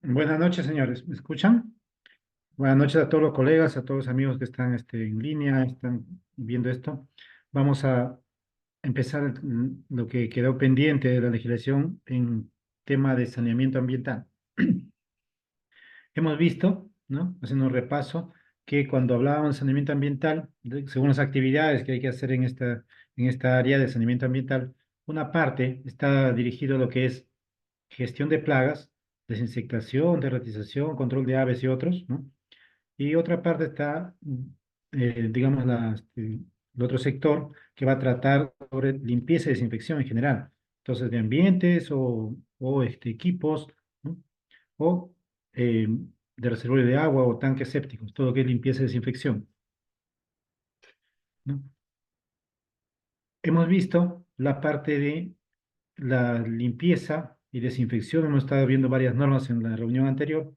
Buenas noches, señores. ¿Me escuchan? Buenas noches a todos los colegas, a todos los amigos que están en línea, están viendo esto. Vamos a empezar lo que quedó pendiente de la legislación en tema de saneamiento ambiental. Hemos visto, ¿no? Haciendo un repaso, que cuando hablábamos de saneamiento ambiental, según las actividades que hay que hacer en esta área de saneamiento ambiental, una parte está dirigido a lo que es gestión de plagas, desinsectación, derratización, control de aves y otros, ¿no? Y otra parte está, digamos, el otro sector que va a tratar sobre limpieza y desinfección en general. Entonces, de ambientes o equipos, ¿no? O eh, de reservorio de agua o tanques sépticos, todo lo que es limpieza y desinfección, ¿no? Hemos visto la parte de la limpieza y desinfección, hemos estado viendo varias normas en la reunión anterior.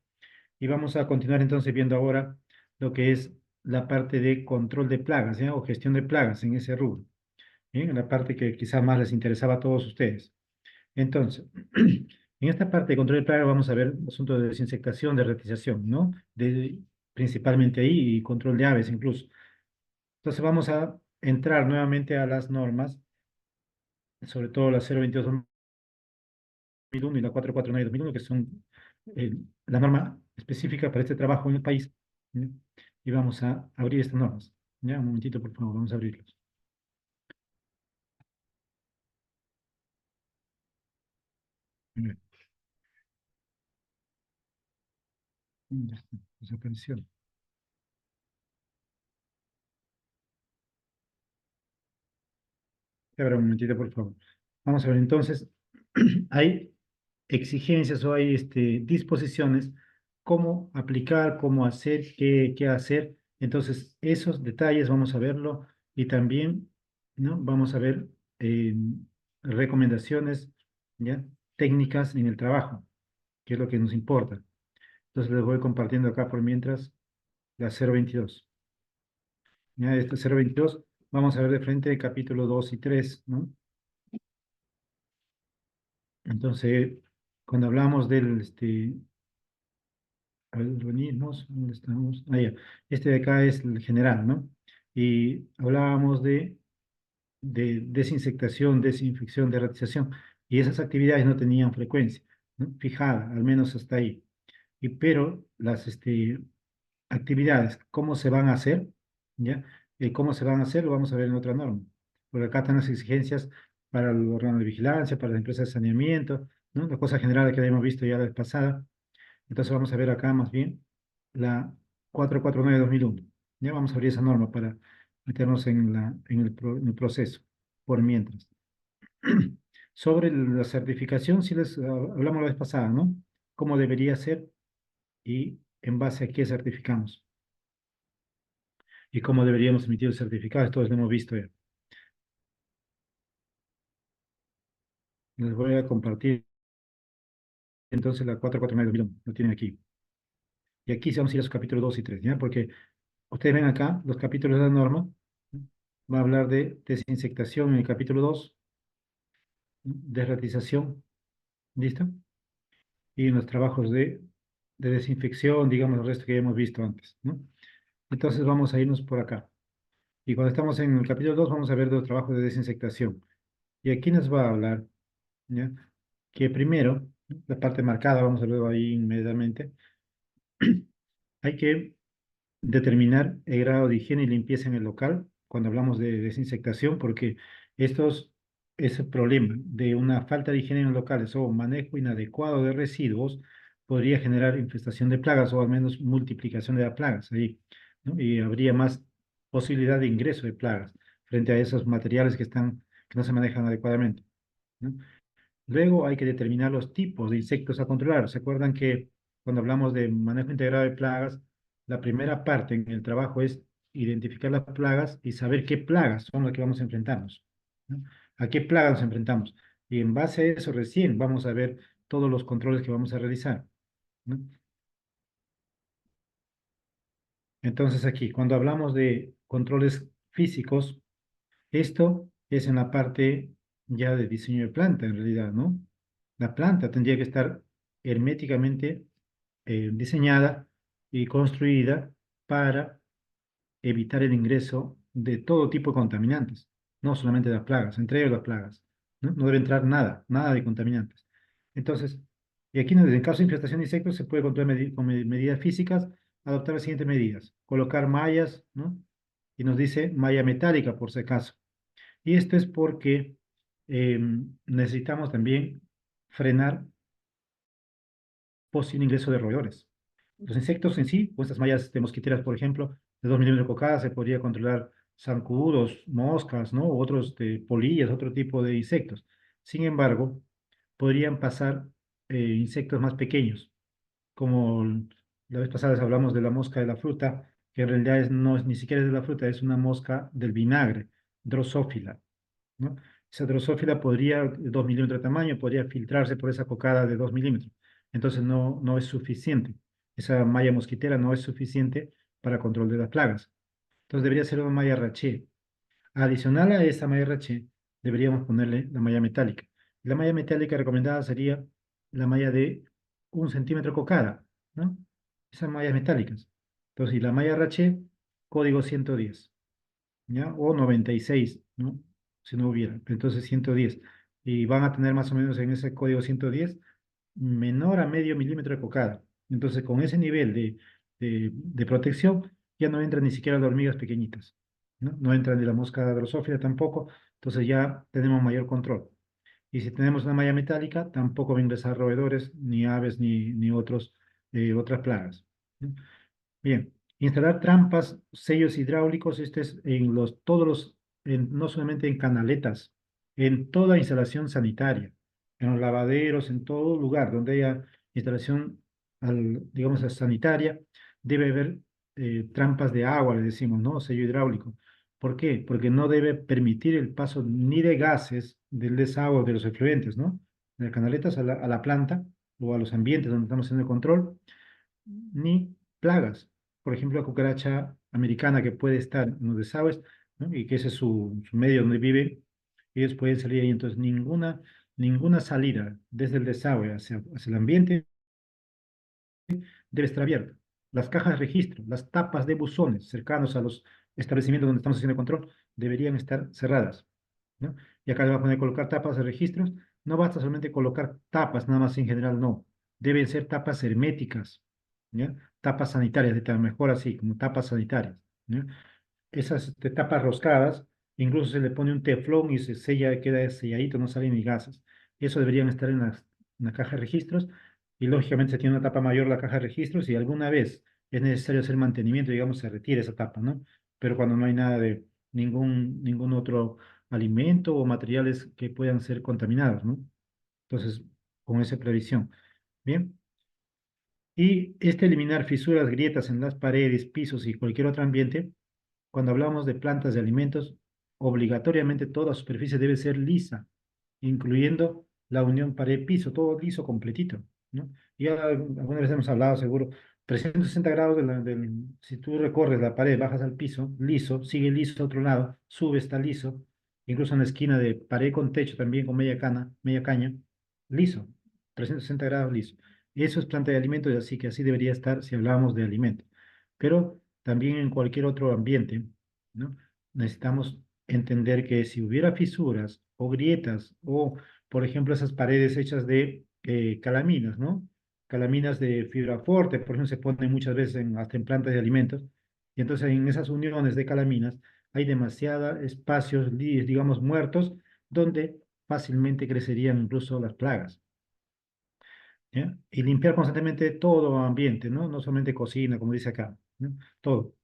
Y vamos a continuar entonces viendo ahora lo que es la parte de control de plagas, ¿ya? O gestión de plagas en ese rubro, ¿bien? La parte que quizás más les interesaba a todos ustedes. Entonces, en esta parte de control de plagas vamos a ver asuntos de desinsectación, de retización, ¿no? Principalmente ahí y control de aves incluso. Entonces vamos a entrar nuevamente a las normas, sobre todo la 022/2001 y la 449/2001, que son eh, la norma específica para este trabajo en el país, ¿ya? Y vamos a abrir estas normas. Ya, un momentito, por favor, vamos a abrirlos. Muy bien. Ya está, desapareció. Espera un momentito, por favor. Vamos a ver, entonces, hay exigencias o hay disposiciones, cómo aplicar, cómo hacer, qué hacer. Entonces, esos detalles vamos a verlo y también, ¿no? Vamos a ver eh, recomendaciones, ¿ya? Técnicas en el trabajo, que es lo que nos importa. Entonces, les voy compartiendo acá por mientras la 022. ¿Ya? Esta 022, vamos a ver de frente el capítulo 2 y 3, ¿no? Entonces, cuando hablamos del, a ver, urbanismos, ¿dónde estamos? Ah, ya. Este de acá es el general, ¿no? Y hablábamos de desinsectación, desinfección, derratización, y esas actividades no tenían frecuencia, ¿no? Fijada, al menos hasta ahí. Pero las actividades, ¿cómo se van a hacer? ¿Ya? ¿Cómo se van a hacer? Lo vamos a ver en otra norma. Porque acá están las exigencias para el órgano de vigilancia, para las empresas de saneamiento, ¿no? La cosa general que habíamos visto ya la vez pasada. Entonces vamos a ver acá más bien la 449/2001. Ya vamos a abrir esa norma para meternos en el proceso, por mientras. Sobre la certificación, sí les hablamos la vez pasada, ¿no? Cómo debería ser y en base a qué certificamos y cómo deberíamos emitir el certificado. Esto lo hemos visto ya. Les voy a compartir entonces la 449/2001. Lo tienen aquí. Y aquí sí vamos a ir a su capítulo 2 y 3, ¿ya? Porque ustedes ven acá los capítulos de la norma. Va a hablar de desinsectación en el capítulo 2, derratización, ¿listo? Y en los trabajos de desinfección, digamos, el resto que ya hemos visto antes, ¿no? Entonces vamos a irnos por acá. Y cuando estamos en el capítulo 2 vamos a ver los trabajos de desinsectación. Y aquí nos va a hablar, ¿ya? Que primero, ¿no? La parte marcada, vamos a verlo ahí inmediatamente, hay que determinar el grado de higiene y limpieza en el local cuando hablamos de desinsectación, porque estos, ese problema de una falta de higiene en los locales o manejo inadecuado de residuos podría generar infestación de plagas o al menos multiplicación de las plagas ahí, ¿no? Y habría más posibilidad de ingreso de plagas frente a esos materiales que no se manejan adecuadamente, ¿no? Luego hay que determinar los tipos de insectos a controlar. ¿Se acuerdan que cuando hablamos de manejo integrado de plagas, la primera parte en el trabajo es identificar las plagas y saber qué plagas son las que vamos a enfrentarnos, ¿no? ¿A qué plagas nos enfrentamos? Y en base a eso recién vamos a ver todos los controles que vamos a realizar, ¿no? Entonces aquí, cuando hablamos de controles físicos, esto es en la parte ya de diseño de planta, en realidad, ¿no? La planta tendría que estar herméticamente diseñada y construida para evitar el ingreso de todo tipo de contaminantes, no solamente de las plagas, entre ellos las plagas. ¿No? No debe entrar nada, nada de contaminantes. Entonces, y aquí en caso de infestación de insectos se puede controlar con medidas físicas, adoptar las siguientes medidas. Colocar mallas, ¿no? Y nos dice malla metálica por si acaso. Y esto es porque necesitamos también frenar posible ingreso de roedores. Los insectos en sí, o estas mallas de mosquiteras, por ejemplo, de 2 milímetros de cocada, se podría controlar zancudos, moscas, ¿no? U otros polillas, otro tipo de insectos. Sin embargo, podrían pasar insectos más pequeños, como la vez pasada hablamos de la mosca de la fruta, que en realidad no es ni siquiera de la fruta, es una mosca del vinagre, Drosophila, ¿no? Esa drosófila podría, 2 milímetros de tamaño, podría filtrarse por esa cocada de 2 milímetros. Entonces no es suficiente. Esa malla mosquitera no es suficiente para control de las plagas. Entonces debería ser una malla raché. Adicional a esa malla raché, deberíamos ponerle la malla metálica. La malla metálica recomendada sería la malla de 1 centímetro cocada, ¿no? Esas mallas metálicas. Entonces, y la malla raché, código 110. ¿Ya? O 96, ¿no? Si no hubiera, entonces 110. Y van a tener más o menos en ese código 110 menor a medio milímetro de cocada. Entonces, con ese nivel de protección, ya no entran ni siquiera las hormigas pequeñitas, ¿no? No entran ni la mosca drosófila tampoco, entonces ya tenemos mayor control. Y si tenemos una malla metálica, tampoco va a ingresar roedores, ni aves, ni otras plagas, ¿no? Bien, instalar trampas, sellos hidráulicos, este es en no solamente en canaletas, en toda instalación sanitaria, en los lavaderos, en todo lugar donde haya instalación, digamos, sanitaria, debe haber trampas de agua, le decimos, ¿no? Sello hidráulico. ¿Por qué? Porque no debe permitir el paso ni de gases del desagüe de los efluentes, ¿no? De las canaletas a la planta o a los ambientes donde estamos haciendo el control ni plagas. Por ejemplo, la cucaracha americana que puede estar en los desagües, ¿no? Y que ese es su medio donde vive, ellos pueden salir ahí. Entonces, ninguna salida desde el desagüe hacia el ambiente debe estar abierta. Las cajas de registro, las tapas de buzones cercanos a los establecimientos donde estamos haciendo control deberían estar cerradas, ¿no? Y acá le voy a poner colocar tapas de registros. No basta solamente colocar tapas, nada más en general, no. Deben ser tapas herméticas, ¿ya? Tapas sanitarias, mejor así, como tapas sanitarias, ¿ya? Esas tapas roscadas, incluso se le pone un teflón y se sella, queda selladito, no salen ni gases. Eso deberían estar en la caja de registros y lógicamente se tiene una tapa mayor la caja de registros y alguna vez es necesario hacer mantenimiento, digamos, se retira esa tapa, ¿no? Pero cuando no hay nada de ningún otro alimento o materiales que puedan ser contaminados, ¿no? Entonces, con esa previsión. Bien. Y eliminar fisuras, grietas en las paredes, pisos y cualquier otro ambiente. Cuando hablamos de plantas de alimentos, obligatoriamente toda superficie debe ser lisa, incluyendo la unión pared-piso, todo liso completito, ¿no? Ya alguna vez hemos hablado, seguro, 360 grados si tú recorres la pared, bajas al piso, liso, sigue liso a otro lado, sube, está liso, incluso en la esquina de pared con techo también con media caña, liso, 360 grados liso. Eso es planta de alimentos y así que así debería estar si hablamos de alimentos. Pero también en cualquier otro ambiente, ¿no? Necesitamos entender que si hubiera fisuras o grietas o, por ejemplo, esas paredes hechas de calaminas, ¿no? Calaminas de fibra fuerte, por ejemplo, se ponen muchas veces hasta en plantas de alimentos, y entonces en esas uniones de calaminas hay demasiados espacios, digamos, muertos, donde fácilmente crecerían incluso las plagas. ¿Ya? Y limpiar constantemente todo ambiente, ¿no? No solamente cocina, como dice acá, ¿no? Todo.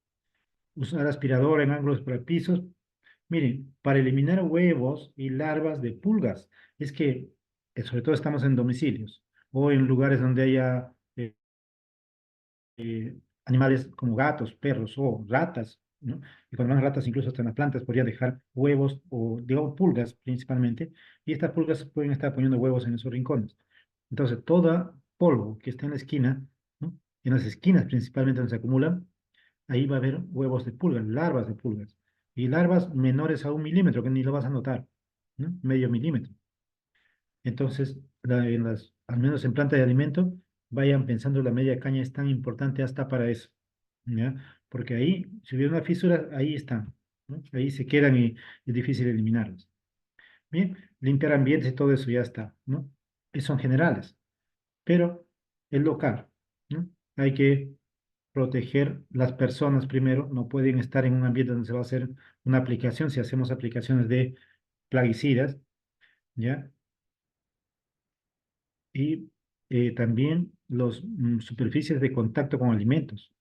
Usar aspirador en ángulos para pisos. Miren, para eliminar huevos y larvas de pulgas, es que sobre todo estamos en domicilios o en lugares donde haya animales como gatos, perros o ratas, ¿no? Y cuando las ratas incluso hasta en las plantas podrían dejar huevos o, digamos, pulgas principalmente, y estas pulgas pueden estar poniendo huevos en esos rincones. Entonces, toda polvo que está en la esquina, ¿no? En las esquinas principalmente donde se acumulan, ahí va a haber huevos de pulgas, larvas de pulgas, y larvas menores a 1 milímetro, que ni lo vas a notar, ¿no? Medio milímetro. Entonces, al menos en planta de alimento, vayan pensando la media caña es tan importante hasta para eso, ¿ya? Porque ahí, si hubiera una fisura, ahí están, ¿no? Ahí se quedan y es difícil eliminarlos. Bien, limpiar ambientes y todo eso ya está, ¿no? Son generales, pero el local, ¿no? Hay que proteger las personas primero, no pueden estar en un ambiente donde se va a hacer una aplicación, si hacemos aplicaciones de plaguicidas, ¿ya? Y también los superficies de contacto con alimentos.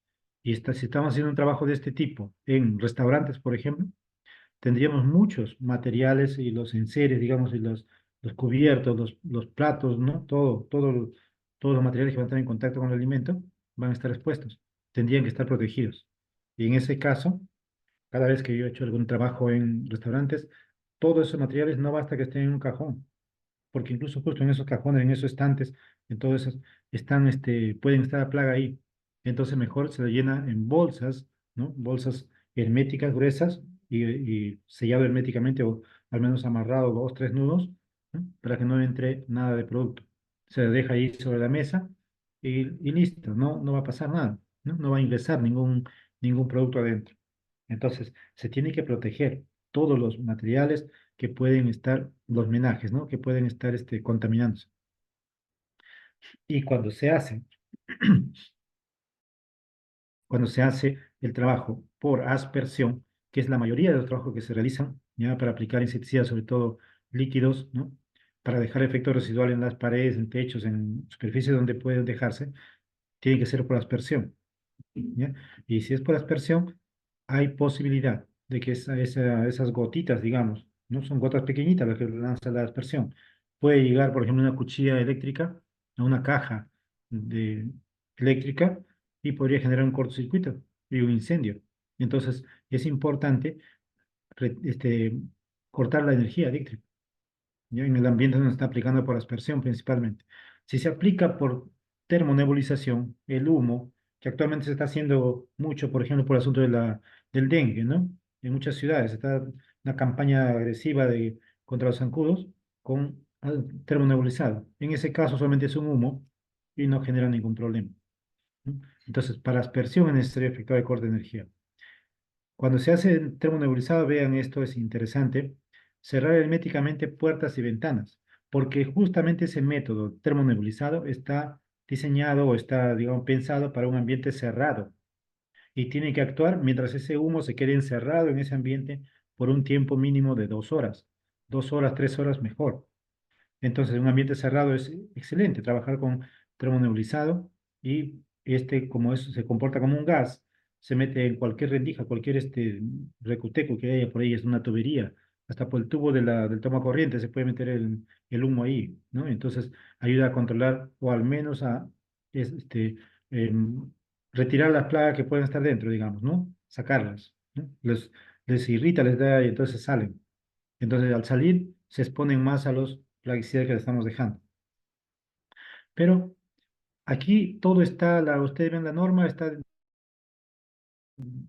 Y si estamos haciendo un trabajo de este tipo en restaurantes, por ejemplo, tendríamos muchos materiales y los enseres, digamos, y los cubiertos, los platos, ¿no? Todos los materiales que van a estar en contacto con el alimento van a estar expuestos, tendrían que estar protegidos. Y en ese caso, cada vez que yo he hecho algún trabajo en restaurantes, todos esos materiales no basta que estén en un cajón, porque incluso justo en esos cajones, en esos estantes, en todos esos, pueden estar la plaga ahí. Entonces mejor se lo llena en bolsas, ¿no? Bolsas herméticas gruesas y sellado herméticamente o al menos amarrado dos, tres nudos, ¿no? Para que no entre nada de producto. Se lo deja ahí sobre la mesa y listo, no va a pasar nada, ¿no? No va a ingresar ningún producto adentro. Entonces, se tiene que proteger todos los materiales que pueden estar, los menajes, ¿no? Que pueden estar contaminándose. Y cuando se hace el trabajo por aspersión, que es la mayoría de los trabajos que se realizan, ya para aplicar insecticidas, sobre todo líquidos, ¿no? Para dejar efectos residuales en las paredes, en techos, en superficies donde pueden dejarse, tiene que ser por aspersión. ¿Ya? Y si es por aspersión, hay posibilidad de que esas gotitas, digamos, no son gotas pequeñitas las que lanza la aspersión, puede llegar, por ejemplo, una cuchilla eléctrica a una caja de, eléctrica y podría generar un cortocircuito y un incendio. Entonces, es importante re- este, cortar la energía eléctrica. ¿Ya? En el ambiente no se está aplicando por aspersión principalmente. Si se aplica por termonebulización, el humo, que actualmente se está haciendo mucho, por ejemplo, por el asunto del dengue, ¿no? En muchas ciudades está una campaña agresiva contra los zancudos con termonebulizado. En ese caso solamente es un humo y no genera ningún problema, ¿no? Entonces, para aspersión es necesario efectuar el corte de energía. Cuando se hace el termonebulizado, vean esto, es interesante, cerrar herméticamente puertas y ventanas, porque justamente ese método termonebulizado está diseñado o está, digamos, pensado para un ambiente cerrado y tiene que actuar mientras ese humo se quede encerrado en ese ambiente por un tiempo mínimo de 2 horas, 2 horas, 3 horas mejor. Entonces, en un ambiente cerrado es excelente trabajar con termonebulizado y como eso se comporta como un gas, se mete en cualquier rendija, cualquier recuteco que haya por ahí, es una tubería, hasta por el tubo del toma corriente se puede meter el humo ahí, ¿no? Entonces, ayuda a controlar o al menos a es- este, em, retirar las plagas que pueden estar dentro, digamos, ¿no? Sacarlas, ¿no? Les irrita, les da y entonces salen. Entonces, al salir, se exponen más a los plaguicidas que le estamos dejando. Pero aquí todo está, ustedes ven la norma, está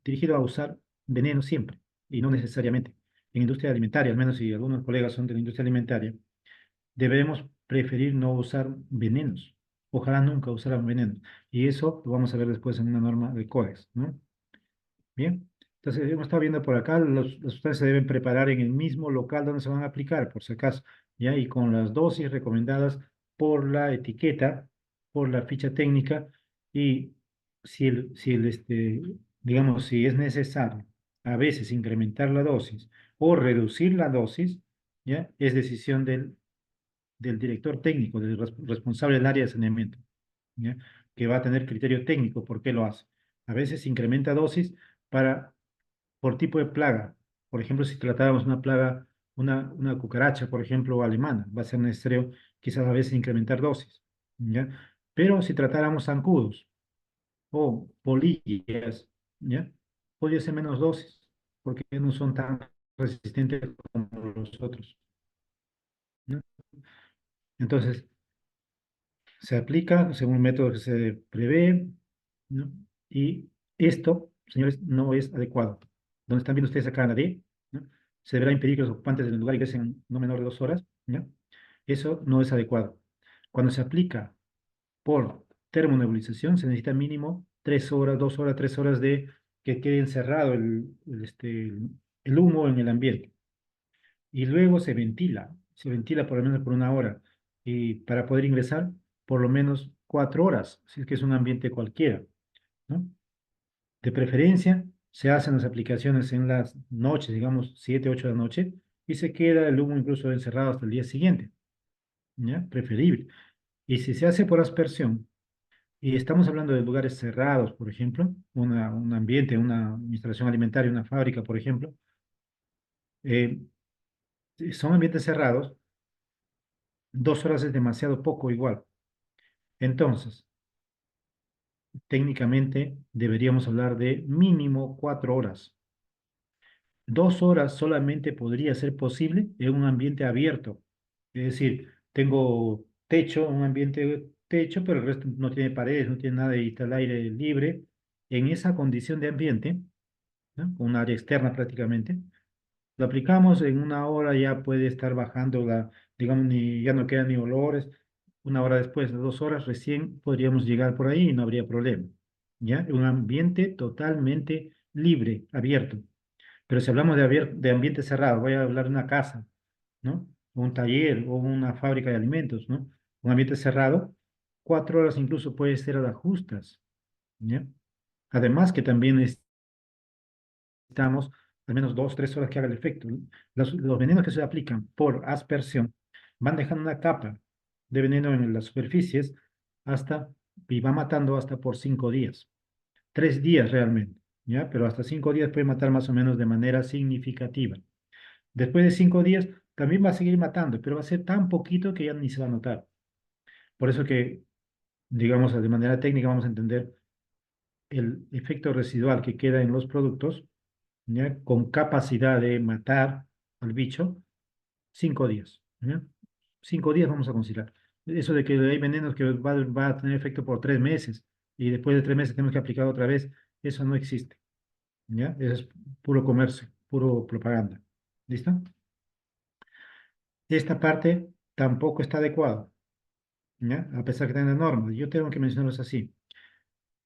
dirigido a usar veneno siempre, y no necesariamente. En industria alimentaria, al menos si algunos colegas son de la industria alimentaria, debemos preferir no usar venenos. Ojalá nunca usar venenos. Y eso lo vamos a ver después en una norma de códex, ¿no? Bien, entonces hemos estado viendo por acá, las sustancias se deben preparar en el mismo local donde se van a aplicar, por si acaso, ¿ya? Y con las dosis recomendadas por la etiqueta, por la ficha técnica, y digamos, si es necesario a veces incrementar la dosis o reducir la dosis, ¿ya? Es decisión del director técnico, del responsable del área de saneamiento, ¿ya? Que va a tener criterio técnico por qué lo hace. A veces incrementa dosis para por tipo de plaga. Por ejemplo, si tratáramos una plaga, una cucaracha, por ejemplo, alemana, va a ser necesario quizás a veces incrementar dosis, ¿ya? Pero si tratáramos zancudos o polillas, ¿ya? Podría ser menos dosis, porque no son tan resistentes como los otros, ¿no? Entonces, se aplica según el método que se prevé, ¿no? Y esto, señores, no es adecuado. Donde están viendo ustedes acá en la D, ¿no? Se deberá impedir que los ocupantes del lugar ingresen no menor de 2 horas, ¿no? Eso no es adecuado. Cuando se aplica por termonebulización, se necesita mínimo 3 horas, 2 horas, 3 horas de que quede encerrado el humo en el ambiente. Y luego se ventila por lo menos por 1 hora. Y para poder ingresar, por lo menos 4 horas, si es que es un ambiente cualquiera, ¿no? De preferencia, se hacen las aplicaciones en las noches, digamos 7, 8 de la noche, y se queda el humo incluso encerrado hasta el día siguiente, ¿ya? Preferible. Y si se hace por aspersión, y estamos hablando de lugares cerrados, por ejemplo, un ambiente, una instalación alimentaria, una fábrica, por ejemplo, eh, si son ambientes cerrados, 2 horas es demasiado poco igual. Entonces, técnicamente deberíamos hablar de mínimo 4 horas. 2 horas solamente podría ser posible en un ambiente abierto. Es decir, tengo techo, un ambiente techo, pero el resto no tiene paredes, no tiene nada y está el aire libre. En esa condición de ambiente, ¿no? Un área externa prácticamente, lo aplicamos en 1 hora, ya puede estar bajando digamos, ya no quedan ni olores. 1 hora después, de 2 horas, recién podríamos llegar por ahí y no habría problema. ¿Ya? Un ambiente totalmente libre, abierto. Pero si hablamos de ambiente cerrado, voy a hablar de una casa, ¿no? O un taller o una fábrica de alimentos, ¿no? Un ambiente cerrado, 4 horas incluso puede ser a las justas, ¿ya? Además que también necesitamos al menos 2, 3 horas que haga el efecto. Los venenos que se aplican por aspersión van dejando una capa de veneno en las superficies hasta, y va matando hasta por 5 días. 3 días realmente, ¿ya? Pero hasta 5 días puede matar más o menos de manera significativa. Después de 5 días también va a seguir matando, pero va a ser tan poquito que ya ni se va a notar. Por eso que, digamos, de manera técnica vamos a entender el efecto residual que queda en los productos, ¿ya? Con capacidad de matar al bicho, 5 días, ¿ya? 5 días vamos a considerar. Eso de que hay venenos que va a tener efecto por 3 meses y después de 3 meses tenemos que aplicar otra vez, eso no existe, ¿ya? Eso es puro comercio, puro propaganda. ¿Listo? Esta parte tampoco está adecuada, ¿ya? A pesar que tenga normas. Yo tengo que mencionarlos así.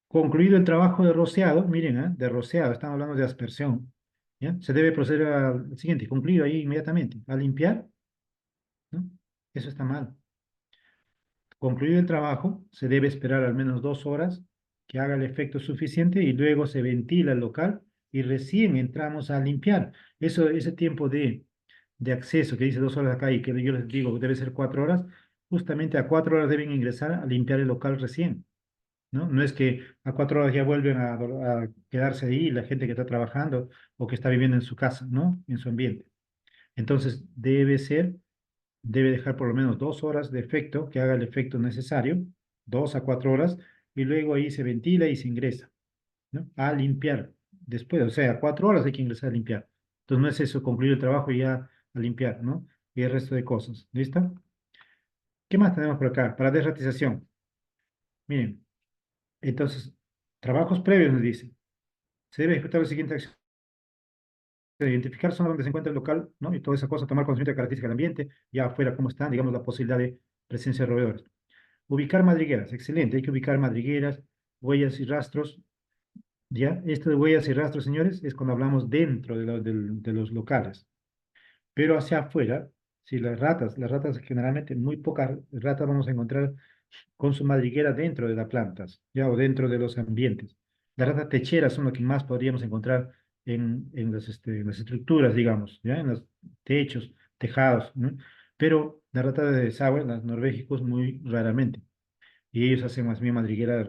Concluido el trabajo de rociado, miren, de rociado, estamos hablando de aspersión, ¿ya? Se debe proceder al siguiente, concluido ahí inmediatamente, a limpiar, ¿no? Eso está mal. Concluido el trabajo, se debe esperar al menos 2 horas que haga el efecto suficiente y luego se ventila el local y recién entramos a limpiar. Ese tiempo de acceso que dice 2 horas acá y que yo les digo debe ser 4 horas, justamente a 4 horas deben ingresar a limpiar el local recién, ¿no? No es que a 4 horas ya vuelven a quedarse ahí la gente que está trabajando o que está viviendo en su casa, ¿no? En su ambiente. Entonces debe dejar por lo menos 2 horas de efecto, que haga el efecto necesario, 2 a 4 horas, y luego ahí se ventila y se ingresa, ¿no? A limpiar. Después, o sea, a 4 horas hay que ingresar a limpiar. Entonces no es eso, concluir el trabajo y ya a limpiar, ¿no? Y el resto de cosas. ¿Listo? ¿Qué más tenemos por acá? Para desratización. Miren, entonces, trabajos previos nos dice. Se debe ejecutar la siguiente acción: identificar zona donde se encuentra el local, ¿no? Y toda esa cosa, tomar conocimiento de características del ambiente, ya afuera cómo están, digamos, la posibilidad de presencia de roedores. Ubicar madrigueras, excelente, hay que ubicar madrigueras, huellas y rastros, ¿ya? Esto de huellas y rastros, señores, es cuando hablamos dentro de los locales. Pero hacia afuera, si las ratas generalmente, muy pocas ratas vamos a encontrar con su madriguera dentro de las plantas, ¿ya? O dentro de los ambientes. Las ratas techeras son lo que más podríamos encontrar en las estructuras, digamos, ¿ya? En los techos, tejados, ¿no? Pero las ratas de desagüe, las norvégicos, muy raramente. Y ellos hacen más bien madriguera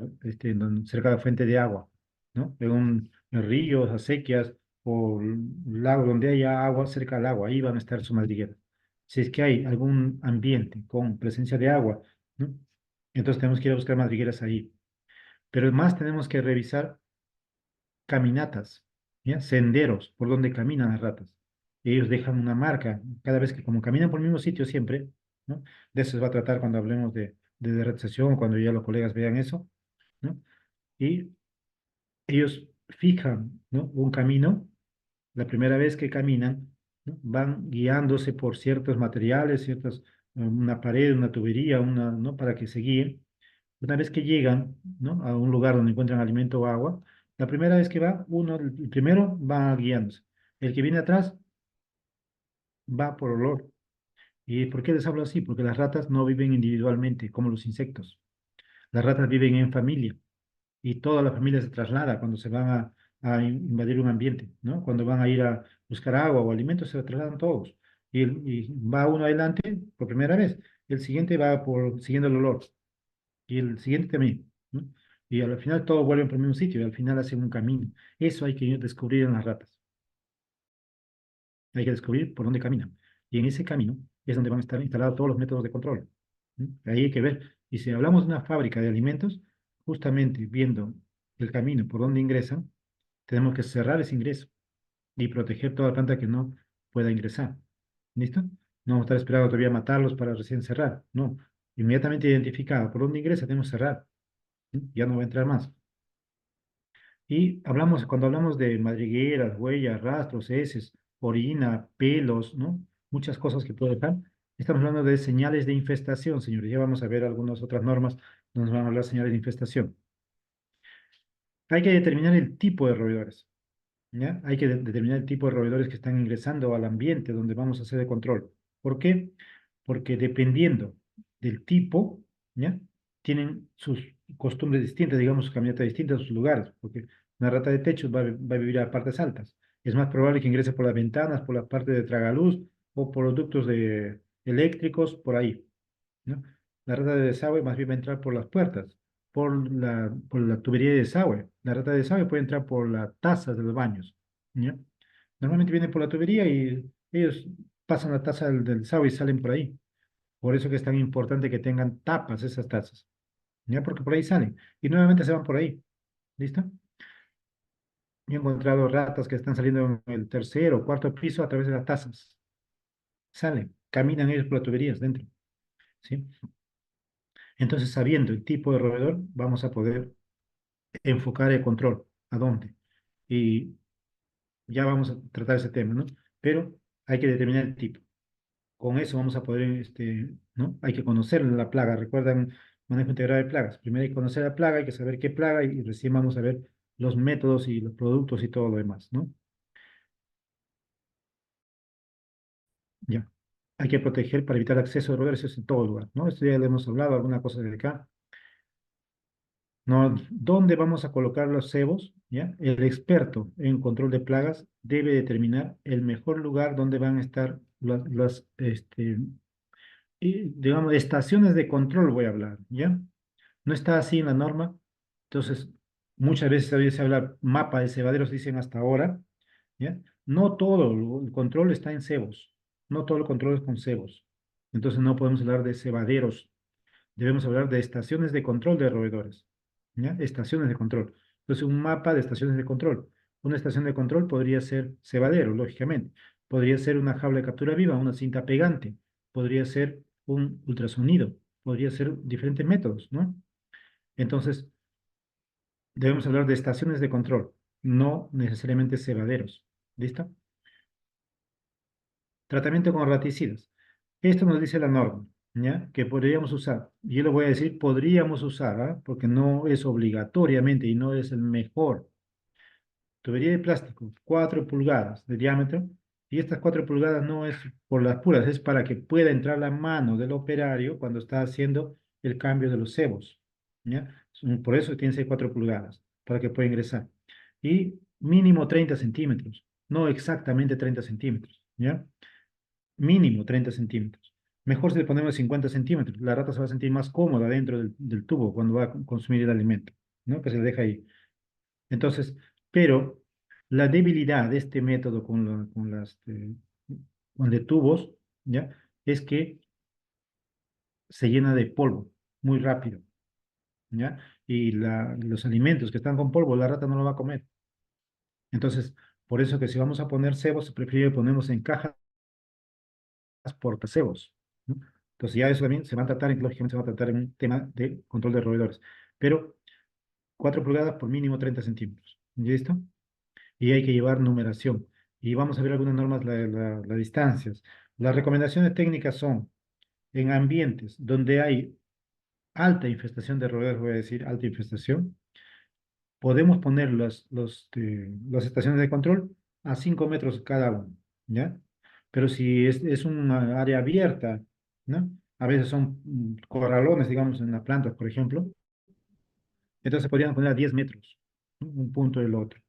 cerca de la fuente de agua, ¿no? En ríos, acequias o lagos donde haya agua, cerca del agua, ahí van a estar sus madrigueras. Si es que hay algún ambiente con presencia de agua, ¿no? Entonces tenemos que ir a buscar madrigueras ahí. Pero además tenemos que revisar caminatas, ¿ya? Senderos por donde caminan las ratas. Ellos dejan una marca cada vez que, como caminan por el mismo sitio siempre, ¿no? De eso se va a tratar cuando hablemos de derretización, cuando ya los colegas vean eso, ¿no? Y ellos fijan, ¿no? Un camino, la primera vez que caminan, ¿no? Van guiándose por ciertos materiales, una pared, una tubería, ¿no? Para que se guíen Una vez que llegan, ¿no?, a un lugar donde encuentran alimento o agua, la primera vez que va, el primero va guiándose. El que viene atrás va por olor. ¿Y por qué les hablo así? Porque las ratas no viven individualmente como los insectos. Las ratas viven en familia y toda la familia se traslada cuando se van invadir un ambiente, ¿no? Cuando van a ir a buscar agua o alimentos, se trasladan todos. Y va uno adelante por primera vez, el siguiente va siguiendo el olor y el siguiente también, ¿no? Y al final todos vuelven por el mismo sitio y al final hacen un camino. Eso hay que descubrir en las ratas. Hay que descubrir por dónde caminan. Y en ese camino es donde van a estar instalados todos los métodos de control. Ahí hay que ver. Y si hablamos de una fábrica de alimentos, justamente viendo el camino por donde ingresan, tenemos que cerrar ese ingreso y proteger toda planta que no pueda ingresar. ¿Listo? No vamos a estar esperando todavía a matarlos para recién cerrar. No. Inmediatamente identificado por dónde ingresa, tenemos que cerrar. Ya no va a entrar más. Y cuando hablamos de madrigueras, huellas, rastros, heces, orina, pelos, ¿no? Muchas cosas que puede dejar. Estamos hablando de señales de infestación, señores. Ya vamos a ver algunas otras normas donde nos van a hablar de señales de infestación. Hay que determinar el tipo de roedores, ¿ya? Hay que determinar el tipo de roedores que están ingresando al ambiente donde vamos a hacer el control. ¿Por qué? Porque dependiendo del tipo, ¿ya? Tienen sus costumbres distintas, digamos, su caminata distinta, sus lugares, porque una rata de techo va a vivir a partes altas. Es más probable que ingrese por las ventanas, por la parte de tragaluz o por los ductos eléctricos, por ahí, ¿no? La rata de desagüe más bien va a entrar por las puertas, por la tubería de desagüe. La rata de desagüe puede entrar por las tazas de los baños, ¿ya? Normalmente vienen por la tubería y ellos pasan la taza del desagüe y salen por ahí. Por eso que es tan importante que tengan tapas esas tazas, ¿ya? Porque por ahí salen y nuevamente se van por ahí. ¿Listo? Yo he encontrado ratas que están saliendo en el tercer o cuarto piso a través de las tazas. Salen, caminan ellos por las tuberías dentro, ¿sí? Entonces, sabiendo el tipo de roedor, vamos a poder enfocar el control. ¿A dónde? Y ya vamos a tratar ese tema, ¿no? Pero hay que determinar el tipo. Con eso vamos a poder, ¿no? Hay que conocer la plaga. Recuerdan, manejo integrado de plagas. Primero hay que conocer la plaga, hay que saber qué plaga y recién vamos a ver los métodos y los productos y todo lo demás, ¿no? Ya. Hay que proteger para evitar acceso de roedores en todo lugar, ¿no? Esto ya lo hemos hablado, alguna cosa de acá. ¿No? ¿Dónde vamos a colocar los cebos? ¿Ya? El experto en control de plagas debe determinar el mejor lugar donde van a estar digamos, estaciones de control, voy a hablar, ¿ya? No está así en la norma. Entonces, muchas veces todavía se habla mapa de cebaderos, dicen hasta ahora, ¿ya? No todo el control está en cebos, no todo el control es con cebos. Entonces, no podemos hablar de cebaderos, debemos hablar de estaciones de control de roedores, ¿ya? Estaciones de control. Entonces, un mapa de estaciones de control. Una estación de control podría ser cebadero, lógicamente. Podría ser una jaula de captura viva, una cinta pegante. Podría ser un ultrasonido. Podría ser diferentes métodos, ¿no? Entonces, debemos hablar de estaciones de control, no necesariamente cebaderos. ¿Listo? Tratamiento con raticidas. Esto nos dice la norma, ¿ya? Que podríamos usar. Y yo lo voy a decir, podríamos usar, ¿ah? Porque no es obligatoriamente y no es el mejor. Tubería de plástico, 4 pulgadas de diámetro. Y estas 4 pulgadas no es por las puras, es para que pueda entrar la mano del operario cuando está haciendo el cambio de los cebos, ¿ya? Por eso tiene que ser 4 pulgadas, para que pueda ingresar. Y mínimo 30 centímetros, no exactamente 30 centímetros, ¿ya? Mínimo 30 centímetros. Mejor si le ponemos 50 centímetros. La rata se va a sentir más cómoda dentro del tubo cuando va a consumir el alimento, ¿no? Que se le deja ahí. Entonces, pero la debilidad de este método con de tubos, ¿ya? Es que se llena de polvo muy rápido, ¿ya? Y los alimentos que están con polvo, la rata no lo va a comer. Entonces, por eso que si vamos a poner cebos, se prefiere ponerlos en cajas portacebos, ¿no? Entonces ya eso también se va a tratar, lógicamente se va a tratar en un tema de control de roedores. Pero 4 pulgadas por mínimo 30 centímetros. ¿Listo? Y hay que llevar numeración. Y vamos a ver algunas normas, las distancias. Las recomendaciones técnicas son en ambientes donde hay alta infestación de roedores, voy a decir alta infestación, podemos poner las estaciones de control a 5 metros cada uno, ¿ya? Pero si es una área abierta, ¿no? A veces son corralones, digamos, en la planta, por ejemplo, entonces se podrían poner a 10 metros, ¿no? Un punto del otro.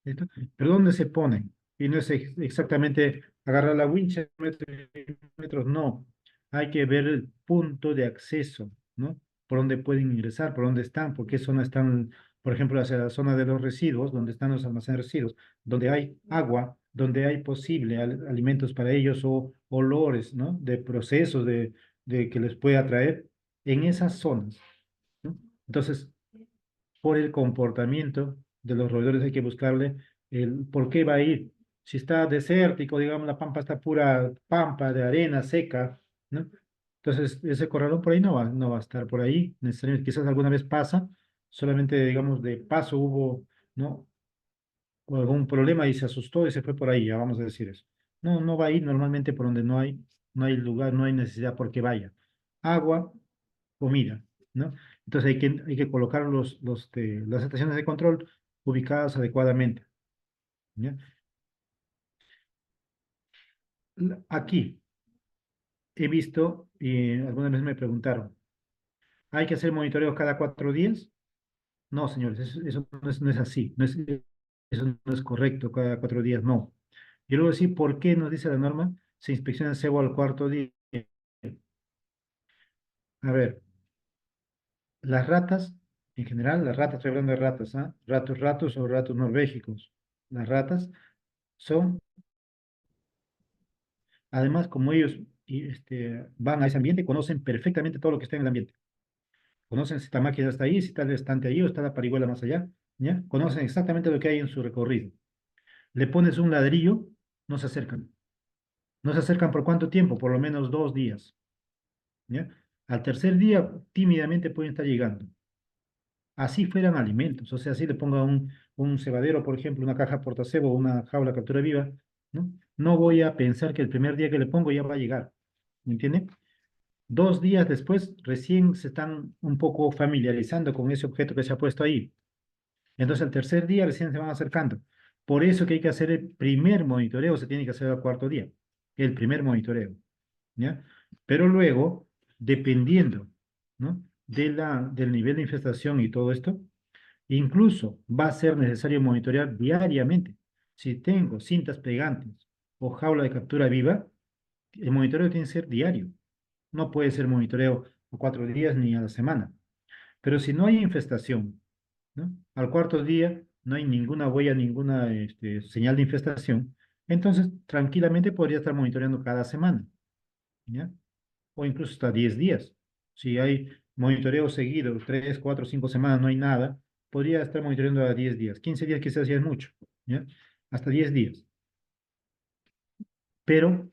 ¿Listo? Pero ¿dónde se ponen? Y no es exactamente agarrar la wincha, metros, no. Hay que ver el punto de acceso, ¿no? Por dónde pueden ingresar, por dónde están, por qué zona están, por ejemplo, hacia la zona de los residuos, donde están los almacenes de residuos, donde hay agua, donde hay posible alimentos para ellos o olores, ¿no? De procesos de que les pueda atraer en esas zonas, ¿no? Entonces, por el comportamiento de los roedores hay que buscarle el por qué va a ir. Si está desértico, digamos, la pampa está pura pampa de arena seca, ¿no? Entonces, ese corralón por ahí no va a estar por ahí, necesariamente, quizás alguna vez pasa, solamente, digamos, de paso hubo, ¿no? O algún problema y se asustó y se fue por ahí, ya vamos a decir eso. No, no va a ir normalmente por donde no hay lugar, no hay necesidad por que vaya. Agua, comida, ¿no? Entonces hay que colocar las estaciones de control ubicadas adecuadamente, ¿ya? Aquí he visto, y algunas veces me preguntaron, ¿hay que hacer monitoreo cada 4 días? No, señores, eso no es así, eso no es correcto, cada 4 días, no. Yo le voy a decir por qué nos dice la norma, se inspecciona el cebo al cuarto día. A ver, las ratas, en general, las ratas, estoy hablando de ratas, ¿ah? Ratos o ratos norvégicos. Las ratas son, además, como ellos van a ese ambiente, conocen perfectamente todo lo que está en el ambiente. Conocen si esta máquina está ahí, si está el estante ahí o está la parihuela más allá, ¿ya? Conocen exactamente lo que hay en su recorrido. Le pones un ladrillo, no se acercan. No se acercan por cuánto tiempo, por lo menos 2 días, ¿ya? Al tercer día, tímidamente pueden estar llegando. Así fueran alimentos, o sea, si le ponga un cebadero, por ejemplo, una caja portacebo, una jaula captura viva, ¿no? No voy a pensar que el primer día que le pongo ya va a llegar, ¿me entiende? 2 días después, recién se están un poco familiarizando con ese objeto que se ha puesto ahí. Entonces, el tercer día recién se van acercando. Por eso que hay que hacer el primer monitoreo, se tiene que hacer al cuarto día, el primer monitoreo, ¿ya? Pero luego, dependiendo, ¿no? Del nivel de infestación y todo esto, incluso va a ser necesario monitorear diariamente. Si tengo cintas pegantes o jaula de captura viva, el monitoreo tiene que ser diario. No puede ser monitoreo a 4 días ni a la semana. Pero si no hay infestación, ¿no? Al cuarto día no hay ninguna huella, ninguna señal de infestación, entonces tranquilamente podría estar monitoreando cada semana, ¿ya? O incluso hasta 10 días. Si hay monitoreo seguido, 3, 4, 5 semanas, no hay nada, podría estar monitoreando a 10 días. 15 días quizás ya es mucho, ¿ya? Hasta 10 días. Pero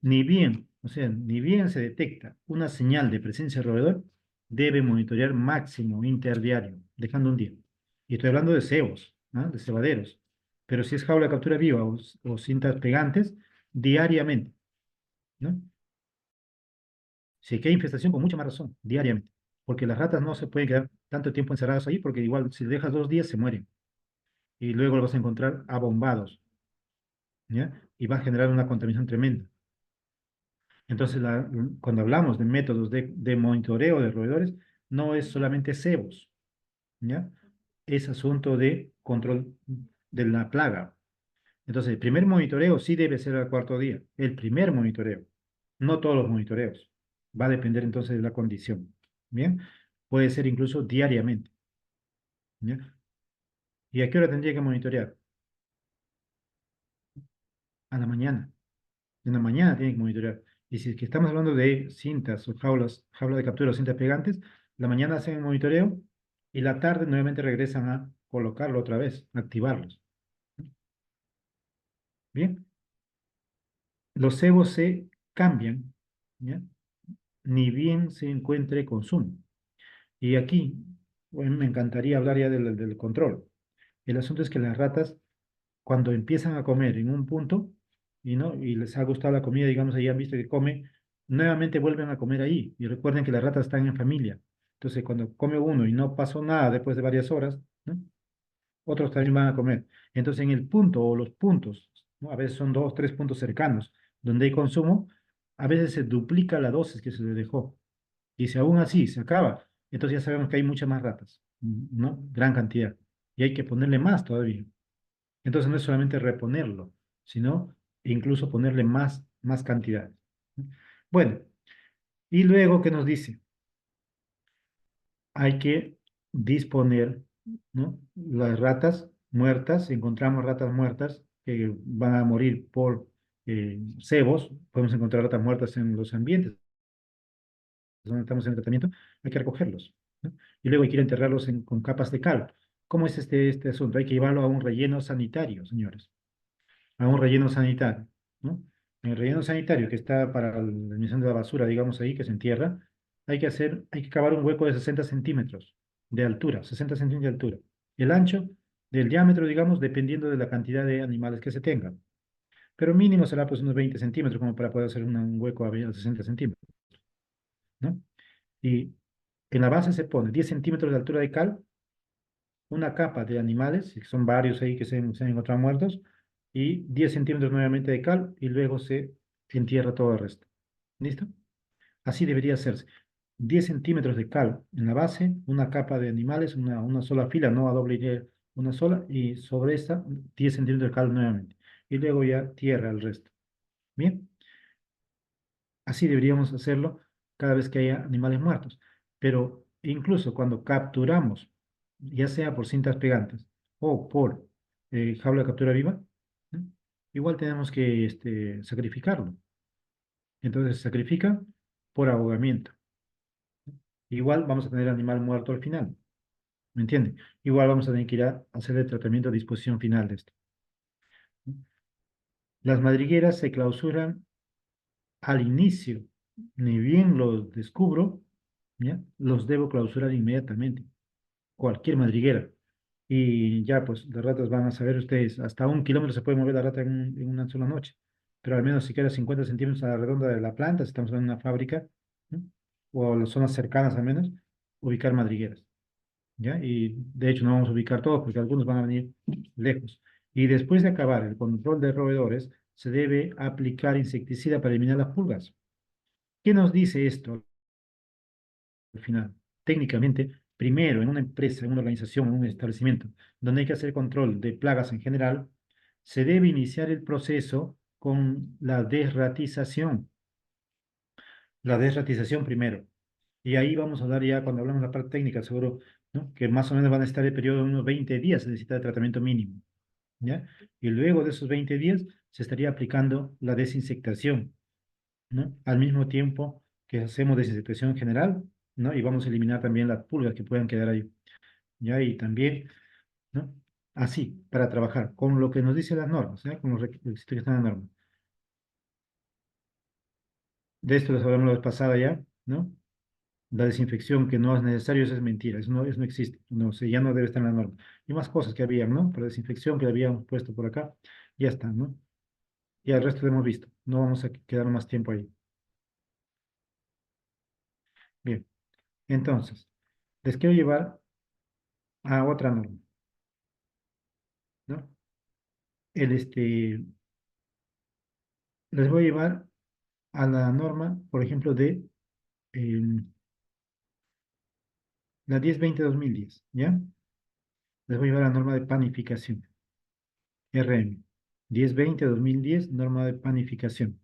ni bien, o sea, ni bien se detecta una señal de presencia de roedor, debe monitorear máximo interdiario, dejando un día. Y estoy hablando de cebos, ¿ah? De cebaderos. Pero si es jaula de captura viva o cintas pegantes, diariamente, ¿no? Si hay infestación, con mucha más razón, diariamente. Porque las ratas no se pueden quedar tanto tiempo encerradas ahí, porque igual si dejas 2 días se mueren. Y luego los vas a encontrar abombados, ¿ya? Y va a generar una contaminación tremenda. Entonces, cuando hablamos de métodos de monitoreo de roedores, no es solamente cebos, ¿ya? Es asunto de control de la plaga. Entonces, el primer monitoreo sí debe ser al cuarto día. El primer monitoreo, no todos los monitoreos. Va a depender entonces de la condición. Bien, puede ser incluso diariamente. ¿Ya? ¿Y a qué hora tendría que monitorear? A la mañana. En la mañana tiene que monitorear. Y si es que estamos hablando de cintas o jaula de captura o cintas pegantes, la mañana hacen el monitoreo y la tarde nuevamente regresan a colocarlo otra vez, activarlos. Bien, los cebos se cambian, ¿ya? Ni bien se encuentre consumo. Y aquí, bueno, me encantaría hablar ya del control. El asunto es que las ratas, cuando empiezan a comer en un punto y les ha gustado la comida, digamos, ahí han visto que come, nuevamente vuelven a comer ahí. Y recuerden que las ratas están en familia. Entonces, cuando come uno y no pasó nada después de varias horas, ¿no? Otros también van a comer. Entonces, en el punto o los puntos, ¿no? A veces son dos, tres puntos cercanos, donde hay consumo, a veces se duplica la dosis que se le dejó. Y si aún así se acaba, entonces ya sabemos que hay muchas más ratas, ¿no? Gran cantidad. Y hay que ponerle más todavía. Entonces no es solamente reponerlo, sino incluso ponerle más cantidad. Bueno, y luego, ¿qué nos dice? Hay que disponer, ¿no? Las ratas muertas, si encontramos ratas muertas que van a morir por cebos, podemos encontrar ratas muertas en los ambientes donde estamos en el tratamiento, hay que recogerlos, ¿no? Y luego hay que ir a enterrarlos con capas de cal. ¿Cómo es este asunto? Hay que llevarlo a un relleno sanitario, señores, a un relleno sanitario, ¿no? En el relleno sanitario que está para la emisión de la basura, digamos ahí, que se entierra, hay que cavar un hueco de 60 centímetros de altura, 60 centímetros de altura. El ancho del diámetro, digamos, dependiendo de la cantidad de animales que se tengan. Pero mínimo será pues unos 20 centímetros como para poder hacer un hueco a 60 centímetros, ¿no? Y en la base se pone 10 centímetros de altura de cal, una capa de animales, que son varios ahí que se han encontrado muertos, y 10 centímetros nuevamente de cal, y luego se entierra todo el resto. ¿Listo? Así debería hacerse. 10 centímetros de cal en la base, una capa de animales, una sola fila, no a doble hilera, una sola, y sobre esta 10 centímetros de cal nuevamente. Y luego ya tierra el resto. Bien, así deberíamos hacerlo cada vez que haya animales muertos. Pero incluso cuando capturamos, ya sea por cintas pegantes o por jaula de captura viva, ¿no? Igual tenemos que sacrificarlo. Entonces se sacrifica por ahogamiento. Igual vamos a tener animal muerto al final. ¿Me entiende? Igual vamos a tener que ir a hacer el tratamiento a disposición final de esto. Las madrigueras se clausuran al inicio. Ni bien los descubro, ¿ya? Los debo clausurar inmediatamente. Cualquier madriguera. Y ya, pues, las ratas van a saber ustedes, hasta 1 kilómetro se puede mover la rata en una sola noche. Pero al menos siquiera 50 centímetros a la redonda de la planta, si estamos en una fábrica, ¿no? O las zonas cercanas al menos, ubicar madrigueras. ¿Ya? Y de hecho no vamos a ubicar todos porque algunos van a venir lejos. Y después de acabar el control de roedores, se debe aplicar insecticida para eliminar las pulgas. ¿Qué nos dice esto al final? Técnicamente, primero, en una empresa, en una organización, en un establecimiento, donde hay que hacer control de plagas en general, se debe iniciar el proceso con la desratización. La desratización primero. Y ahí vamos a dar ya, cuando hablamos de la parte técnica, seguro, ¿no? Que más o menos van a estar el periodo de unos 20 días, se necesita de tratamiento mínimo, ¿ya? Y luego de esos 20 días se estaría aplicando la desinsectación, ¿no? Al mismo tiempo que hacemos desinsectación general, ¿no? Y vamos a eliminar también las pulgas que puedan quedar ahí, ¿ya? Y también, ¿no? Así, para trabajar con lo que nos dicen las normas, ¿ya? Con los requisitos que están en la norma. De esto les hablamos la vez pasada ya, ¿no? La desinfección que no es necesario, eso es mentira, eso no existe, no sé, ya no debe estar en la norma. Y más cosas que habían, ¿no? Para desinfección que habíamos puesto por acá, ya está, ¿no? Y el resto lo hemos visto, no vamos a quedar más tiempo ahí. Bien, entonces, les quiero llevar a otra norma, ¿no? El, les voy a llevar a la norma, por ejemplo, de eh, la 1020-2010, ¿ya? Les voy a llevar a la norma de panificación, RM. 1020-2010, norma de panificación.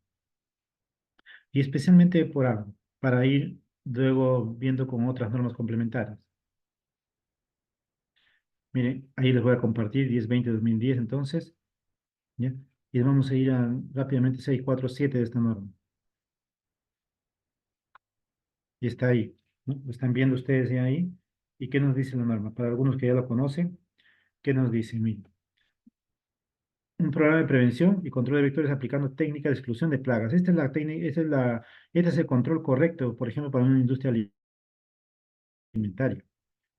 Y especialmente por agua, para ir luego viendo con otras normas complementarias. Miren, ahí les voy a compartir 1020-2010 entonces, ¿ya? Y vamos a ir rápidamente 647 de esta norma. Y está ahí, ¿no? Lo están viendo ustedes ya ahí. ¿Y qué nos dice la norma? Para algunos que ya lo conocen, ¿qué nos dice? Miren, un programa de prevención y control de vectores aplicando técnicas de exclusión de plagas. Esta es la técnica, este es el control correcto, por ejemplo, para una industria alimentaria.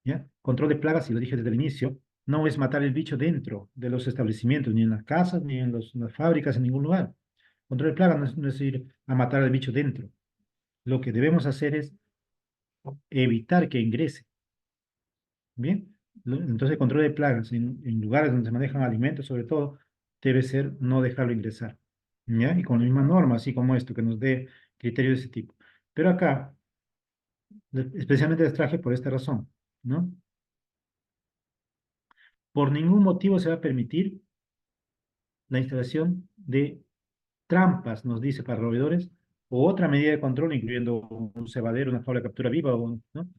¿Ya? Control de plagas, y lo dije desde el inicio, no es matar el bicho dentro de los establecimientos, ni en las casas, ni en las fábricas, en ningún lugar. Control de plagas no es ir a matar al bicho dentro. Lo que debemos hacer es evitar que ingrese. Bien, entonces el control de plagas en lugares donde se manejan alimentos, sobre todo, debe ser no dejarlo ingresar. ¿Ya? Y con la misma norma, así como esto, que nos dé criterios de ese tipo. Pero acá, especialmente les traje por esta razón, ¿no? Por ningún motivo se va a permitir la instalación de trampas, nos dice, para roedores, o otra medida de control, incluyendo un cebadero, una jaula de captura viva, ¿no?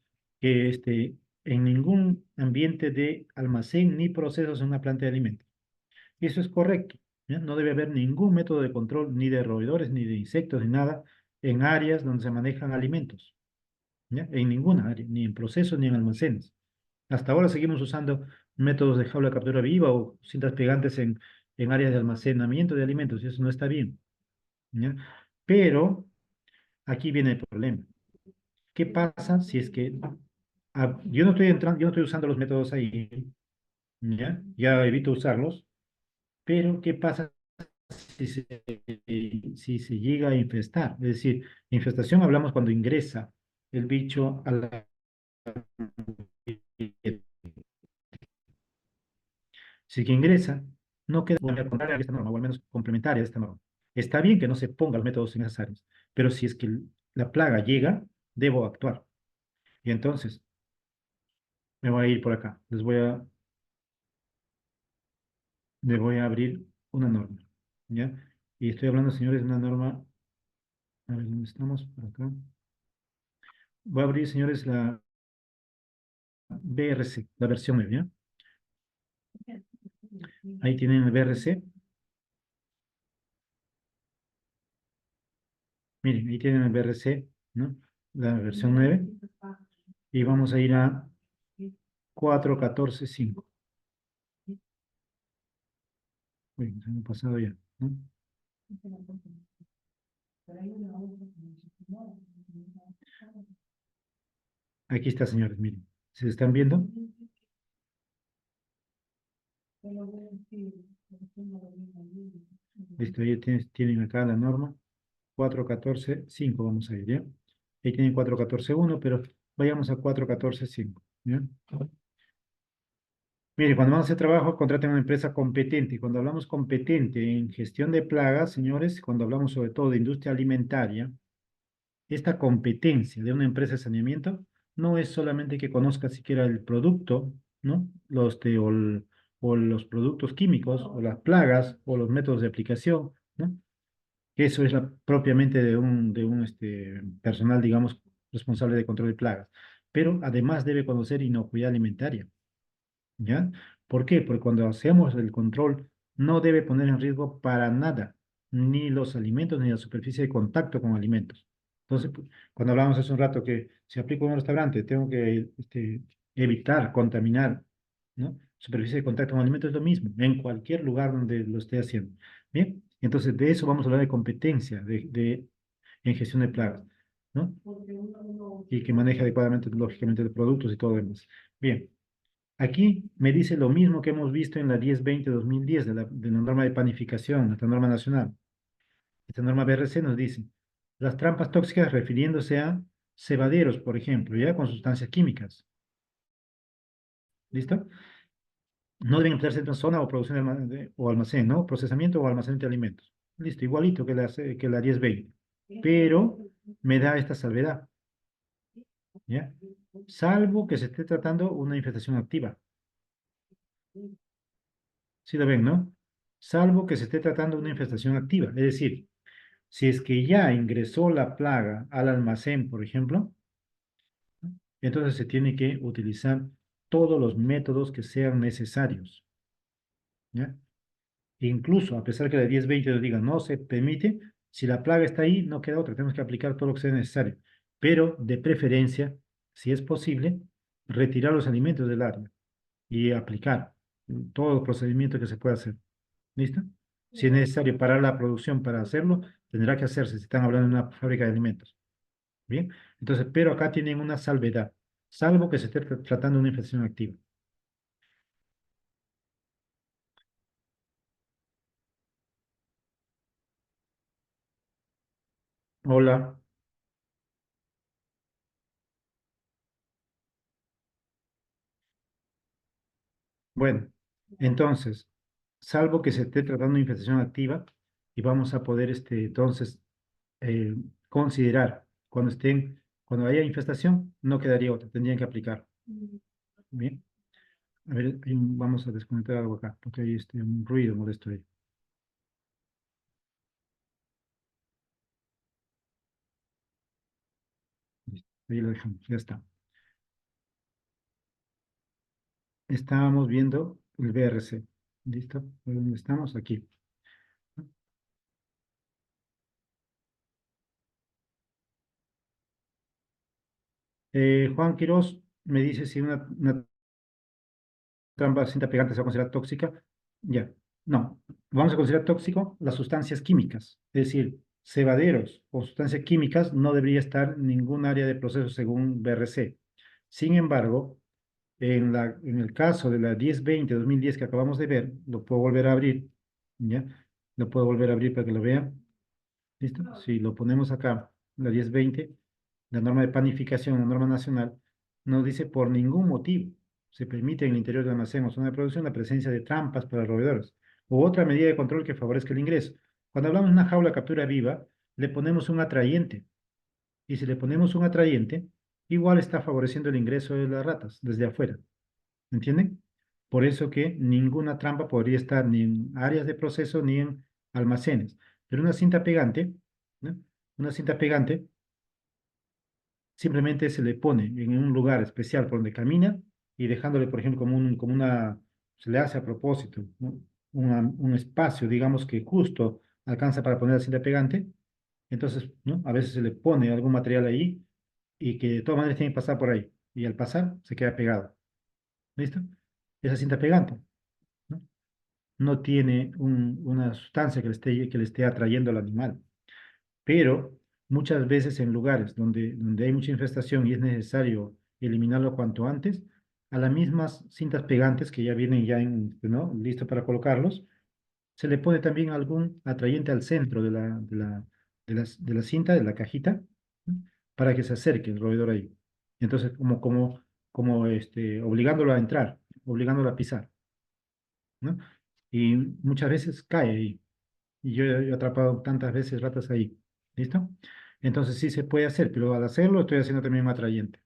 Que en ningún ambiente de almacén ni procesos en una planta de alimentos. Y eso es correcto. ¿Ya? No debe haber ningún método de control, ni de roedores, ni de insectos, ni nada, en áreas donde se manejan alimentos. ¿Ya? En ninguna área, ni en procesos, ni en almacenes. Hasta ahora seguimos usando métodos de jaula de captura viva o cintas pegantes en áreas de almacenamiento de alimentos, y eso no está bien. ¿Ya? Pero aquí viene el problema. ¿Qué pasa si es que yo no estoy entrando, yo no estoy usando los métodos ahí, ¿ya? Ya evito usarlos, pero ¿qué pasa si se, si se llega a infestar? Es decir, infestación hablamos cuando ingresa el bicho a la... Si que ingresa, no queda contraria a esta norma, o al menos complementaria a esta norma. Está bien que no se pongan los métodos en esas áreas, pero si es que la plaga llega, debo actuar. Y entonces, me voy a ir por acá. Les voy a abrir una norma, ¿ya? Y estoy hablando, señores, de una norma, a ver, ¿dónde estamos? Por acá. Voy a abrir, señores, la BRC, la versión 9, ¿ya? Ahí tienen el BRC. Miren, ahí tienen el BRC, ¿no? La versión 9. Y vamos a ir a 4.14.5. Uy, se me ha pasado ya, ¿no? Aquí está, señores, miren. ¿Se están viendo? Listo, ahí tienen acá la norma. 4.14.5 vamos a ir, ¿ya? Ahí tienen 4.14.1, pero vayamos a 4.14.5, ¿ya? Mire, cuando vamos a hacer trabajo, contraten una empresa competente. Y cuando hablamos competente en gestión de plagas, señores, cuando hablamos sobre todo de industria alimentaria, esta competencia de una empresa de saneamiento no es solamente que conozca siquiera el producto, ¿no? O los productos químicos, o las plagas, o los métodos de aplicación, ¿no? Eso es propiamente de un personal, digamos, responsable de control de plagas. Pero además debe conocer inocuidad alimentaria. ¿Ya? ¿Por qué? Porque cuando hacemos el control no debe poner en riesgo para nada ni los alimentos ni la superficie de contacto con alimentos. Entonces, cuando hablamos hace un rato que si aplico en un restaurante tengo que evitar contaminar, ¿no? Superficie de contacto con alimentos es lo mismo, en cualquier lugar donde lo esté haciendo. Bien, entonces de eso vamos a hablar de competencia en gestión de plagas, ¿no? Y que maneje adecuadamente, lógicamente, los productos y todo lo demás. Bien. Aquí me dice lo mismo que hemos visto en la 1020-2010 de la norma de panificación, nuestra norma nacional. Esta norma BRC nos dice, las trampas tóxicas refiriéndose a cebaderos, por ejemplo, ya con sustancias químicas. ¿Listo? No deben emplearse en zona o producción o almacén, ¿no? Procesamiento o almacenamiento de alimentos. Listo, igualito que la 1020. Pero me da esta salvedad, ¿ya? Salvo que se esté tratando una infestación activa. Sí lo ven, ¿no? Salvo que se esté tratando de una infestación activa. Es decir, si es que ya ingresó la plaga al almacén, por ejemplo, entonces se tiene que utilizar todos los métodos que sean necesarios, ¿ya? Incluso, a pesar que la 1020 nos diga no se permite, si la plaga está ahí, no queda otra, tenemos que aplicar todo lo que sea necesario. Pero, de preferencia, si es posible, retirar los alimentos del área y aplicar todo el procedimiento que se pueda hacer. ¿Listo? Si es necesario parar la producción para hacerlo, tendrá que hacerse si están hablando de una fábrica de alimentos. Bien, entonces, pero acá tienen una salvedad, salvo que se esté tratando de una infección activa. Hola, Bueno, entonces, salvo que se esté tratando de infestación activa, y vamos a poder, entonces, eh, considerar cuando haya infestación, no quedaría otra, tendrían que aplicar. Bien, a ver, vamos a desconectar algo acá, porque hay un ruido molesto ahí. Listo, ahí lo dejamos, ya está. Estábamos viendo el BRC. ¿Listo? ¿Dónde estamos? Aquí. Juan Quiroz me dice si una trampa cinta pegante se va a considerar tóxica. Ya, no. Vamos a considerar tóxico las sustancias químicas. Es decir, cebaderos o sustancias químicas no debería estar en ningún área de proceso según BRC. Sin embargo, en el caso de la 1020-2010 que acabamos de ver, lo puedo volver a abrir. ¿Ya? Lo puedo volver a abrir para que lo vean. ¿Listo? Si lo ponemos acá, la 1020, la norma de panificación, la norma nacional, nos dice por ningún motivo se permite en el interior del almacén o zona de producción la presencia de trampas para roedores u otra medida de control que favorezca el ingreso. Cuando hablamos de una jaula captura viva, le ponemos un atrayente. Y si le ponemos un atrayente, igual está favoreciendo el ingreso de las ratas desde afuera. ¿Entienden? Por eso que ninguna trampa podría estar ni en áreas de proceso ni en almacenes. Pero una cinta pegante, ¿no? Una cinta pegante simplemente se le pone en un lugar especial por donde camina y dejándole, por ejemplo, se le hace a propósito, ¿no? Un espacio, digamos, que justo alcanza para poner la cinta pegante. Entonces, ¿no? A veces se le pone algún material ahí y que de todas maneras tiene que pasar por ahí. Y al pasar se queda pegado. ¿Listo? Esa cinta pegante, ¿no? No tiene una sustancia que le esté atrayendo al animal. Pero muchas veces en lugares donde hay mucha infestación y es necesario eliminarlo cuanto antes, a las mismas cintas pegantes que ya vienen ya ¿no? listo para colocarlos, se le pone también algún atrayente al centro de la cinta, de la cajita, ¿no? Para que se acerque el roedor ahí. Entonces, como obligándolo a entrar, obligándolo a pisar, ¿no? Y muchas veces cae ahí. Y yo he atrapado tantas veces ratas ahí. ¿Listo? Entonces sí se puede hacer, pero al hacerlo estoy haciendo también un atrayente.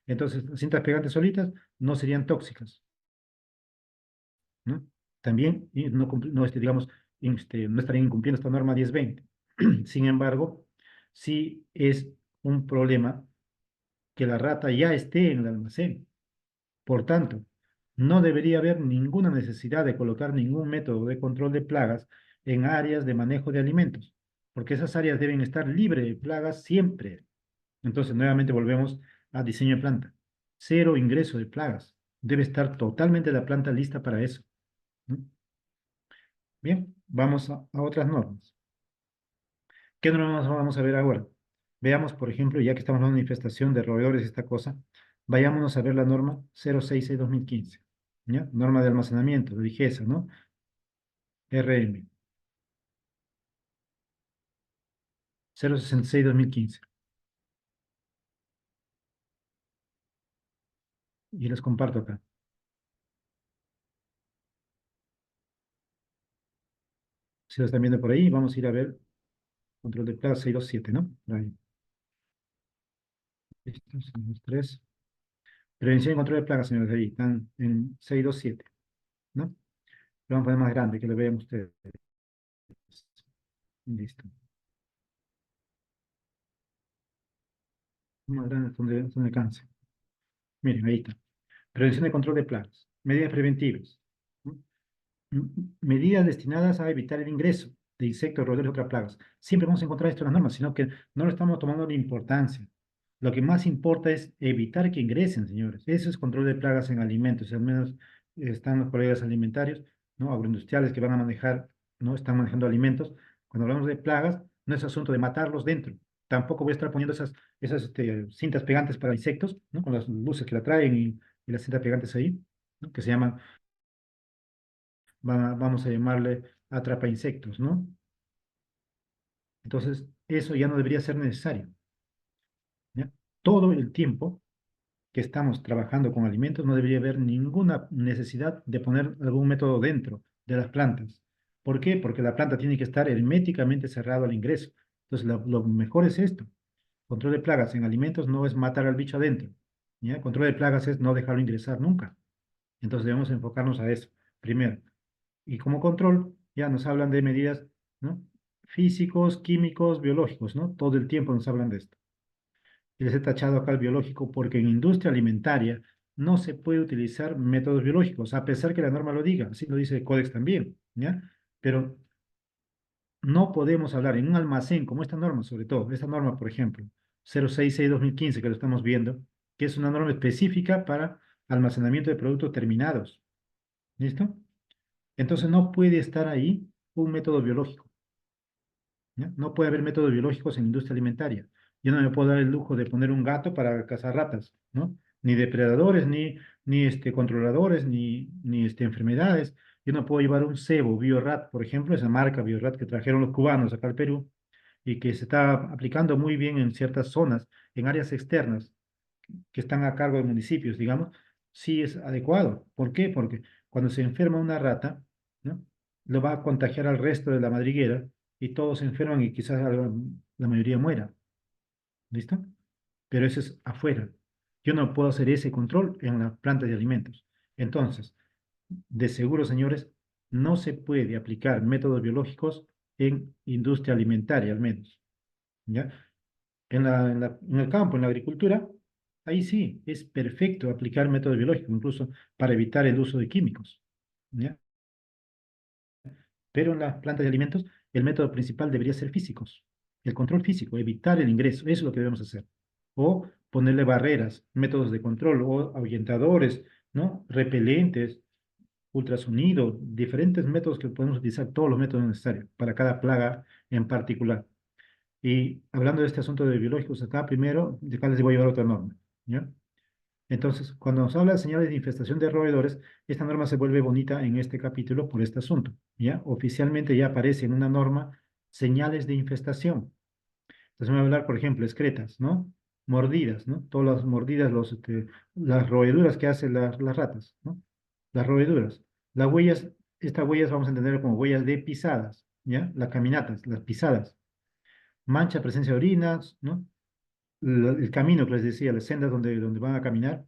Entonces, las cintas pegantes solitas no serían tóxicas, ¿no? También y no, no, digamos, no estarían incumpliendo esta norma 1020. Sin embargo, sí es un problema que la rata ya esté en el almacén. Por tanto, no debería haber ninguna necesidad de colocar ningún método de control de plagas en áreas de manejo de alimentos, porque esas áreas deben estar libres de plagas siempre. Entonces, nuevamente volvemos a diseño de planta. Cero ingreso de plagas. Debe estar totalmente la planta lista para eso, ¿no? Bien, vamos a otras normas. ¿Qué normas vamos a ver ahora? Veamos, por ejemplo, ya que estamos hablando de infestación de roedores y esta cosa, vayámonos a ver la norma 066-2015, ¿ya? Norma de almacenamiento, de lijeza, ¿no? RM 066-2015. Y les comparto acá. Si lo están viendo por ahí, vamos a ir a ver control de plagas 627, ¿no? Ahí. Listo, 623. Prevención y control de plagas, señores, ahí están en 627, ¿no? Lo vamos a poner más grande, que lo vean ustedes. Listo. Más grande donde alcance. Miren, ahí está. Prevención y control de plagas. Medidas preventivas, ¿no? Medidas destinadas a evitar el ingreso de insectos, roedores y otras plagas. Siempre vamos a encontrar esto en las normas, sino que no lo estamos tomando la importancia. Lo que más importa es evitar que ingresen, señores. Eso es control de plagas en alimentos. Al menos están los colegas alimentarios, ¿no? Agroindustriales que van a manejar, ¿no? Están manejando alimentos. Cuando hablamos de plagas, no es asunto de matarlos dentro. Tampoco voy a estar poniendo esas cintas pegantes para insectos, ¿no? Con las luces que la traen y las cintas pegantes ahí, ¿no? Que se llaman, vamos a llamarle atrapa insectos, ¿no? Entonces, eso ya no debería ser necesario, ¿ya? Todo el tiempo. que estamos trabajando con alimentos, no debería haber ninguna necesidad de poner algún método dentro de las plantas. ¿Por qué? Porque la planta tiene que estar herméticamente cerrada al ingreso. Entonces, lo mejor es esto. Control de plagas en alimentos no es matar al bicho adentro. ¿Ya? Control de plagas es no dejarlo ingresar nunca. Entonces debemos enfocarnos a eso, primero. Y como control, ya nos hablan de medidas, ¿no? Físicos, químicos, biológicos, ¿no? Todo el tiempo nos hablan de esto. Y les he tachado acá el biológico porque en industria alimentaria no se puede utilizar métodos biológicos, a pesar que la norma lo diga, así lo dice el Códex también, ¿ya? Pero no podemos hablar en un almacén como esta norma, sobre todo, esta norma, por ejemplo, 066-2015, que lo estamos viendo, que es una norma específica para almacenamiento de productos terminados. ¿Listo? Entonces no puede estar ahí un método biológico. ¿Ya? No puede haber métodos biológicos en industria alimentaria. Yo no me puedo dar el lujo de poner un gato para cazar ratas, ¿no? Ni depredadores, ni controladores, ni enfermedades. Yo no puedo llevar un cebo Biorat, por ejemplo, esa marca Biorat que trajeron los cubanos acá al Perú y que se está aplicando muy bien en ciertas zonas, en áreas externas que están a cargo de municipios, digamos, sí es adecuado. ¿Por qué? Porque cuando se enferma una rata, ¿no? Lo va a contagiar al resto de la madriguera y todos se enferman y quizás la mayoría muera. ¿Listo? Pero eso es afuera. Yo no puedo hacer ese control en las plantas de alimentos. Entonces, de seguro, señores, no se puede aplicar métodos biológicos en industria alimentaria, al menos. ¿Ya? En el campo, en la agricultura, ahí sí, es perfecto aplicar métodos biológicos, incluso para evitar el uso de químicos. ¿Ya? Pero en las plantas de alimentos, el método principal debería ser físicos. El control físico, evitar el ingreso, eso es lo que debemos hacer. O ponerle barreras, métodos de control, o ahuyentadores, ¿no? Repelentes, ultrasonido, diferentes métodos que podemos utilizar, todos los métodos necesarios para cada plaga en particular. Y hablando de este asunto de biológicos acá, primero, de acá les voy a llevar otra norma, ¿ya? Entonces, cuando nos habla de señales de infestación de roedores, esta norma se vuelve bonita en este capítulo por este asunto, ¿ya? Oficialmente ya aparece en una norma señales de infestación. Entonces, me va a hablar, por ejemplo, excretas, ¿no? Mordidas, ¿no? Todas las mordidas, las roeduras que hacen las ratas, ¿no? Las roeduras. Las huellas, estas huellas vamos a entender como huellas de pisadas, ¿ya? Las caminatas, las pisadas. Mancha, presencia de orinas, ¿no? El camino que les decía, las sendas donde van a caminar,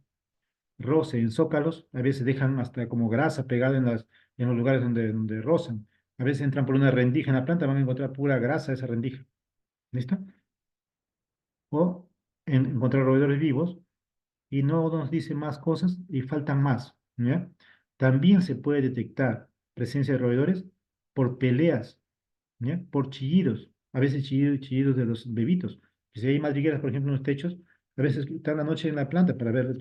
roce en zócalos, a veces dejan hasta como grasa pegada en los lugares donde rozan. A veces entran por una rendija en la planta, van a encontrar pura grasa esa rendija. ¿Listo? O encontrar roedores vivos y no nos dice más cosas y faltan más. ¿Ya? También se puede detectar presencia de roedores por peleas, ¿ya? Por chillidos, a veces chillidos de los bebitos. Que si hay madrigueras, por ejemplo, en los techos, a veces están la noche en la planta para ver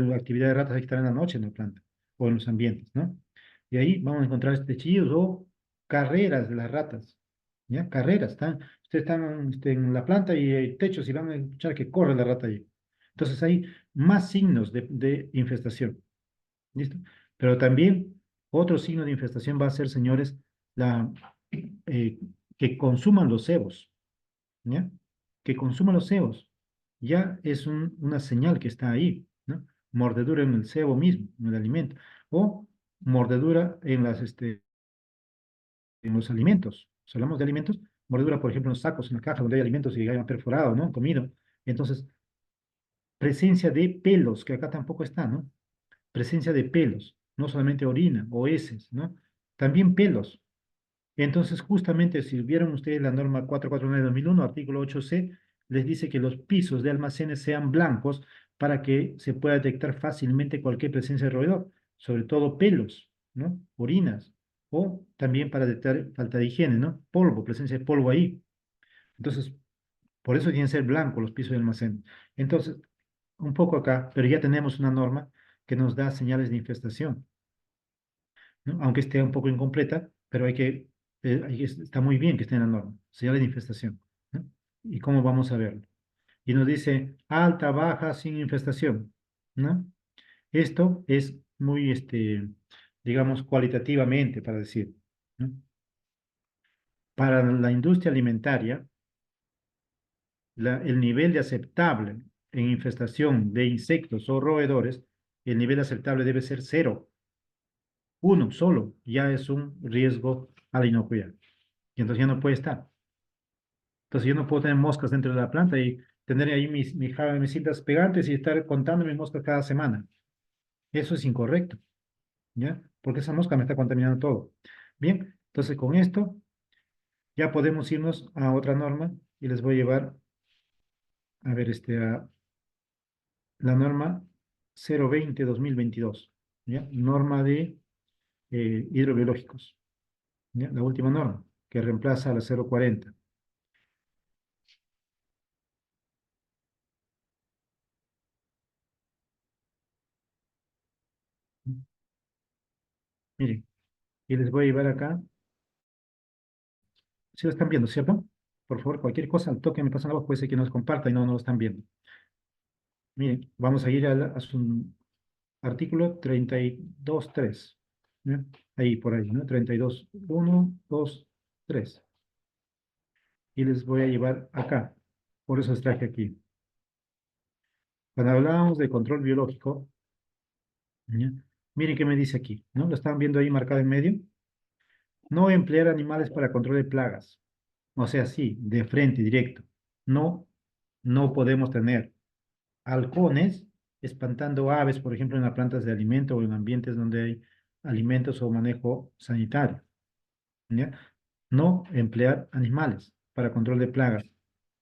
la actividad de ratas, hay que estar en la noche en la planta o en los ambientes, ¿no? Y ahí vamos a encontrar este chillidos o carreras de las ratas, ¿ya? Carreras, ustedes están en la planta y hay techos y van a escuchar que corre la rata ahí. Entonces hay más signos de infestación, ¿listo? Pero también otro signo de infestación va a ser, señores, la, eh, que consuman los cebos, ¿ya? Que consuman los cebos. Ya es una señal que está ahí, ¿no? Mordedura en el cebo mismo, en el alimento. O mordedura en los alimentos. Si hablamos de alimentos, mordedura, por ejemplo, en los sacos, en la caja donde hay alimentos y hayan perforado, ¿no? Comido. Entonces, presencia de pelos, que acá tampoco está, ¿no? Presencia de pelos, no solamente orina o heces, ¿no? También pelos. Entonces, justamente, si vieron ustedes la norma 449/2001, artículo 8C, les dice que los pisos de almacenes sean blancos para que se pueda detectar fácilmente cualquier presencia de roedor, sobre todo pelos, ¿no? Orinas, o también para detectar falta de higiene, ¿no? Polvo, presencia de polvo ahí. Entonces, por eso tienen que ser blancos los pisos de almacén. Entonces, un poco acá, pero ya tenemos una norma que nos da señales de infestación, ¿no? Aunque esté un poco incompleta, pero está muy bien que esté en la norma, señales de infestación, ¿no? ¿Y cómo vamos a verlo? Y nos dice alta, baja, sin infestación, ¿no? Esto es muy, digamos, cualitativamente para decir, ¿no? Para la industria alimentaria, el nivel de aceptable en infestación de insectos o roedores, el nivel aceptable debe ser 0. Uno solo ya es un riesgo a la inocuidad. Y entonces ya no puede estar. Entonces yo no puedo tener moscas dentro de la planta y tener ahí mis cintas pegantes y estar contando mis moscas cada semana. Eso es incorrecto, ¿ya? Porque esa mosca me está contaminando todo. Bien, entonces con esto ya podemos irnos a otra norma y les voy a llevar, a ver, a la norma 020-2022, ¿ya? Norma de hidrobiológicos, ¿ya? La última norma que reemplaza a la 040. Miren, y les voy a llevar acá. Si lo están viendo, ¿cierto? Por favor, cualquier cosa, al toque me pasan la voz, puede ser que nos comparta y no lo están viendo. Miren, vamos a ir a su artículo 32.3. ¿Ya? Ahí, por ahí, ¿no? 32.1, 2, 3. Y les voy a llevar acá. Por eso les traje aquí. Cuando hablábamos de control biológico, ¿ya? Miren qué me dice aquí, ¿no? Lo están viendo ahí marcado en medio. No emplear animales para control de plagas. O sea, sí, de frente, directo. No, no podemos tener halcones espantando aves, por ejemplo, en las plantas de alimento o en ambientes donde hay alimentos o manejo sanitario. ¿Ya? No emplear animales para control de plagas,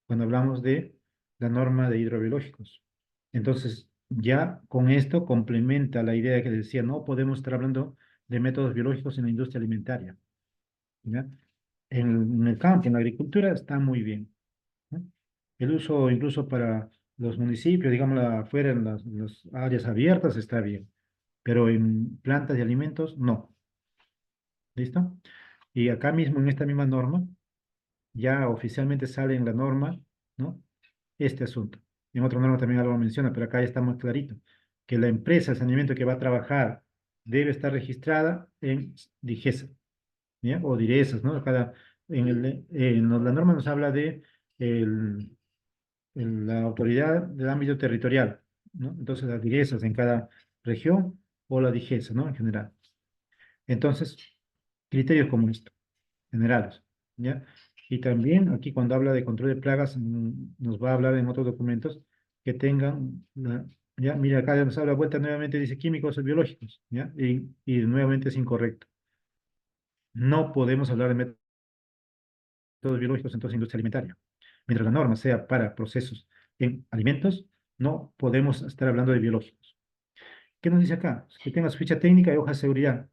cuando hablamos de la norma de hidrobiológicos. Entonces, ya con esto complementa la idea que decía, no podemos estar hablando de métodos biológicos en la industria alimentaria. ¿Ya? En el campo, en la agricultura, está muy bien. ¿No? El uso incluso para los municipios, digamos, afuera en las áreas abiertas está bien, pero en plantas de alimentos no. ¿Listo? Y acá mismo, en esta misma norma, ya oficialmente sale en la norma, ¿no? Este asunto. En otra norma también algo lo menciona, pero acá ya está más clarito, que la empresa de saneamiento que va a trabajar debe estar registrada en DIGESA, ¿ya? O DIRESAS, ¿no? La norma nos habla de el, la autoridad del ámbito territorial, ¿no? Entonces las DIGESAS en cada región o la DIGESA, ¿no? En general. Entonces, criterios como esto, generales, ¿ya? Y también aquí cuando habla de control de plagas, nos va a hablar en otros documentos que tengan, ya, mira, acá nos habla vuelta nuevamente, dice químicos o biológicos, ¿ya? Y nuevamente es incorrecto. No podemos hablar de métodos biológicos en toda industria alimentaria. Mientras la norma sea para procesos en alimentos, no podemos estar hablando de biológicos. ¿Qué nos dice acá? Que tenga su ficha técnica y hoja de seguridad.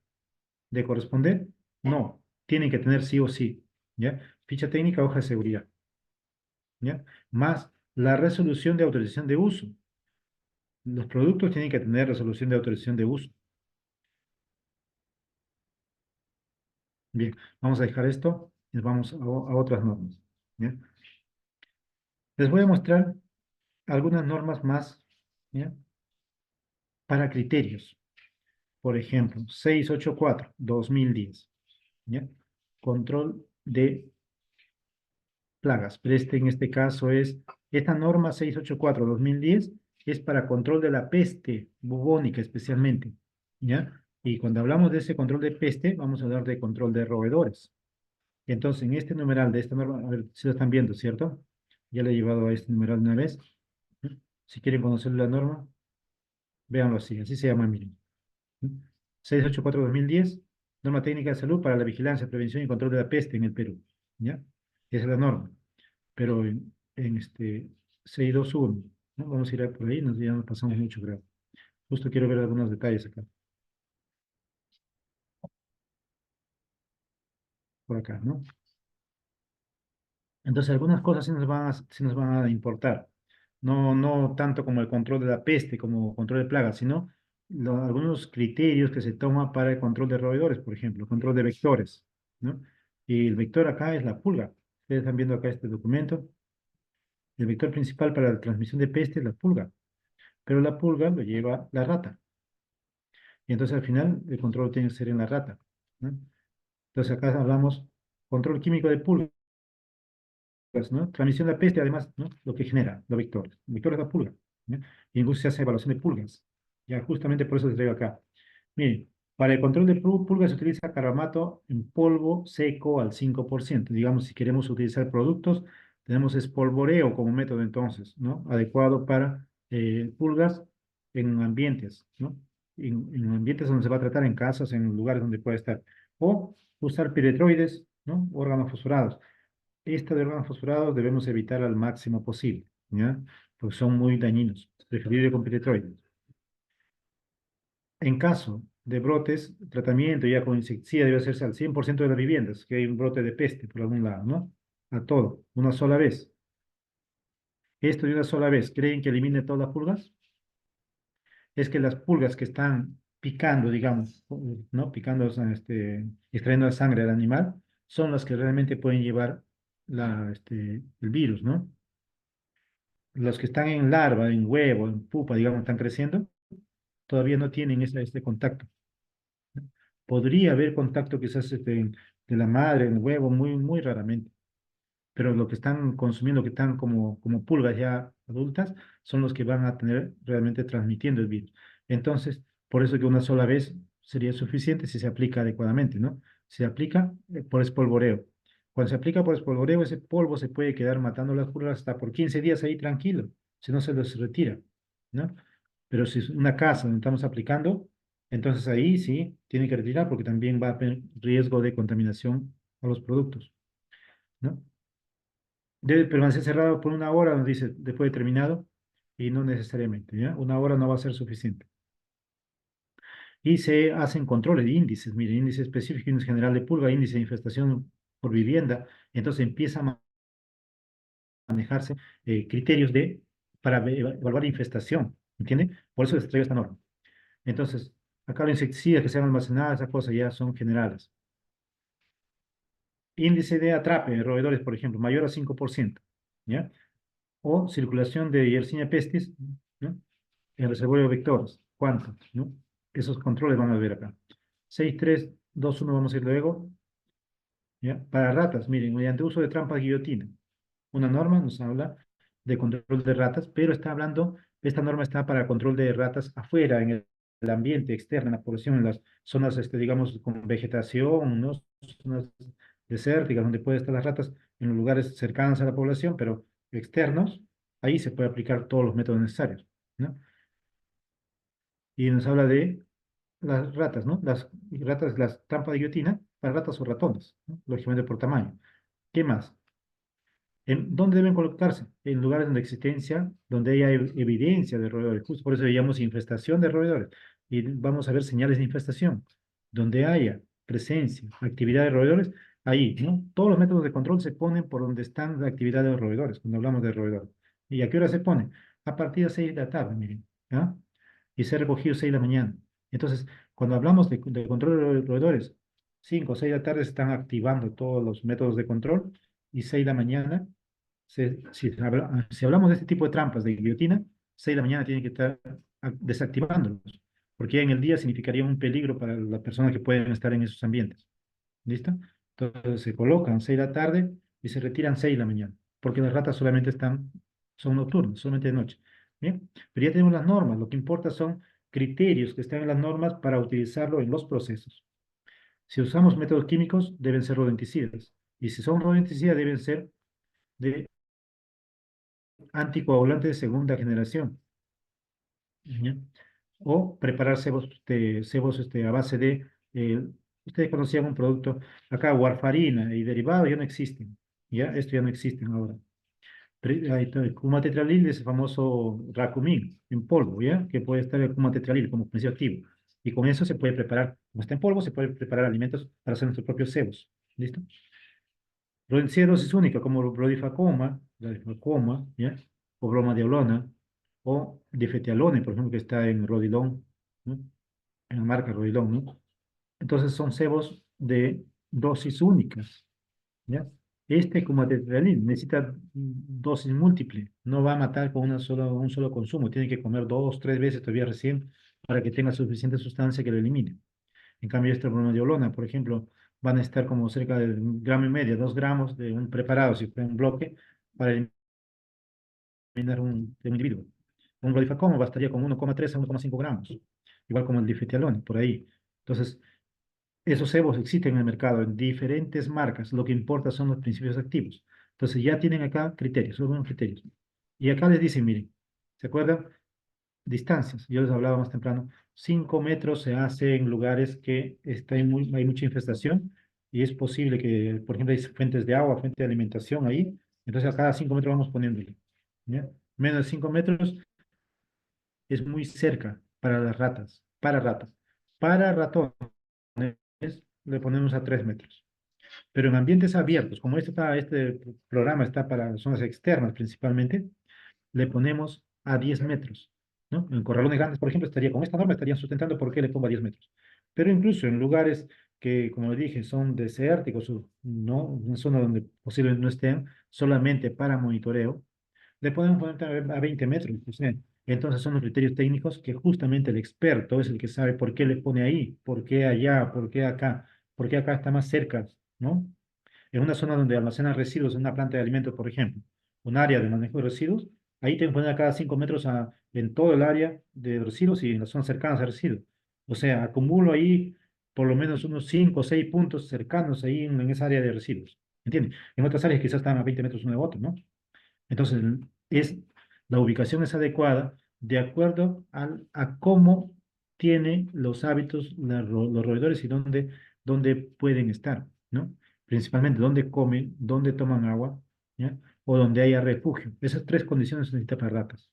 ¿De corresponder? No, tienen que tener sí o sí, ¿ya? Ficha técnica, hoja de seguridad, ¿ya? Más la resolución de autorización de uso. Los productos tienen que tener resolución de autorización de uso. Bien, vamos a dejar esto y vamos a otras normas, ¿ya? Les voy a mostrar algunas normas más, ¿ya? Para criterios. Por ejemplo, 684/2010, ¿ya? Control de plagas. Pero en este caso esta norma 684/2010 es para control de la peste bubónica especialmente, ¿ya? Y cuando hablamos de ese control de peste, vamos a hablar de control de roedores. Entonces, en este numeral de esta norma, a ver si lo están viendo, ¿cierto? Ya le he llevado a este numeral una vez. Si quieren conocer la norma, véanlo así se llama, miren. 684/2010, norma técnica de salud para la vigilancia, prevención y control de la peste en el Perú, ¿ya? Esa es la norma. Pero en 621, ¿no? Vamos a ir por ahí, ya nos pasamos mucho, creo. Justo quiero ver algunos detalles acá, por acá, ¿no? Entonces, algunas cosas sí nos van a importar. No, no tanto como el control de la peste, como control de plagas, sino algunos criterios que se toma para el control de roedores, por ejemplo, control de vectores, ¿no? Y el vector acá es la pulga. Ustedes están viendo acá este documento. El vector principal para la transmisión de peste es la pulga, pero la pulga lo lleva la rata. Y entonces al final el control tiene que ser en la rata, ¿no? Entonces acá hablamos control químico de pulgas, ¿no? Transmisión de la peste, además, ¿no? Lo que genera, los vectores. El vector es la pulga. ¿ya? Y incluso se hace evaluación de pulgas. Ya, justamente por eso les traigo acá. Miren, para el control de pulgas se utiliza carbamato en polvo seco al 5%. Digamos, si queremos utilizar productos, tenemos espolvoreo como método entonces, ¿no? Adecuado para pulgas en ambientes, ¿no? En ambientes donde se va a tratar, en casas, en lugares donde puede estar. O usar piretroides, ¿no? Órganos fosforados. Esta de órganos fosforados debemos evitar al máximo posible, ¿ya? Porque son muy dañinos, preferible con piretroides. En caso de brotes, tratamiento ya con insecticida debe hacerse al 100% de las viviendas, que hay un brote de peste por algún lado, ¿no? A todo, una sola vez. Esto de una sola vez, ¿creen que elimine todas las pulgas? Es que las pulgas que están picando, digamos, ¿no? Picando, o sea, extrayendo la sangre del animal, son las que realmente pueden llevar el virus, ¿no? Los que están en larva, en huevo, en pupa, digamos, están creciendo, todavía no tienen este contacto. Podría haber contacto quizás de la madre en el huevo, muy, muy raramente, pero lo que están consumiendo, que están como pulgas ya adultas, son los que van a tener realmente transmitiendo el virus. Entonces, por eso que una sola vez sería suficiente si se aplica adecuadamente, ¿no? Se aplica por espolvoreo. Cuando se aplica por espolvoreo, ese polvo se puede quedar matando las pulgas hasta por 15 días ahí tranquilo, si no se los retira, ¿no? Pero si es una casa donde estamos aplicando, entonces ahí sí tiene que retirar porque también va a haber riesgo de contaminación a los productos, ¿no? Debe permanecer cerrado por una hora, nos dice, después de terminado, y no necesariamente, ¿ya? Una hora no va a ser suficiente. Y se hacen controles de índices, mire, índice específico, índice general de pulga, índice de infestación por vivienda, entonces empieza a manejarse criterios para evaluar infestación, ¿entiende? Por eso les traigo esta norma. Entonces, acá los insecticidas que sean almacenadas, esas cosas ya son generales. Índice de atrape de roedores, por ejemplo, mayor a 5%, ¿ya? O circulación de Yersinia pestis, ¿no? En reservorio de vectores. ¿Cuánto? ¿No? Esos controles van a ver acá. 6.3.2.1 vamos a ir luego. ¿Ya? Para ratas, miren, mediante uso de trampas guillotina. Una norma nos habla de control de ratas, pero está hablando, esta norma está para control de ratas afuera, en el ambiente externo, en la población, en las zonas, digamos, con vegetación, ¿no? Zonas desérticas, donde pueden estar las ratas, en los lugares cercanos a la población, pero externos, ahí se puede aplicar todos los métodos necesarios, ¿no? Y nos habla de las ratas, ¿no? Las ratas, las trampas de guillotina para ratas o ratones, ¿no? Lógicamente por tamaño. ¿Qué más? ¿Dónde deben colocarse? En lugares donde existencia, donde haya evidencia de roedores. Justo por eso llamamos infestación de roedores. Y vamos a ver señales de infestación. Donde haya presencia, actividad de roedores, ahí, ¿no? Todos los métodos de control se ponen por donde están la actividad de los roedores, cuando hablamos de roedores. ¿Y a qué hora se pone? A partir de 6 de la tarde, miren, ¿ah? Y se ha recogido 6 de la mañana. Entonces, cuando hablamos de control de roedores, 5 o 6 de la tarde se están activando todos los métodos de control y 6 de la mañana si hablamos de este tipo de trampas de guillotina, 6 de la mañana tienen que estar desactivándolos, porque ya en el día significaría un peligro para las personas que pueden estar en esos ambientes. ¿Listo? Entonces se colocan 6 de la tarde y se retiran 6 de la mañana, porque las ratas solamente son nocturnas, solamente de noche. Bien, pero ya tenemos las normas, lo que importa son criterios que están en las normas para utilizarlo en los procesos. Si usamos métodos químicos, deben ser rodenticidas, y si son rodenticidas, deben ser de anticoagulante de segunda generación, ¿ya? O preparar cebos a base de, ustedes conocían un producto, acá warfarina y derivados ya no existen, ¿ya? Esto ya no existen ahora. Ahí está el cumatetralil es el famoso Racumin en polvo, ¿ya? Que puede estar el cumatetralil como principio activo. Y con eso se puede preparar, como está en polvo, se puede preparar alimentos para hacer nuestros propios cebos. ¿Listo? Rodencia de dosis única, como la difacoma, ¿ya? O bromadiolona, o difetialone, por ejemplo, que está en Rodilon, ¿no? En la marca Rodilon, ¿no? Entonces son cebos de dosis únicas, ¿ya? Como tetravalil, necesita dosis múltiple, no va a matar con un solo consumo, tiene que comer 2, 3 veces todavía recién para que tenga suficiente sustancia que lo elimine. En cambio, esta bromadiolona, por ejemplo, van a estar como cerca de 1,5 gramos, 2 gramos de un preparado, si fuera un bloque, para eliminar un individuo. Un glifacón bastaría con 1,3 a 1,5 gramos, igual como el difetialón, por ahí. Entonces, esos cebos existen en el mercado en diferentes marcas. Lo que importa son los principios activos. Entonces, ya tienen acá criterios, algunos criterios. Y acá les dicen, miren, ¿se acuerdan? Distancias. Yo les hablaba más temprano. 5 metros se hace en lugares que hay mucha infestación y es posible que, por ejemplo, hay fuentes de agua, fuentes de alimentación ahí. Entonces, a cada 5 metros vamos poniéndole. ¿Ya? Menos de 5 metros es muy cerca para las ratas, para ratas. Para ratones le ponemos a 3 metros. Pero en ambientes abiertos, como este programa está para zonas externas principalmente, le ponemos a 10 metros, ¿no? En corralones grandes, por ejemplo, con esta norma estarían sustentando por qué le pongo a 10 metros. Pero incluso en lugares que, como dije, son desérticos, o no, una zona donde posiblemente no estén, solamente para monitoreo, le podemos poner a 20 metros. O sea, entonces son los criterios técnicos que justamente el experto es el que sabe por qué le pone ahí, por qué allá, por qué acá está más cerca, ¿no? En una zona donde almacenan residuos, en una planta de alimentos, por ejemplo, un área de manejo de residuos, ahí te ponen a cada 5 metros en todo el área de residuos y en las zonas cercanas a residuos. O sea, acumulo ahí por lo menos unos 5 o 6 puntos cercanos ahí en esa área de residuos. ¿Entiendes? En otras áreas quizás están a 20 metros uno de otro, ¿no? Entonces, es, la ubicación es adecuada de acuerdo a cómo tiene los hábitos los roedores y dónde pueden estar, ¿no? Principalmente dónde comen, dónde toman agua, ¿ya? O donde haya refugio. Esas tres condiciones se necesitan para ratas,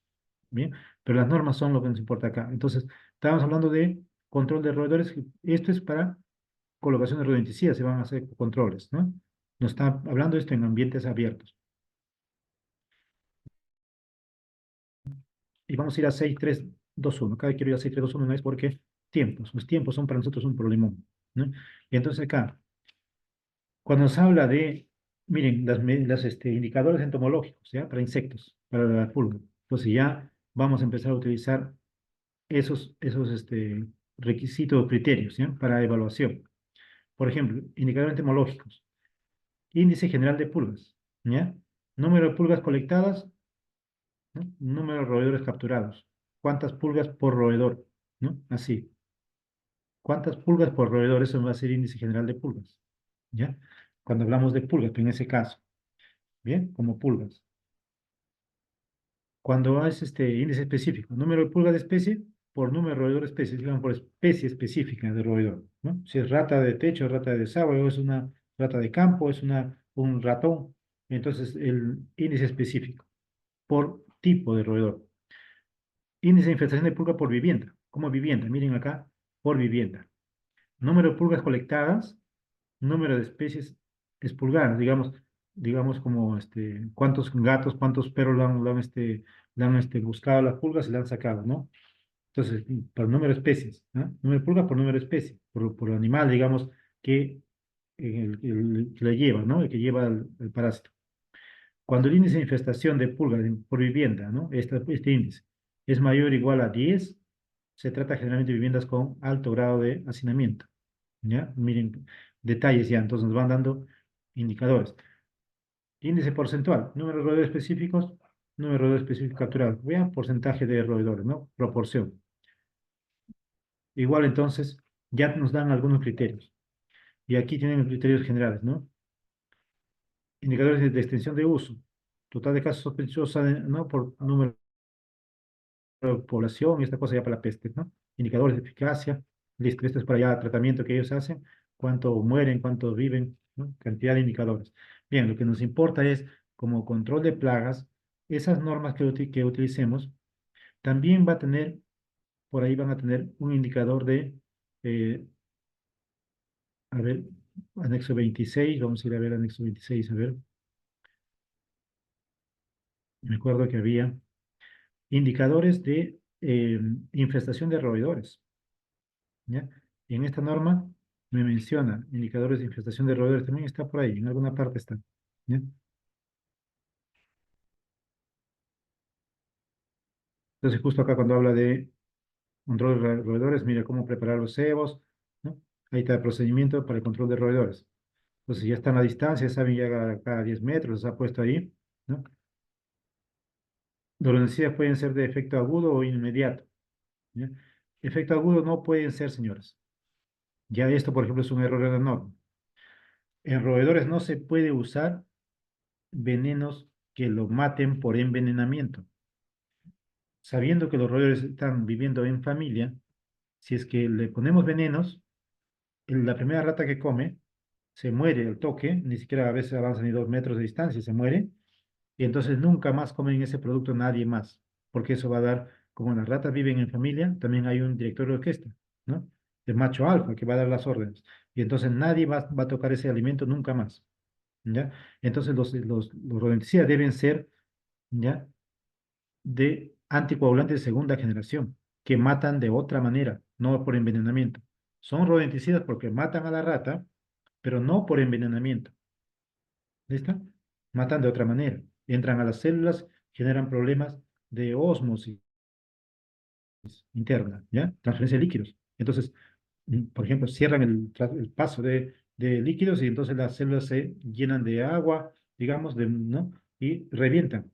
¿bien? Pero las normas son lo que nos importa acá. Entonces, estábamos hablando de control de roedores. Esto es para colocación de rodenticidas, se van a hacer controles, ¿no? Nos está hablando esto en ambientes abiertos. Y vamos a ir a 6-3-2-1. Cada vez quiero ir a 6-3-2-1 no es porque los tiempos son para nosotros un problemón, ¿no? Y entonces acá, cuando se habla de, miren, indicadores entomológicos, ¿ya? Para insectos, para la pulga. Entonces ya vamos a empezar a utilizar esos requisitos o criterios, ¿ya? Para evaluación. Por ejemplo, indicadores entomológicos. Índice general de pulgas, ¿ya? Número de pulgas colectadas, ¿no? Número de roedores capturados. ¿Cuántas pulgas por roedor? ¿No? Así. ¿Cuántas pulgas por roedor? Eso va a ser índice general de pulgas. ¿Ya? Cuando hablamos de pulgas, en ese caso. ¿Bien? Como pulgas. Cuando es este índice específico, número de pulgas de especie por número de roedor de especie, digamos por especie específica de roedor, ¿no? Si es rata de techo, rata de desagüe, o es una rata de campo, es un ratón, entonces el índice específico por tipo de roedor. Índice de infestación de pulga por vivienda. Como vivienda, miren acá, por vivienda. Número de pulgas colectadas, número de especies expulgadas, digamos como cuántos gatos, cuántos perros le han buscado a las pulgas y le han sacado, ¿no? Entonces, por número de especies, ¿no? Número de pulgas por número de especies, por animal, digamos, que que le lleva, ¿no? El que lleva el parásito. Cuando el índice de infestación de pulgas por vivienda, ¿no? Este índice es mayor o igual a 10, se trata generalmente de viviendas con alto grado de hacinamiento. ¿Ya? Miren, detalles ya, entonces nos van dando indicadores. Índice porcentual, número de roedores específicos, número de roedores específicos capturados. Vean, porcentaje de roedores, ¿no? Proporción. Igual entonces, ya nos dan algunos criterios. Y aquí tienen los criterios generales, ¿no? Indicadores de extensión de uso. Total de casos sospechosos, ¿no? Por número de población y esta cosa ya para la peste, ¿no? Indicadores de eficacia. Listo, esto es para ya tratamiento que ellos hacen. Cuánto mueren, cuánto viven, ¿no? Cantidad de indicadores. Bien, lo que nos importa es, como control de plagas, esas normas que utilicemos, también va a tener, por ahí van a tener un indicador eh, a ver, anexo 26, vamos a ir a ver anexo 26, a ver, me acuerdo que había indicadores de infestación de roedores, ¿ya? Y en esta norma me menciona indicadores de infestación de roedores, también está por ahí, en alguna parte está, ¿ya? Entonces, justo acá cuando habla de control de roedores, mira cómo preparar los cebos, ¿no? Ahí está el procedimiento para el control de roedores. Entonces, ya están a distancia, saben ya cada 10 metros, los ha puesto ahí, ¿no? Los herbicidas pueden ser de efecto agudo o inmediato. ¿Ya? Efecto agudo no pueden ser, señores. Ya esto, por ejemplo, es un error en la norma. En roedores no se puede usar venenos que lo maten por envenenamiento. Sabiendo que los roedores están viviendo en familia, si es que le ponemos venenos, la primera rata que come se muere al toque, ni siquiera a veces avanza ni 2 metros de distancia, se muere, y entonces nunca más comen ese producto nadie más, porque eso va a dar, como las ratas viven en familia, también hay un director de orquesta, ¿no? El macho alfa que va a dar las órdenes, y entonces nadie va a tocar ese alimento nunca más, ¿ya? Entonces los rodenticidas deben ser, ¿ya? De anticoagulantes de segunda generación, que matan de otra manera, no por envenenamiento. Son rodenticidas porque matan a la rata, pero no por envenenamiento. ¿Listo? Matan de otra manera. Entran a las células, generan problemas de ósmosis interna, ¿ya? Transferencia de líquidos. Entonces, por ejemplo, cierran el paso de líquidos y entonces las células se llenan de agua, digamos, ¿no? Y revientan.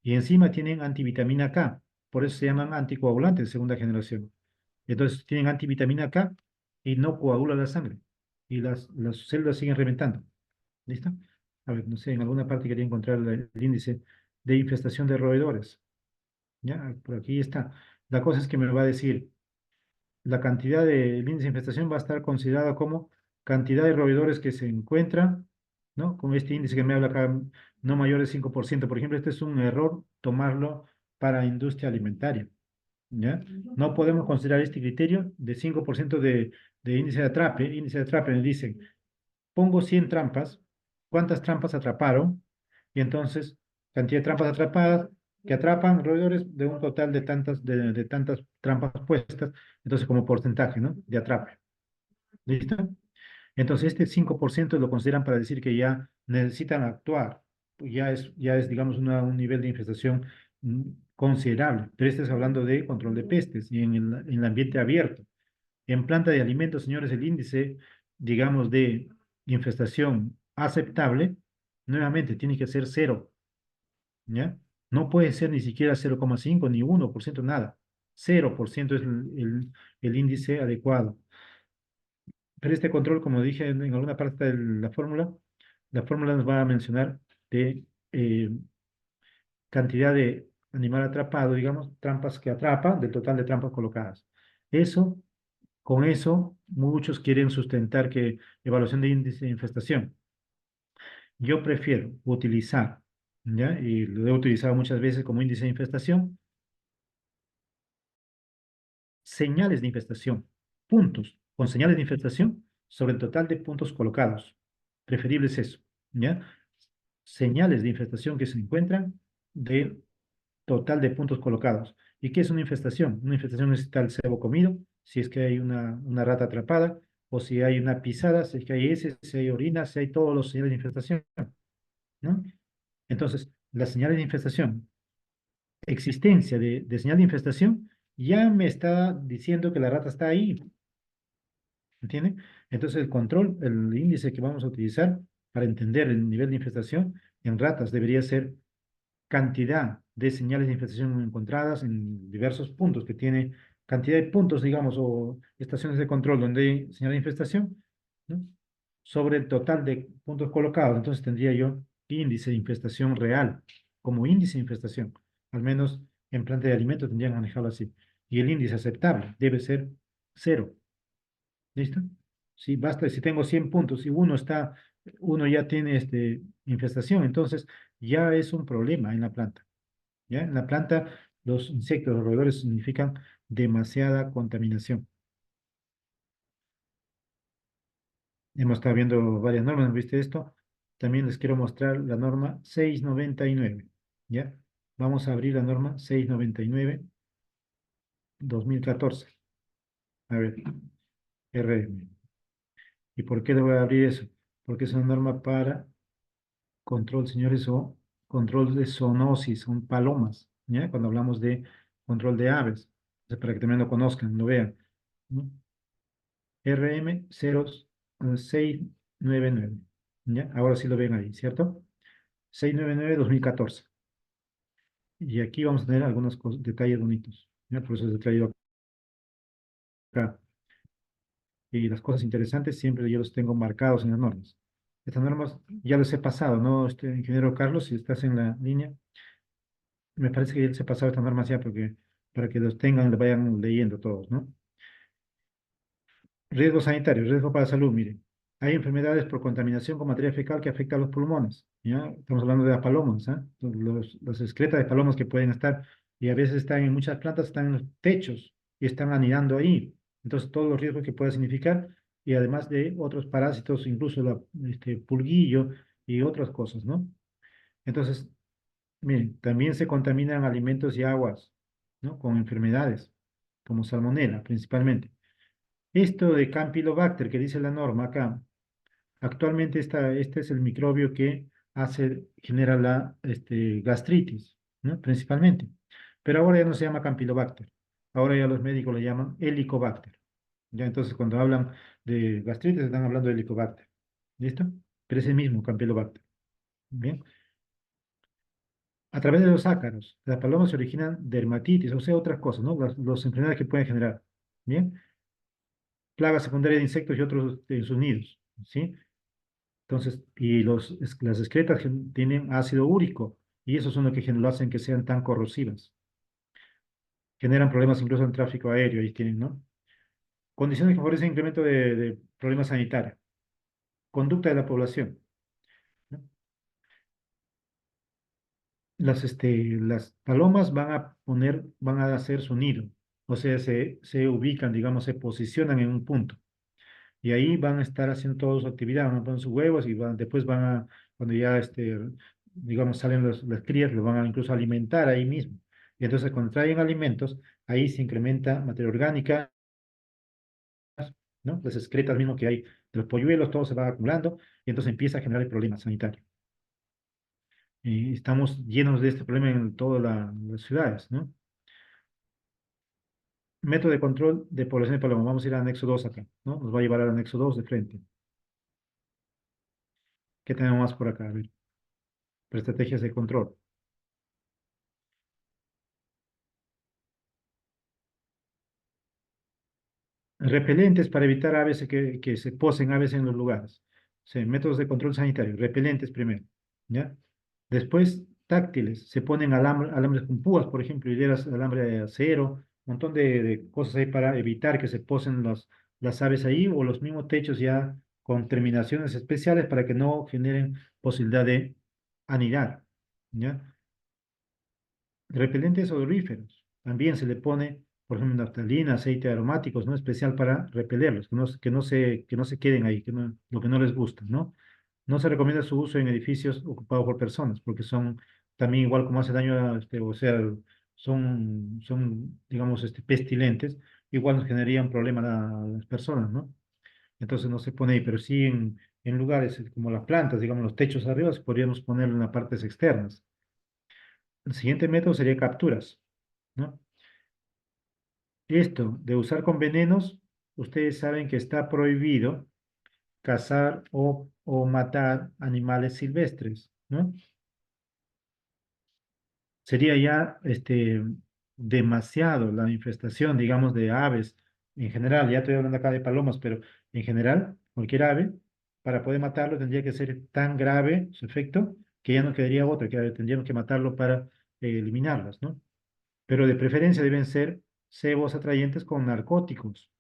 Y encima tienen antivitamina K, por eso se llaman anticoagulantes de segunda generación. Entonces tienen antivitamina K y no coagula la sangre. Y las células siguen reventando. ¿Listo? A ver, no sé, en alguna parte quería encontrar el índice de infestación de roedores. Ya, por aquí está. La cosa es que me va a decir, la cantidad del índice de infestación va a estar considerada como cantidad de roedores que se encuentran, ¿no? Con este índice que me habla acá, no mayor de 5%. Por ejemplo, este es un error tomarlo para industria alimentaria, ¿ya? No podemos considerar este criterio de 5% de índice de atrape. Índice de atrape me dicen, pongo 100 trampas, ¿cuántas trampas atraparon? Y entonces, cantidad de trampas atrapadas que atrapan roedores de un total de tantas trampas puestas, entonces como porcentaje, ¿no? De atrape. ¿Listo? Entonces, este 5% lo consideran para decir que ya necesitan actuar. Ya es digamos, un nivel de infestación considerable. Pero este es hablando de control de pestes y en el ambiente abierto. En planta de alimentos, señores, el índice, digamos, de infestación aceptable, nuevamente tiene que ser cero, ¿ya? No puede ser ni siquiera 0,5 ni 1% nada. 0% es el índice adecuado. Pero este control, como dije en alguna parte de la fórmula nos va a mencionar de cantidad de animal atrapado, digamos, trampas que atrapa, del total de trampas colocadas. Eso Con eso, muchos quieren sustentar que evaluación de índice de infestación. Yo prefiero utilizar, ¿ya? Y lo he utilizado muchas veces como índice de infestación, señales de infestación, puntos con señales de infestación sobre el total de puntos colocados. Preferible es eso, ¿ya? Señales de infestación que se encuentran de total de puntos colocados. ¿Y qué es una infestación? Una infestación es tal cebo comido, si es que hay una rata atrapada, o si hay una pisada, si es que hay heces, si hay orina, si hay todos los señales de infestación, ¿no? Entonces, las señales de infestación, existencia de señal de infestación, ya me está diciendo que la rata está ahí, ¿entiende? Entonces, el control, el índice que vamos a utilizar para entender el nivel de infestación en ratas debería ser cantidad de señales de infestación encontradas en diversos puntos, que tiene cantidad de puntos, digamos, o estaciones de control donde hay señal de infestación, ¿no? Sobre el total de puntos colocados. Entonces tendría yo índice de infestación real, como índice de infestación. Al menos en planta de alimentos tendrían que manejarlo así. Y el índice aceptable debe ser cero. ¿Listo? Sí, basta, si tengo 100 puntos y uno ya tiene infestación, entonces ya es un problema en la planta. ¿Ya? En la planta, los insectos, los roedores significan demasiada contaminación. Hemos estado viendo varias normas, ¿viste esto? También les quiero mostrar la norma 699. ¿Ya? Vamos a abrir la norma 699 2014. A ver, RM. ¿Y por qué le voy a abrir eso? Porque es una norma para control, señores, o control de zoonosis, son palomas, ¿ya? Cuando hablamos de control de aves. Entonces, para que también lo conozcan, lo vean, ¿no? RM 0699. ¿Ya? Ahora sí lo ven ahí, ¿cierto? 699-2014. Y aquí vamos a tener algunos detalles bonitos, ¿ya? Por eso les he traído acá. Y las cosas interesantes siempre yo los tengo marcados en las normas. Estas normas ya les he pasado, ¿no? Ingeniero Carlos, si estás en la línea, me parece que ya les he pasado estas normas ya porque, para que los tengan, le vayan leyendo todos, ¿no? Riesgo sanitario, riesgo para la salud, mire. Hay enfermedades por contaminación con materia fecal que afecta a los pulmones, ¿ya? Estamos hablando de las palomas, ¿ah? Las excretas de palomas que pueden estar, y a veces están en muchas plantas, están en los techos y están anidando ahí. Entonces, todos los riesgos que puede significar, y además de otros parásitos, incluso pulguillo y otras cosas, ¿no? Entonces, miren, también se contaminan alimentos y aguas, ¿no? Con enfermedades, como salmonela principalmente. Esto de Campylobacter que dice la norma acá, actualmente este es el microbio que genera la gastritis, ¿no? Principalmente. Pero ahora ya no se llama Campylobacter, ahora ya los médicos le llaman Helicobacter. Ya entonces cuando hablan de gastritis están hablando de Helicobacter. ¿Listo? Pero es el mismo Campylobacter. Bien. A través de los ácaros, las palomas se originan dermatitis, o sea, otras cosas, ¿no? Las enfermedades que pueden generar. Bien. Plagas secundarias de insectos y otros en sus nidos. ¿Sí? Entonces, las excretas tienen ácido úrico y esos son los que lo hacen que sean tan corrosivas. Generan problemas incluso en tráfico aéreo, ahí tienen, ¿no? Condiciones que favorecen incremento de problemas sanitarios. Conducta de la población, ¿no? Las palomas van a hacer su nido, o sea, se ubican, digamos, se posicionan en un punto. Y ahí van a estar haciendo toda su actividad, van a poner sus huevos y después cuando ya digamos, salen las crías, los van a incluso alimentar ahí mismo. Y entonces cuando traen alimentos, ahí se incrementa materia orgánica, ¿no? Las excretas mismo que hay de los polluelos, todo se va acumulando y entonces empieza a generar el problema sanitario. Y estamos llenos de este problema en todas las ciudades, ¿no? Método de control de población de palomas. Vamos a ir al anexo 2 acá, ¿no? Nos va a llevar al anexo 2 de frente. ¿Qué tenemos más por acá? A ver, estrategias de control. Repelentes para evitar aves que se posen aves en los lugares. Sí, métodos de control sanitario. Repelentes primero. ¿Ya? Después, táctiles. Se ponen alambres con púas, por ejemplo, hileras de alambre de acero, un montón de cosas ahí para evitar que se posen las aves ahí o los mismos techos ya con terminaciones especiales para que no generen posibilidad de anidar. ¿Ya? Repelentes odoríferos. También se le pone, por ejemplo, naftalina, aceite aromáticos, ¿no? Especial para repelerlos, que no se queden ahí, lo que no les gusta, ¿no? No se recomienda su uso en edificios ocupados por personas, porque son también igual como hace daño, o sea, digamos, pestilentes, igual nos generarían problemas a las personas, ¿no? Entonces no se pone ahí, pero sí en lugares como las plantas, digamos, los techos arriba, podríamos ponerlo en las partes externas. El siguiente método sería capturas, ¿no? Esto de usar con venenos, ustedes saben que está prohibido cazar o matar animales silvestres, ¿no? Sería ya demasiado la infestación, digamos, de aves en general. Ya estoy hablando acá de palomas, pero en general, cualquier ave, para poder matarlo tendría que ser tan grave su efecto que ya no quedaría otra, que tendríamos que matarlo para eliminarlas, ¿no? Pero de preferencia deben ser cebos atrayentes con narcóticos,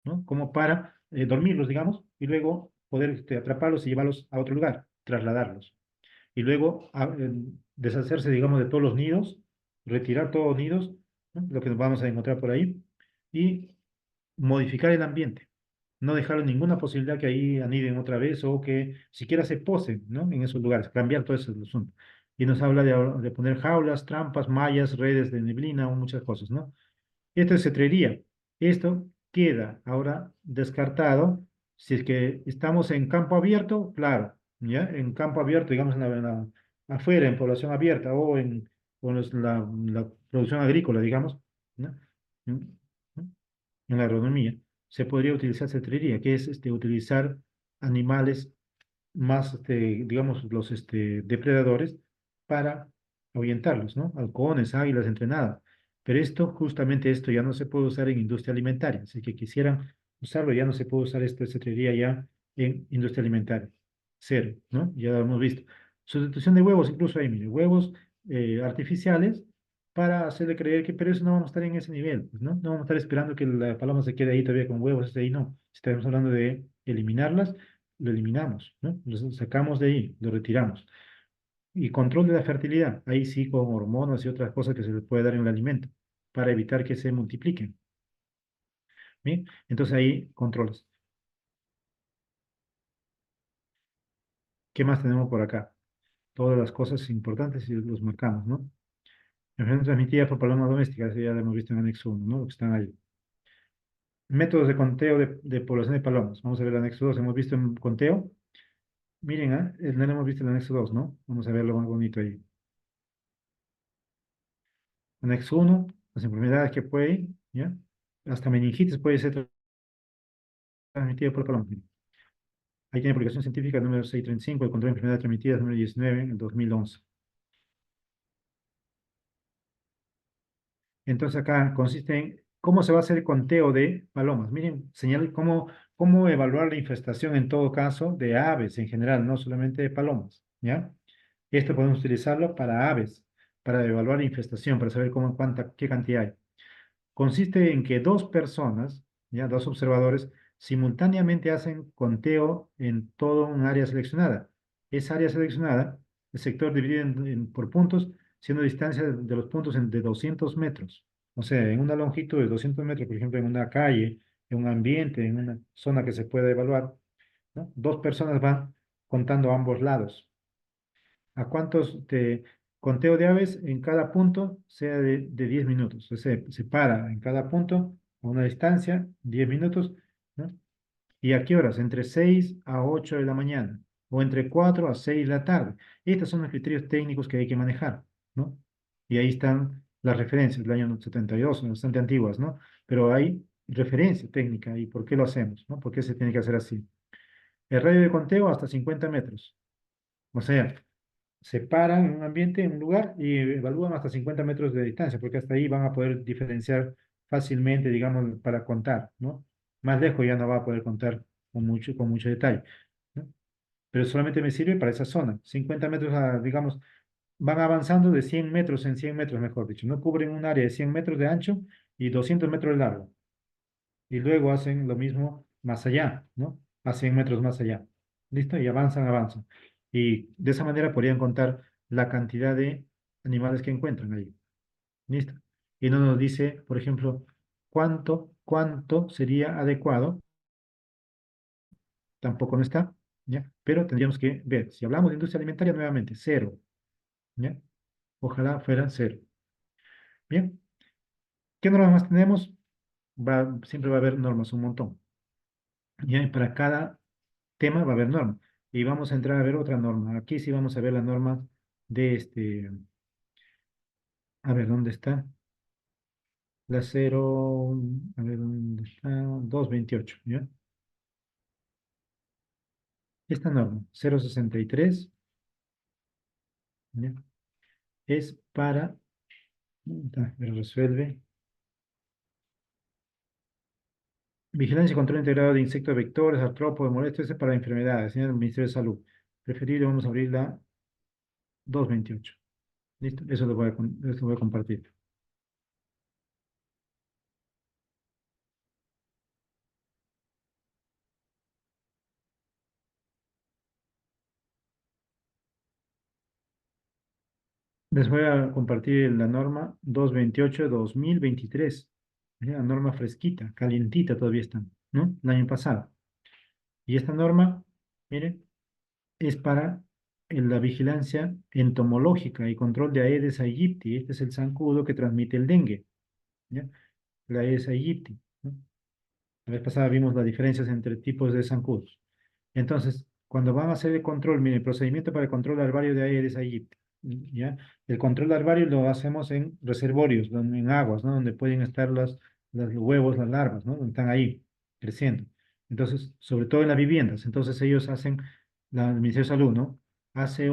¿no? Como para dormirlos, digamos, y luego poder atraparlos y llevarlos a otro lugar, trasladarlos. Y luego deshacerse, digamos, de todos los nidos, retirar todos los nidos, ¿no? Lo que nos vamos a encontrar por ahí, y modificar el ambiente. No dejar ninguna posibilidad que ahí aniden otra vez o que siquiera se posen, ¿no? En esos lugares, cambiar todo ese asunto. Y nos habla de poner jaulas, trampas, mallas, redes de neblina o muchas cosas, ¿no? Esto es cetrería. Esto queda ahora descartado si es que estamos en campo abierto, claro, ¿ya? En campo abierto, digamos, afuera, en población abierta o en la producción agrícola, digamos, ¿no? En en la agronomía, se podría utilizar cetrería, que es utilizar animales más, digamos, los depredadores para ahuyentarlos, ¿no? Halcones, águilas entrenadas. Pero esto, justamente esto ya no se puede usar en industria alimentaria. Si que quisieran usarlo, ya no se puede usar esta teoría ya en industria alimentaria. Cero, ¿no? Ya lo hemos visto. Sustitución de huevos, incluso hay, mire, huevos artificiales para hacerle creer que, pero eso no vamos a estar en ese nivel, pues, ¿no? No vamos a estar esperando que la paloma se quede ahí todavía con huevos, desde ahí no. Si estamos hablando de eliminarlas, lo eliminamos, ¿no? Lo sacamos de ahí, lo retiramos. Y control de la fertilidad, ahí sí con hormonas y otras cosas que se les puede dar en el alimento para evitar que se multipliquen. ¿Bien? Entonces ahí controles. ¿Qué más tenemos por acá? Todas las cosas importantes y los marcamos, ¿no? Enfermedad transmitida por paloma doméstica, eso ya lo hemos visto en el anexo 1, ¿no? Lo que están ahí. Métodos de conteo de población de palomas. Vamos a ver el anexo 2. Hemos visto en conteo. Miren, no lo hemos visto en el anexo 2, ¿no? Vamos a ver lo más bonito ahí. Anexo 1, las enfermedades que pueden, ¿ya? Hasta meningitis puede ser transmitida por paloma. Ahí tiene publicación científica número 635, el control de enfermedades transmitidas número 19 en el 2011. Entonces acá consiste en cómo se va a hacer el conteo de palomas. Miren, señal cómo evaluar la infestación en todo caso de aves en general, no solamente de palomas, ¿ya? Esto podemos utilizarlo para aves, para evaluar la infestación, para saber qué cantidad hay. Consiste en que dos personas, ya, dos observadores, simultáneamente hacen conteo en todo un área seleccionada. Esa área seleccionada, el sector dividido por puntos, siendo distancia de los puntos de 200 metros. O sea, en una longitud de 200 metros, por ejemplo, en una calle, en un ambiente, en una zona que se pueda evaluar, ¿no? Dos personas van contando ambos lados. ¿A cuántos conteo de aves en cada punto sea de 10 minutos? O sea, se para en cada punto a una distancia, 10 minutos, ¿no? ¿Y a qué horas? Entre 6 a 8 de la mañana o entre 4 a 6 de la tarde. Estos son los criterios técnicos que hay que manejar, ¿no? Y ahí están las referencias del año 72, son bastante antiguas, ¿no? Pero hay referencia técnica y por qué lo hacemos, ¿no? ¿Por qué se tiene que hacer así? El radio de conteo hasta 50 metros. O sea, se paran en un ambiente, en un lugar, y evalúan hasta 50 metros de distancia, porque hasta ahí van a poder diferenciar fácilmente, digamos, para contar, ¿no? Más lejos ya no va a poder contar con mucho detalle, ¿no? Pero solamente me sirve para esa zona. 50 metros, digamos, van avanzando de 100 metros en 100 metros, mejor dicho, ¿no? Cubren un área de 100 metros de ancho y 200 metros de largo. Y luego hacen lo mismo más allá, ¿no? A 100 metros más allá. ¿Listo? Y avanzan, avanzan. Y de esa manera podrían contar la cantidad de animales que encuentran ahí. ¿Listo? Y no nos dice, por ejemplo, cuánto sería adecuado. Tampoco no está, ¿ya? Pero tendríamos que ver. Si hablamos de industria alimentaria, nuevamente, cero, ¿ya? Ojalá fuera cero. Bien. ¿Qué normas más tenemos? Siempre va a haber normas, un montón. ¿Ya? Y para cada tema va a haber norma. Y vamos a entrar a ver otra norma. Aquí sí vamos a ver la norma de a ver, ¿dónde está? La cero, a ver, ¿dónde está? 228, ¿ya? Esta norma, 063, ¿ya? Es para, resuelve, vigilancia y control integrado de insectos vectores, artrópodos, molestias, es para enfermedades, señal del Ministerio de Salud. Preferible, vamos a abrir la 228. ¿Listo? Eso lo voy a compartir. Les voy a compartir la norma 228-2023. Es una norma fresquita, calientita todavía está, ¿no? El año pasado. Y esta norma, miren, es para la vigilancia entomológica y control de Aedes aegypti. Este es el zancudo que transmite el dengue, ¿ya? La Aedes aegypti, ¿no? La vez pasada vimos las diferencias entre tipos de zancudos. Entonces, cuando van a hacer el control, mire, el procedimiento para el control larvario de Aedes aegypti, ¿ya? El control larvario lo hacemos en reservorios, en aguas, ¿no? Donde pueden estar los huevos, las larvas, ¿no? Donde están ahí, creciendo. Entonces, sobre todo en las viviendas. Entonces, ellos hacen, el Ministerio de Salud, ¿no? Hace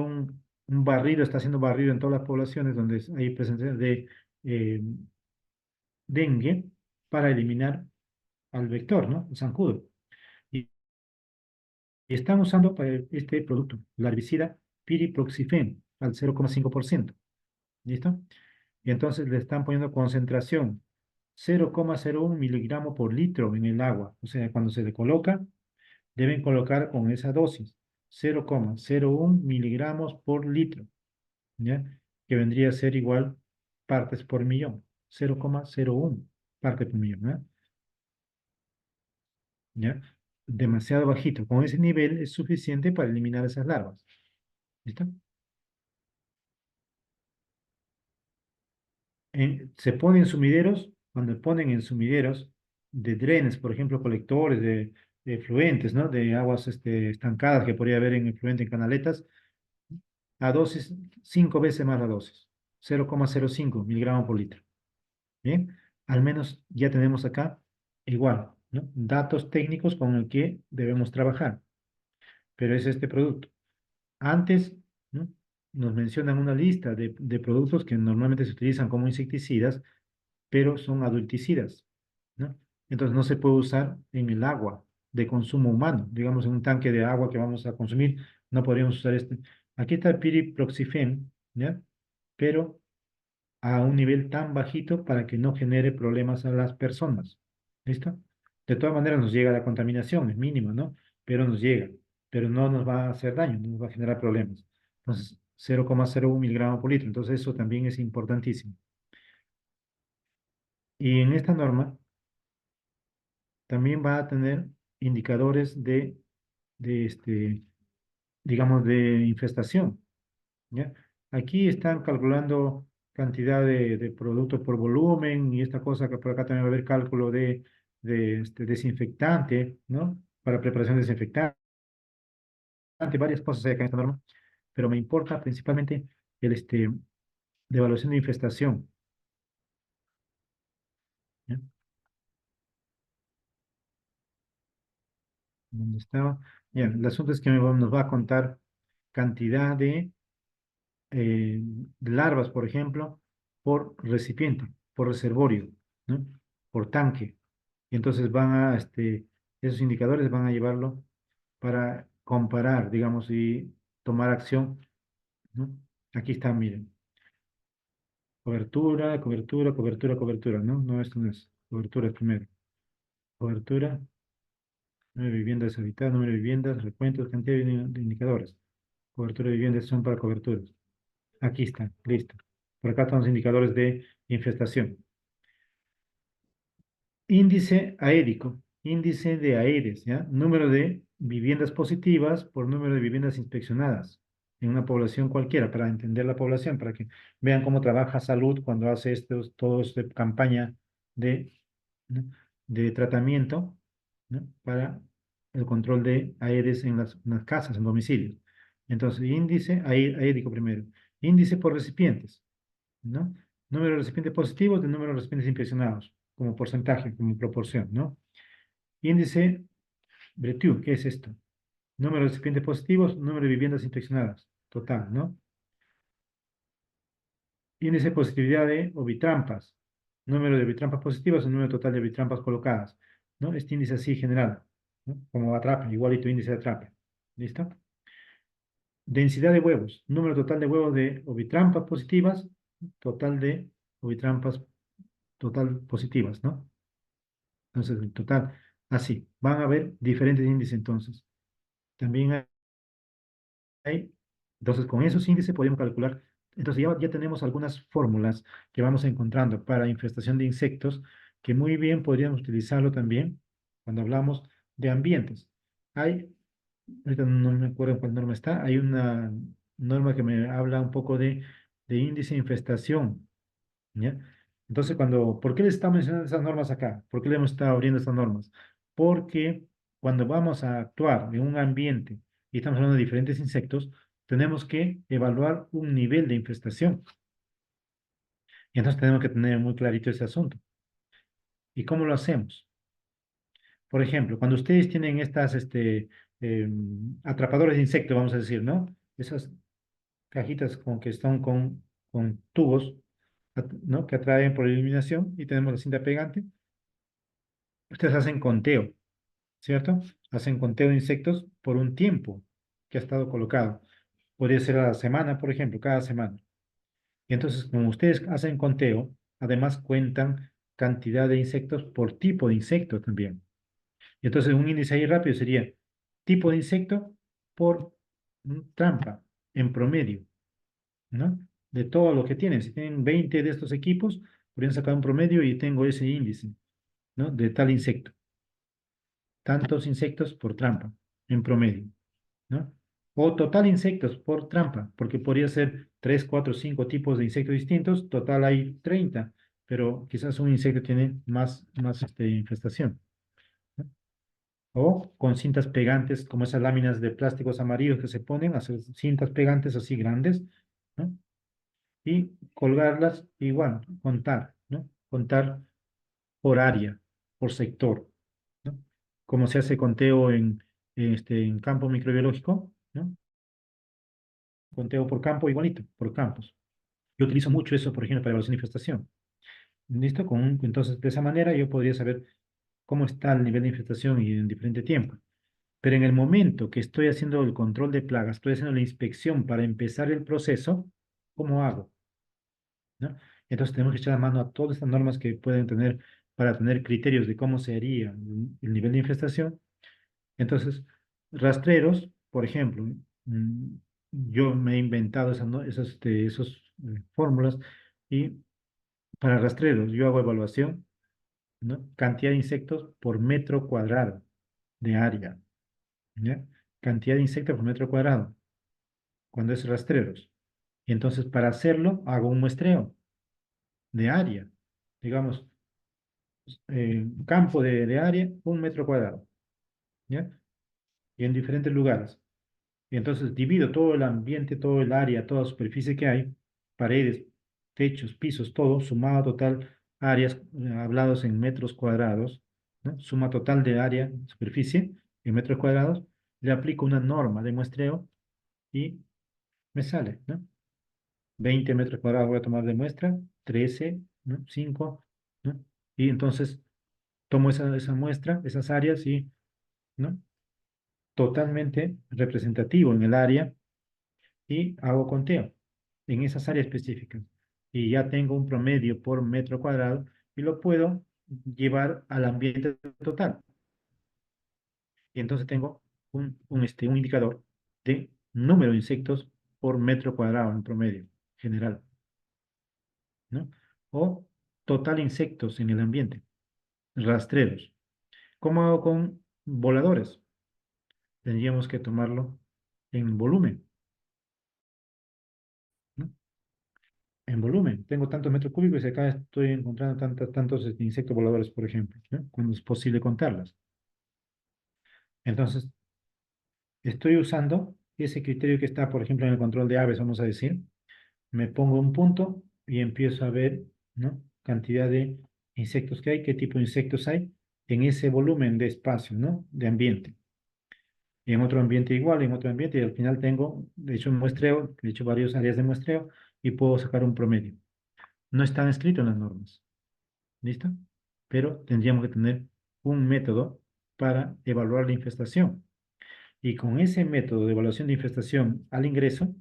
un barrido, está siendo barrido en todas las poblaciones donde hay presencia de eh, dengue para eliminar al vector, ¿no? El zancudo. Y están usando para este producto, el herbicida piriproxifen al 0,5%. ¿Listo? Y entonces le están poniendo concentración 0,01 miligramos por litro en el agua. O sea, cuando se le coloca, deben colocar con esa dosis 0,01 miligramos por litro, ¿ya? Que vendría a ser igual partes por millón, 0,01 partes por millón, ¿ya? ¿Ya? Demasiado bajito. Con ese nivel es suficiente para eliminar esas larvas. ¿Listo? Se ponen sumideros, cuando ponen en sumideros de drenes, por ejemplo, colectores de efluentes, ¿no? De aguas estancadas que podría haber en efluente en canaletas, a dosis, 5 veces más la dosis, 0,05 miligramos por litro. Bien, al menos ya tenemos acá igual, ¿no? Datos técnicos con el que debemos trabajar, pero es este producto. Antes, ¿no? Nos mencionan una lista de productos que normalmente se utilizan como insecticidas, pero son adulticidas, ¿no? Entonces no se puede usar en el agua de consumo humano, digamos en un tanque de agua que vamos a consumir, no podríamos usar este. Aquí está el piriproxifen, ¿ya? Pero a un nivel tan bajito para que no genere problemas a las personas, ¿listo? De todas maneras nos llega la contaminación, es mínima, ¿no? Pero nos llega, pero no nos va a hacer daño, no nos va a generar problemas. Entonces, 0,01 miligramos por litro, entonces eso también es importantísimo. Y en esta norma también va a tener indicadores de digamos, de infestación, ¿ya? Aquí están calculando cantidad de producto por volumen y esta cosa que por acá también va a haber cálculo de desinfectante, ¿no? Para preparación de desinfectante, varias cosas hay acá en esta norma, pero me importa principalmente el de evaluación de infestación, ¿ya? ¿Dónde estaba? Ya, el asunto es que nos va a contar cantidad de larvas, por ejemplo, por recipiente, por reservorio, ¿no? Por tanque. Y entonces esos indicadores van a llevarlo para comparar, digamos, y tomar acción, ¿no? Aquí está, miren, cobertura, cobertura, cobertura, cobertura, ¿no? No, esto no es, cobertura es primero. Cobertura, número de viviendas habitadas, número de viviendas, recuentos, cantidad de indicadores. Cobertura de viviendas son para coberturas. Aquí está, listo. Por acá están los indicadores de infestación. Índice aédico, índice de AEDES, ¿ya? Número de viviendas positivas por número de viviendas inspeccionadas en una población cualquiera, para entender la población, para que vean cómo trabaja salud cuando hace todo esta campaña de, ¿no? de tratamiento, ¿no? Para el control de AEDES en las casas, en domicilios. Entonces, índice aédico primero. Índice por recipientes, ¿no? Número de recipientes positivos de número de recipientes inspeccionados, como porcentaje, como proporción, ¿no? Índice Bretu, ¿qué es esto? Número de recipientes positivos, número de viviendas inspeccionadas, total, ¿no? Índice de positividad de ovitrampas, número de ovitrampas positivas, el número total de ovitrampas colocadas, ¿no? Este índice así general, ¿no? Como atrape, igualito índice de atrape, ¿listo? Densidad de huevos, número total de huevos de ovitrampas positivas, total de ovitrampas total positivas, ¿no? Entonces, el total, así, van a haber diferentes índices entonces. También entonces con esos índices podemos calcular, entonces ya tenemos algunas fórmulas que vamos encontrando para infestación de insectos que muy bien podríamos utilizarlo también cuando hablamos de ambientes. Hay, ahorita no me acuerdo en cuál norma está, hay una norma que me habla un poco de índice de infestación, ¿ya? Entonces, ¿por qué les estamos mencionando esas normas acá? ¿Por qué le hemos estado abriendo estas normas? Porque cuando vamos a actuar en un ambiente y estamos hablando de diferentes insectos, tenemos que evaluar un nivel de infestación. Y entonces tenemos que tener muy clarito ese asunto. ¿Y cómo lo hacemos? Por ejemplo, cuando ustedes tienen atrapadores de insectos, vamos a decir, ¿no? Esas cajitas con que están con tubos, ¿no? Que atraen por eliminación y tenemos la cinta pegante. Ustedes hacen conteo, ¿cierto? Hacen conteo de insectos por un tiempo que ha estado colocado. Podría ser a la semana, por ejemplo, cada semana. Y entonces, como ustedes hacen conteo, además cuentan cantidad de insectos por tipo de insecto también. Y entonces un índice ahí rápido sería tipo de insecto por trampa en promedio, ¿no? De todo lo que tienen. Si tienen 20 de estos equipos, podrían sacar un promedio y tengo ese índice, ¿no? De tal insecto. Tantos insectos por trampa en promedio, ¿no? O total insectos por trampa, porque podría ser 3, 4, 5 tipos de insectos distintos, total hay 30, pero quizás un insecto tiene más infestación, ¿no? O con cintas pegantes, como esas láminas de plásticos amarillos que se ponen, hacer cintas pegantes así grandes, ¿no? Y colgarlas igual, contar, ¿no? Contar por área, por sector, ¿no? Como se hace conteo en campo microbiológico, ¿no? Conteo por campo igualito, por campos. Yo utilizo mucho eso, por ejemplo, para evaluación de infestación. ¿Listo? Entonces, de esa manera yo podría saber cómo está el nivel de infestación y en diferente tiempo. Pero en el momento que estoy haciendo el control de plagas, estoy haciendo la inspección para empezar el proceso, ¿cómo hago? ¿No? Entonces tenemos que echar la mano a todas estas normas que pueden tener para tener criterios de cómo se haría el nivel de infestación. Entonces, rastreros, por ejemplo, yo me he inventado esas fórmulas y para rastreros yo hago evaluación, ¿no? Cantidad de insectos por metro cuadrado de área, ¿ya? Cantidad de insectos por metro cuadrado, cuando es rastreros. Y entonces, para hacerlo, hago un muestreo de área, digamos, campo de área, 1 metro cuadrado, ¿ya? Y en diferentes lugares. Y entonces divido todo el ambiente, todo el área, toda superficie que hay, paredes, techos, pisos, todo, sumado total, áreas hablados en metros cuadrados, ¿no? Suma total de área, superficie, en metros cuadrados, le aplico una norma de muestreo y me sale, ¿no? 20 metros cuadrados voy a tomar de muestra, 13, ¿no? 5, ¿no? Y entonces tomo esa muestra, esas áreas y, ¿no? Totalmente representativo en el área y hago conteo en esas áreas específicas. Y ya tengo un promedio por metro cuadrado y lo puedo llevar al ambiente total. Y entonces tengo un indicador de número de insectos por metro cuadrado en promedio general, ¿no? O total insectos en el ambiente, rastreros. ¿Cómo hago con voladores? Tendríamos que tomarlo en volumen, ¿no? En volumen. Tengo tantos metros cúbicos y acá estoy encontrando tantos insectos voladores, por ejemplo, ¿no? Cuando es posible contarlas. Entonces, estoy usando ese criterio que está, por ejemplo, en el control de aves, vamos a decir. Me pongo un punto y empiezo a ver, ¿no? Cantidad de insectos que hay, qué tipo de insectos hay en ese volumen de espacio, ¿no? De ambiente. Y en otro ambiente igual, en otro ambiente, y al final tengo, de hecho, un muestreo, he hecho varias áreas de muestreo y puedo sacar un promedio. No están escritos en las normas. ¿Listo? Pero tendríamos que tener un método para evaluar la infestación. Y con ese método de evaluación de infestación al ingreso,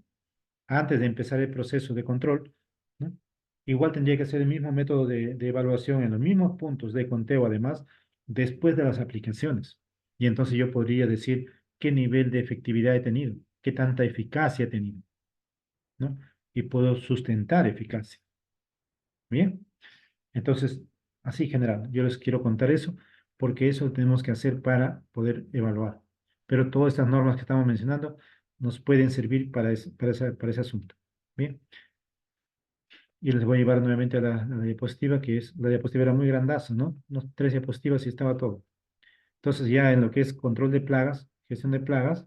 antes de empezar el proceso de control, ¿no? Igual tendría que ser el mismo método de evaluación en los mismos puntos de conteo, además, después de las aplicaciones. Y entonces yo podría decir qué nivel de efectividad he tenido, qué tanta eficacia he tenido, ¿no? Y puedo sustentar eficacia. Bien. Entonces, así general, yo les quiero contar eso porque eso lo tenemos que hacer para poder evaluar. Pero todas estas normas que estamos mencionando nos pueden servir para ese asunto. Bien, y les voy a llevar nuevamente a la diapositiva, la diapositiva era muy grandaza, ¿no? Unos 3 diapositivas y estaba todo. Entonces, ya en lo que es control de plagas, gestión de plagas,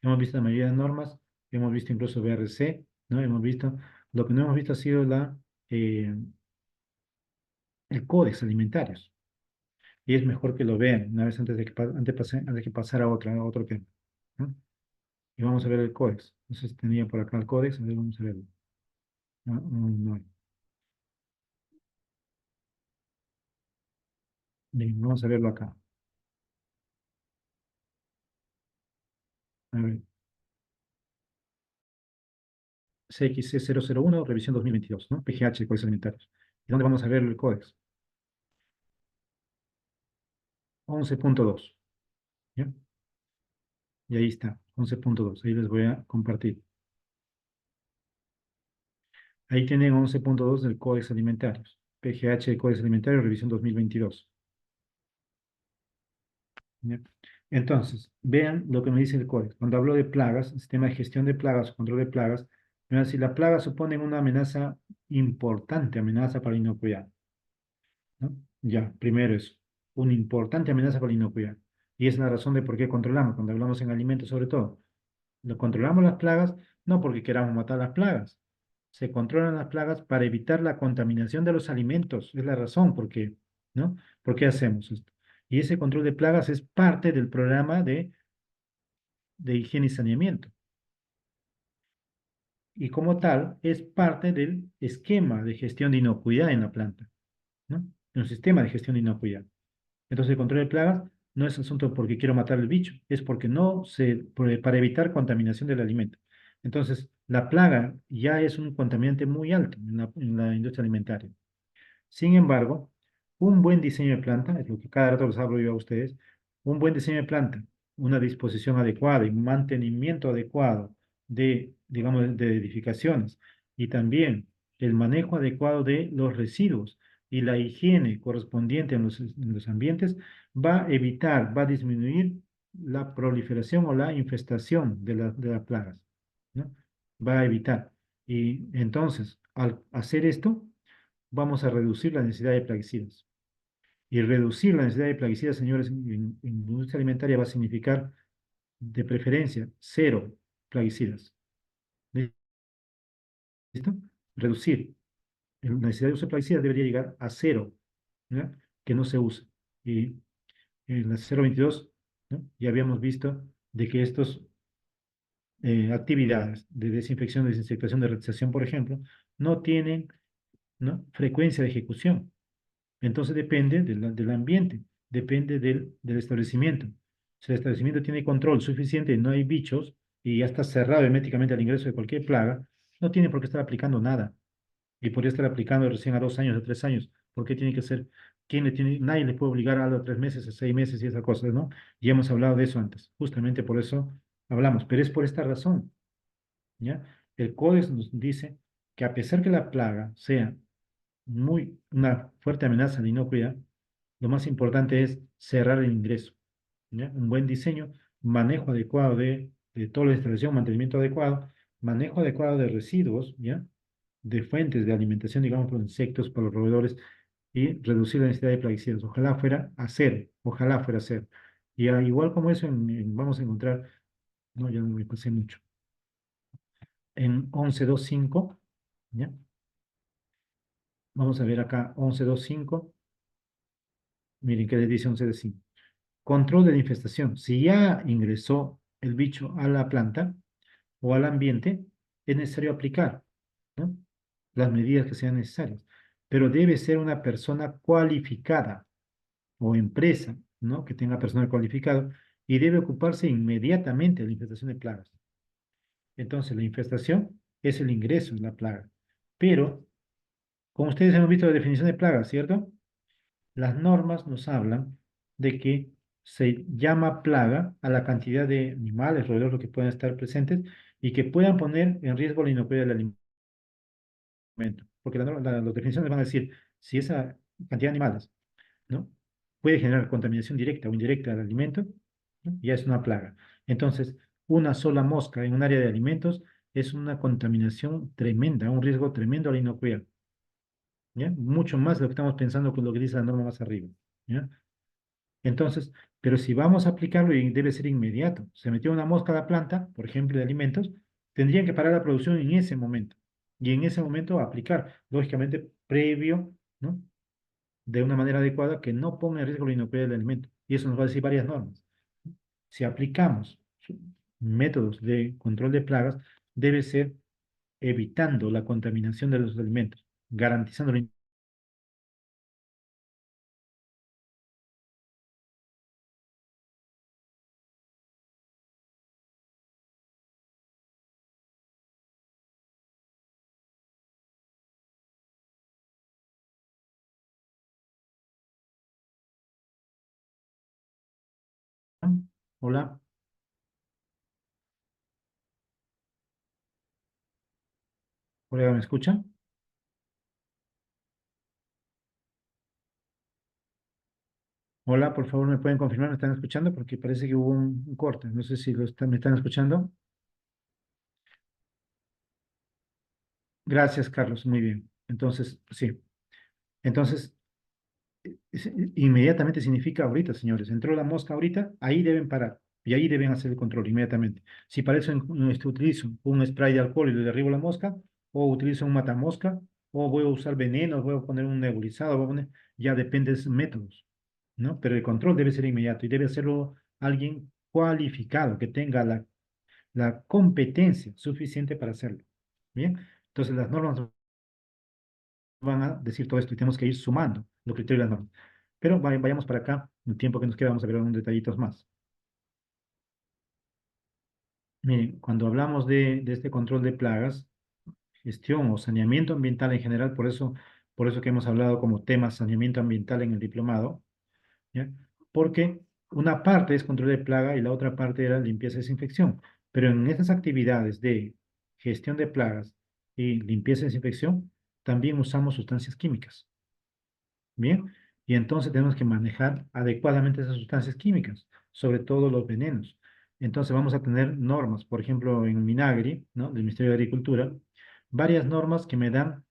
hemos visto la mayoría de normas, hemos visto incluso BRC, ¿no? Hemos visto, lo que no hemos visto ha sido eh, el códex alimentarios. Y es mejor que lo vean una vez antes de que pasar a otro tema, ¿no? y vamos a ver el códex. Entonces tenía por acá el códex, a ver, vamos a verlo. No, no, no hay. Bien, vamos a verlo acá. A ver, CXC001, revisión 2022, ¿no? PGH de Códex Alimentarios. ¿Y dónde vamos a ver el códex? 11.2, ¿ya? Y ahí está, 11.2. Ahí les voy a compartir. Ahí tienen 11.2 del Códex Alimentarios. PGH de Códex Alimentario, revisión 2022. ¿Ya? Entonces, vean lo que me dice el códex. Cuando hablo de plagas, sistema de gestión de plagas o control de plagas, me va a decir, la plaga supone una amenaza importante, amenaza para la inocuidad, ¿no? Ya, primero es una importante amenaza para la inocuidad. Y es la razón de por qué controlamos, cuando hablamos en alimentos sobre todo. Lo controlamos las plagas no porque queramos matar las plagas. Se controlan las plagas para evitar la contaminación de los alimentos. Es la razón por qué, ¿no? ¿Por qué hacemos esto? Y ese control de plagas es parte del programa de higiene y saneamiento. Y como tal, es parte del esquema de gestión de inocuidad en la planta, ¿no? Un sistema de gestión de inocuidad. Entonces, el control de plagas no es asunto porque quiero matar el bicho, es porque no se, para evitar contaminación del alimento. Entonces, la plaga ya es un contaminante muy alto en la industria alimentaria. Sin embargo, un buen diseño de planta, es lo que cada rato les hablo yo a ustedes, un buen diseño de planta, una disposición adecuada y un mantenimiento adecuado de, digamos, de edificaciones y también el manejo adecuado de los residuos y la higiene correspondiente en los ambientes va a evitar, va a disminuir la proliferación o la infestación de las plagas, ¿no? Va a evitar. Y entonces, al hacer esto, vamos a reducir la necesidad de plaguicidas. Y reducir la necesidad de plaguicidas, señores, en industria alimentaria va a significar, de preferencia, cero plaguicidas. ¿Listo? Reducir. La necesidad de uso de plaguicidas debería llegar a cero, ¿ya? Que no se use. Y en la 0.22, ¿no? Ya habíamos visto de que estas actividades de desinfección, desinfectación, de retización, por ejemplo, no tienen, ¿no?, frecuencia de ejecución. Entonces depende del ambiente, depende del establecimiento. Si el establecimiento tiene control suficiente, no hay bichos y ya está cerrado herméticamente al ingreso de cualquier plaga, no tiene por qué estar aplicando nada. Y podría estar aplicando recién a 2 años, a 3 años. ¿Por qué tiene que ser? ¿Quién le tiene? Nadie le puede obligar a algo a 3 meses, a 6 meses y esas cosas, ¿no? Ya hemos hablado de eso antes. Justamente por eso hablamos. Pero es por esta razón, ¿ya? El códex nos dice que a pesar que la plaga sea una fuerte amenaza de inocuidad, lo más importante es cerrar el ingreso, ¿ya? Un buen diseño, manejo adecuado de toda la instalación, mantenimiento adecuado, manejo adecuado de residuos, ¿ya? De fuentes de alimentación, digamos, por insectos, por los roedores, y reducir la necesidad de plaguicidas. Ojalá fuera a cero, ojalá fuera a cero. Y igual como eso, vamos a encontrar, no, ya no me pasé mucho, en 11.2.5, ¿ya? Vamos a ver acá 11.2.5, miren qué le dice 11.2.5. Control de la infestación. Si ya ingresó el bicho a la planta o al ambiente, es necesario aplicar, ¿no?, las medidas que sean necesarias. Pero debe ser una persona cualificada o empresa, ¿no?, que tenga personal cualificado y debe ocuparse inmediatamente de la infestación de plagas. Entonces, la infestación es el ingreso de la plaga. Pero, como ustedes han visto la definición de plaga, ¿cierto? Las normas nos hablan de que se llama plaga a la cantidad de animales, roedores que puedan estar presentes y que puedan poner en riesgo la inocuidad del alimento. Porque las definiciones van a decir, si esa cantidad de animales, ¿no?, puede generar contaminación directa o indirecta del alimento, ¿no?, ya es una plaga. Entonces, una sola mosca en un área de alimentos es una contaminación tremenda, un riesgo tremendo a la inocuidad, ¿ya? Mucho más de lo que estamos pensando con lo que dice la norma más arriba, ¿ya? Entonces, pero si vamos a aplicarlo y debe ser inmediato, se metió una mosca a la planta, por ejemplo, de alimentos, tendrían que parar la producción en ese momento. Y en ese momento aplicar, lógicamente, previo, ¿no?, de una manera adecuada que no ponga en riesgo la inocuidad del alimento. Y eso nos va a decir varias normas. Si aplicamos métodos de control de plagas debe ser evitando la contaminación de los alimentos, garantizando la Hola, colega, ¿me escucha? Hola, por favor, ¿me pueden confirmar? ¿Me están escuchando? Porque parece que hubo un corte. No sé si me están escuchando. Gracias, Carlos. Muy bien. Entonces, sí. Entonces, inmediatamente significa ahorita, señores. Entró la mosca ahorita, ahí deben parar. Y ahí deben hacer el control inmediatamente. Si para eso utilizo un spray de alcohol y le derribo la mosca, o utilizo un matamosca, o voy a usar veneno, voy a poner un nebulizado, voy a poner, ya depende de esos métodos, ¿no? Pero el control debe ser inmediato y debe hacerlo alguien cualificado, que tenga la competencia suficiente para hacerlo. Bien, entonces las normas van a decir todo esto y tenemos que ir sumando los criterios de las normas. Pero vayamos para acá, el tiempo que nos queda, vamos a ver unos detallitos más. Miren, cuando hablamos de este control de plagas, gestión o saneamiento ambiental en general, por eso que hemos hablado como tema saneamiento ambiental en el diplomado, ¿ya? Porque una parte es control de plaga y la otra parte era limpieza y desinfección. Pero en estas actividades de gestión de plagas y limpieza y desinfección, también usamos sustancias químicas. Bien, y entonces tenemos que manejar adecuadamente esas sustancias químicas, sobre todo los venenos. Entonces vamos a tener normas, por ejemplo, en Minagri, ¿no? Del Ministerio de Agricultura, varias normas que me dan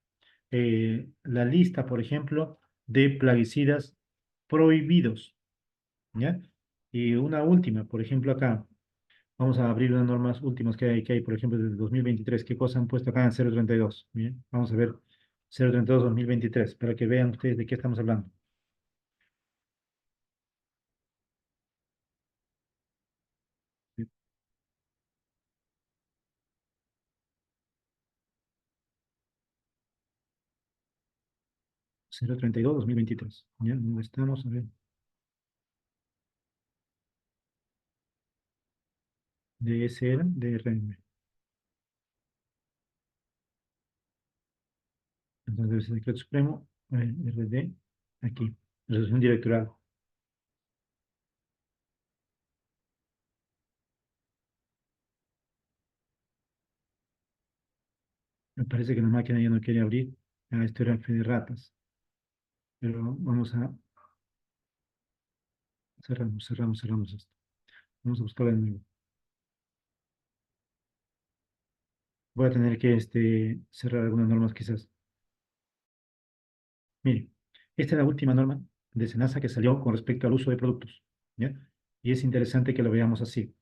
la lista, por ejemplo, de plaguicidas prohibidos, ¿ya? Y una última, por ejemplo, acá, vamos a abrir unas normas últimas que hay, por ejemplo, desde 2023. ¿Qué cosa han puesto acá en 032? Bien, vamos a ver 032-2023, para que vean ustedes de qué estamos hablando. 032-2023. ¿Ya? ¿Dónde estamos? A ver, DSR, DRM. Entonces debe ser Decreto Supremo, RD, aquí, resolución directoral. Me parece que la máquina ya no quiere abrir. Ah, esto era fe de ratas. Pero vamos a cerramos esto. Vamos a buscarla de nuevo. Voy a tener que cerrar algunas normas quizás. Mire, esta es la última norma de SENASA que salió con respecto al uso de productos. ¿Ya? Y es interesante que lo veamos así.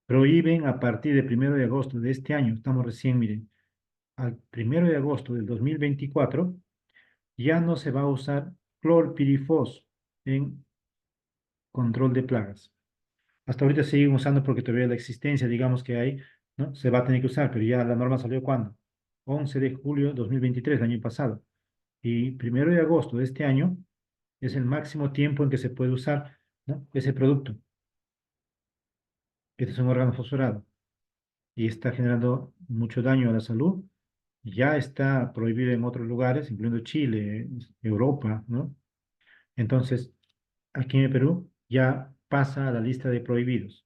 Prohíben a partir del 1 de agosto de este año, estamos recién, miren, al 1 de agosto del 2024 ya no se va a usar clorpirifos en control de plagas. Hasta ahorita siguen usando porque todavía la existencia, digamos que hay, ¿no? Se va a tener que usar, pero ya la norma salió ¿cuándo? 11 de julio de 2023, el año pasado. Y 1 de agosto de este año es el máximo tiempo en que se puede usar, ¿no? Ese producto. Este es un órgano fosforado y está generando mucho daño a la salud. Ya está prohibido en otros lugares, incluyendo Chile, Europa, ¿no? Entonces, aquí en el Perú ya pasa a la lista de prohibidos.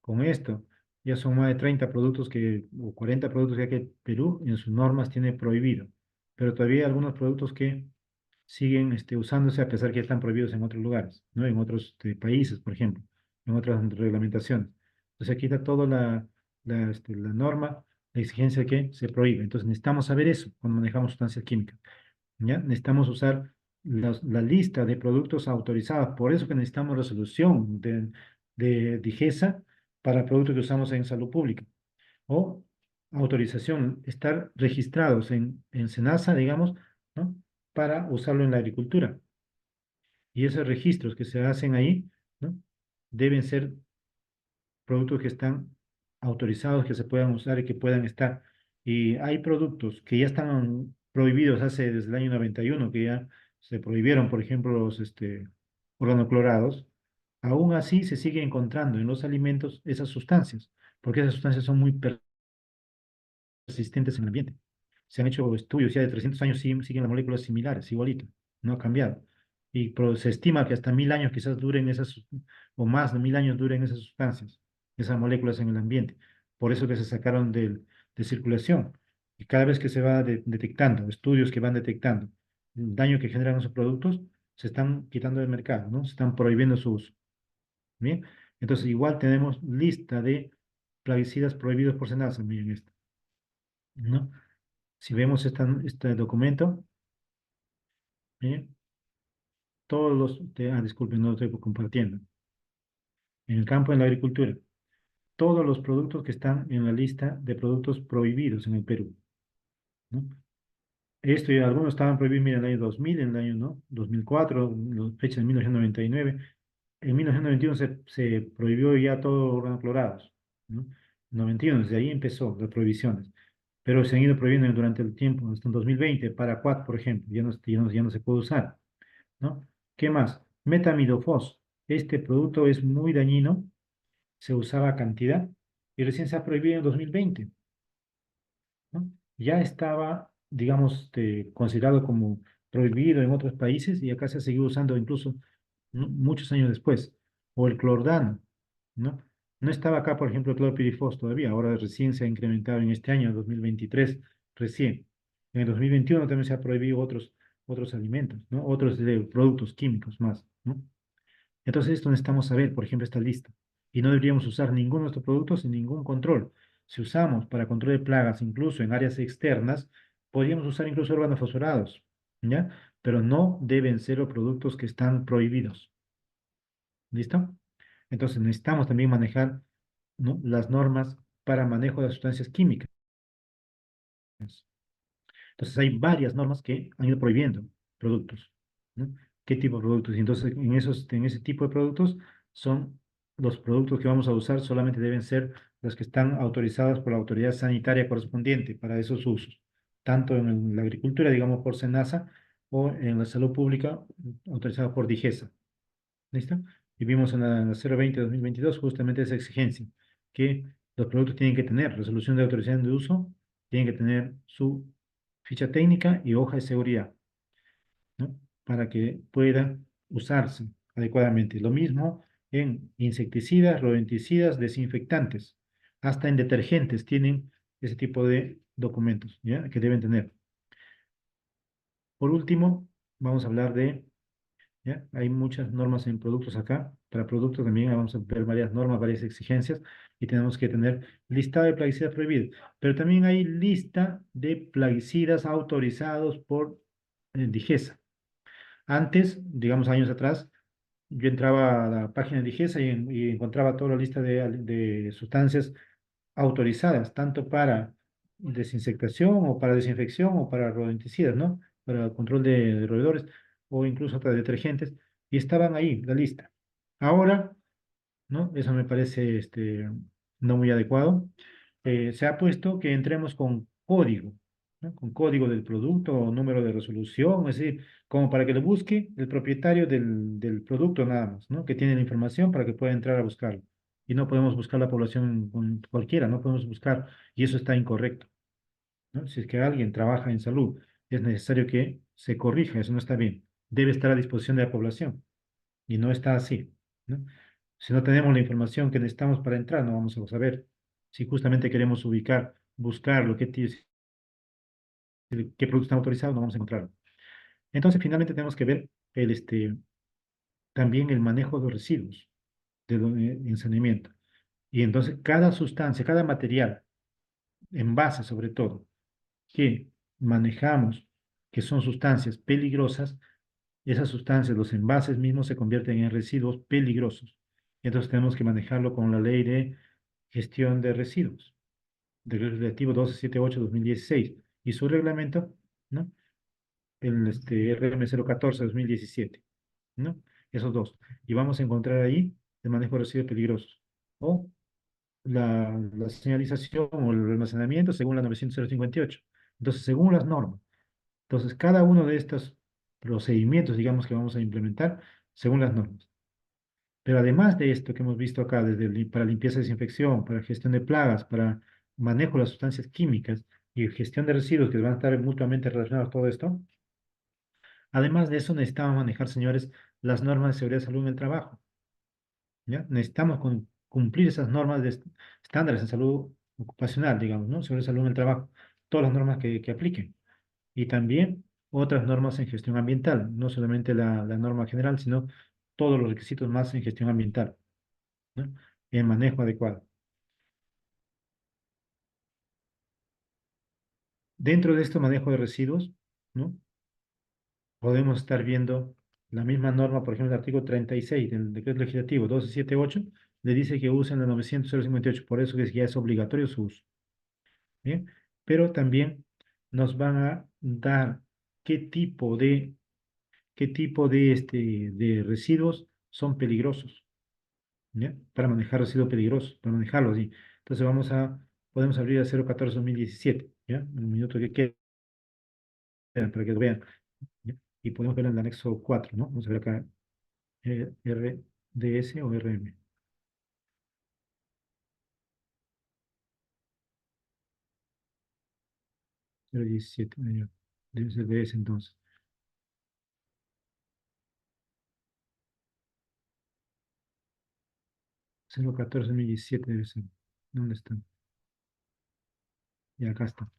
Con esto, ya son más de 30 productos o 40 productos que Perú en sus normas tiene prohibido. Pero todavía hay algunos productos que siguen usándose a pesar que ya están prohibidos en otros lugares, ¿no? En otros países, por ejemplo, en otras reglamentaciones. Entonces aquí está toda la norma, la exigencia que se prohíbe. Entonces necesitamos saber eso cuando manejamos sustancias químicas. ¿Ya? Necesitamos usar la lista de productos autorizados. Por eso que necesitamos resolución de DIGESA para productos que usamos en salud pública. O autorización, estar registrados en SENASA, digamos, ¿no? Para usarlo en la agricultura. Y esos registros que se hacen ahí, ¿no? Deben ser productos que están autorizados, que se puedan usar y que puedan estar. Y hay productos que ya están prohibidos hace desde el año 91 que ya se prohibieron, por ejemplo, los organoclorados. Aún así se sigue encontrando en los alimentos esas sustancias, porque esas sustancias son muy persistentes en el ambiente. Se han hecho estudios ya de 300 años, siguen las moléculas similares, igualito, no ha cambiado. Y se estima que hasta 1000 años quizás duren esas, o más de 1000 años duren esas sustancias, esas moléculas en el ambiente. Por eso que se sacaron de circulación. Y cada vez que se va detectando, estudios que van detectando el daño que generan esos productos, se están quitando del mercado, ¿no? Se están prohibiendo su uso. Bien, entonces igual tenemos lista de plaguicidas prohibidos por SENASA, miren esto, ¿no? Si vemos este documento, ¿eh? Todos disculpen, no lo estoy compartiendo. En el campo de la agricultura, todos los productos que están en la lista de productos prohibidos en el Perú, ¿no? Esto y algunos estaban prohibidos, mira, en el año 2000, en el año, ¿no? 2004, fecha de 1999. En 1991 se prohibió ya todo órganos clorados, ¿no? 91, desde ahí empezó las prohibiciones. Pero se han ido prohibiendo durante el tiempo, hasta el 2020, paraquat, por ejemplo, ya no se puede usar, ¿no? ¿Qué más? Metamidofos. Este producto es muy dañino, se usaba a cantidad y recién se ha prohibido en 2020, ¿no? Ya estaba, digamos, considerado como prohibido en otros países y acá se ha seguido usando incluso, ¿no? Muchos años después. O el clordano, ¿no? No estaba acá, por ejemplo, el clorpirifos todavía, ahora recién se ha incrementado en este año, 2023, recién. En el 2021 también se ha prohibido otros alimentos, ¿no? Otros productos químicos más, ¿no? Entonces, esto necesitamos saber, por ejemplo, esta lista. Y no deberíamos usar ninguno de estos productos sin ningún control. Si usamos para control de plagas, incluso en áreas externas, podríamos usar incluso organofosforados, ¿ya? Pero no deben ser los productos que están prohibidos. ¿Listo? Entonces, necesitamos también manejar, ¿no? Las normas para manejo de las sustancias químicas. Entonces hay varias normas que han ido prohibiendo productos, ¿no? ¿Qué tipo de productos? Y entonces en ese tipo de productos son los productos que vamos a usar solamente deben ser los que están autorizados por la autoridad sanitaria correspondiente para esos usos, tanto en la agricultura, digamos por SENASA, o en la salud pública autorizada por DIGESA. ¿Listo? Y vimos en la 020-2022 justamente esa exigencia, que los productos tienen que tener resolución de autorización de uso, tienen que tener su ficha técnica y hoja de seguridad, ¿no? Para que pueda usarse adecuadamente. Lo mismo en insecticidas, rodenticidas, desinfectantes, hasta en detergentes tienen ese tipo de documentos, ¿ya? Que deben tener. Por último, vamos a hablar de ¿ya? Hay muchas normas en productos acá. Para productos también vamos a ver varias normas, varias exigencias y tenemos que tener lista de plaguicidas prohibidos. Pero también hay lista de plaguicidas autorizados por DIGESA. Antes, digamos años atrás, yo entraba a la página de DIGESA y encontraba toda la lista de sustancias autorizadas, tanto para desinsectación o para desinfección o para rodenticidas, ¿no? Para control de roedores o incluso para detergentes, y estaban ahí, la lista. Ahora, ¿no? Eso me parece no muy adecuado. Se ha puesto que entremos con código, ¿no? Con código del producto o número de resolución, es decir, como para que lo busque el propietario del producto nada más, ¿no? Que tiene la información para que pueda entrar a buscarlo. Y no podemos buscar la población con cualquiera, no podemos buscar, y eso está incorrecto, ¿no? Si es que alguien trabaja en salud, es necesario que se corrija, eso no está bien. Debe estar a disposición de la población, y no está así, ¿no? Si no tenemos la información que necesitamos para entrar, no vamos a saber si justamente queremos ubicar, buscar qué producto está autorizado, no vamos a encontrarlo. Entonces, finalmente tenemos que ver también el manejo de los residuos en saneamiento. Y entonces, cada sustancia, cada material, envase sobre todo, que manejamos, que son sustancias peligrosas, esas sustancias, los envases mismos se convierten en residuos peligrosos. Entonces tenemos que manejarlo con la ley de gestión de residuos, del relativo 1278-2016 y su reglamento, ¿no? El RM 014-2017. ¿no? Esos dos. Y vamos a encontrar ahí el manejo de residuos peligrosos. O la señalización o el almacenamiento según la 900-58. Entonces, según las normas. Entonces, cada uno de estos procedimientos, digamos, que vamos a implementar según las normas. Pero además de esto que hemos visto acá, desde para limpieza y desinfección, para gestión de plagas, para manejo de las sustancias químicas y gestión de residuos que van a estar mutuamente relacionados todo esto, además de eso necesitamos manejar, señores, las normas de seguridad y salud en el trabajo. ¿Ya? Necesitamos cumplir esas normas de estándares en salud ocupacional, digamos, ¿no? Seguridad y salud en el trabajo, todas las normas que apliquen. Y también otras normas en gestión ambiental, no solamente la norma general, sino todos los requisitos más en gestión ambiental, ¿no? En manejo adecuado. Dentro de este manejo de residuos, ¿no? Podemos estar viendo la misma norma, por ejemplo, el artículo 36 del decreto legislativo 1278, le dice que usen la 900-058, por eso que ya es obligatorio su uso. ¿Bien? Pero también nos van a dar qué tipo de, de residuos son peligrosos, ¿ya? Para manejar residuos peligrosos, para manejarlos así. Entonces podemos abrir a 014-2017, ¿ya? Un minuto que queda para que lo vean, ¿ya? Y podemos ver en el anexo 4, ¿no? Vamos a ver acá, RDS o RM. 017, debe ser DS entonces. 014-2017 debe ser. ¿Dónde está? Y acá está.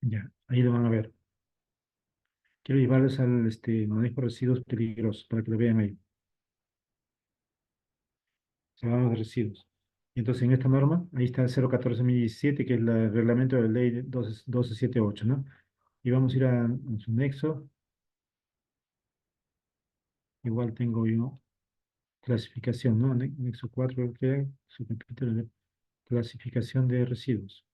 Ya, ahí lo van a ver. Quiero llevarles al manejo de residuos peligrosos para que lo vean ahí. Hablamos de residuos. Y entonces en esta norma, ahí está el 014-2017, que es el reglamento de la ley 1278, ¿no? Y vamos a ir a su nexo. Igual tengo yo clasificación, ¿no? Nexo 4, que su capítulo de clasificación de residuos.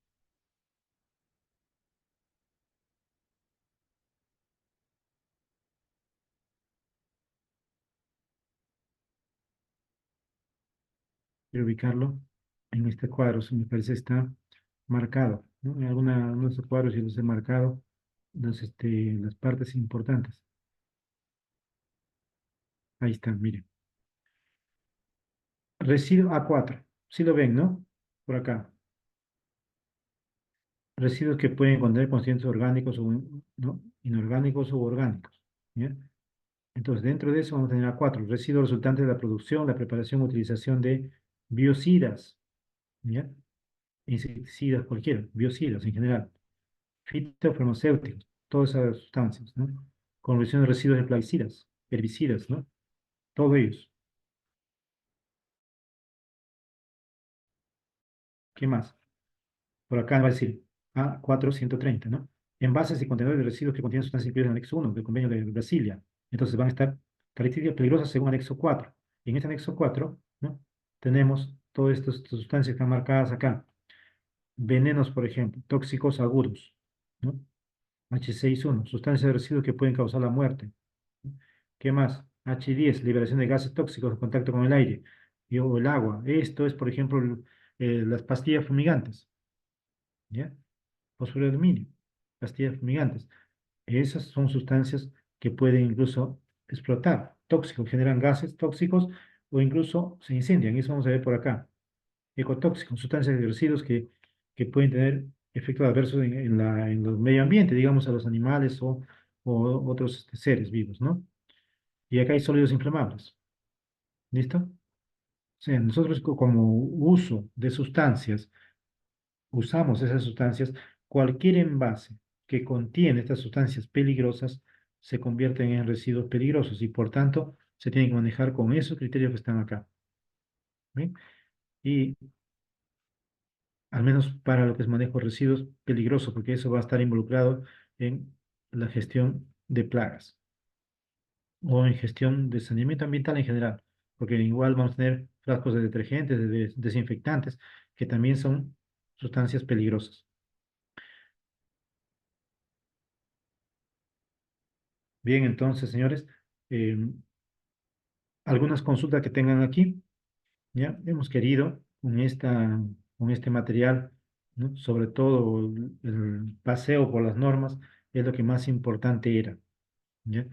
Quiero ubicarlo en este cuadro, me parece está marcado, ¿no? En uno de estos cuadros yo los he marcado las partes importantes. Ahí están, miren. Residuo A4, sí lo ven, ¿no? Por acá. Residuos que pueden contener constituyentes orgánicos o ¿no? inorgánicos o orgánicos. ¿Ya? Entonces, dentro de eso vamos a tener A4, residuos resultantes de la producción, la preparación, utilización de biocidas, ¿ya? Insecticidas cualquiera, biocidas en general, fitofarmacéuticos, todas esas sustancias, ¿no? Conversión de residuos de plaguicidas, herbicidas, ¿no? Todos ellos. ¿Qué más? Por acá va a decir A430, ¿no? Envases y contenedores de residuos que contienen sustancias incluidas en el anexo 1 del convenio de Brasilia. Entonces van a estar características peligrosas según anexo 4. Y en este anexo 4, ¿no? Tenemos todas estas sustancias que están marcadas acá. Venenos, por ejemplo, tóxicos agudos, ¿no? H6.1, sustancias de residuos que pueden causar la muerte. ¿Qué más? H10, liberación de gases tóxicos en contacto con el aire o el agua. Esto es, por ejemplo, las pastillas fumigantes, ¿ya? Fósforo de aluminio, pastillas fumigantes. Esas son sustancias que pueden incluso explotar, tóxicos, generan gases tóxicos o incluso se incendian. Eso vamos a ver por acá. Ecotóxicos, sustancias y residuos que pueden tener efectos adversos en el medio ambiente, digamos, a los animales o otros seres vivos, ¿no? Y acá hay sólidos inflamables. ¿Listo? O sea, nosotros como uso de sustancias usamos esas sustancias, cualquier envase que contiene estas sustancias peligrosas se convierten en residuos peligrosos y por tanto se tienen que manejar con esos criterios que están acá. ¿Bien? Y al menos para lo que es manejo de residuos peligrosos, porque eso va a estar involucrado en la gestión de plagas o en gestión de saneamiento ambiental en general, porque igual vamos a tener frascos de detergentes, de desinfectantes, que también son sustancias peligrosas. Bien, entonces, señores, eh, algunas consultas que tengan aquí, ¿ya? Hemos querido con este material, ¿no? Sobre todo el paseo por las normas, es lo que más importante era, ¿ya?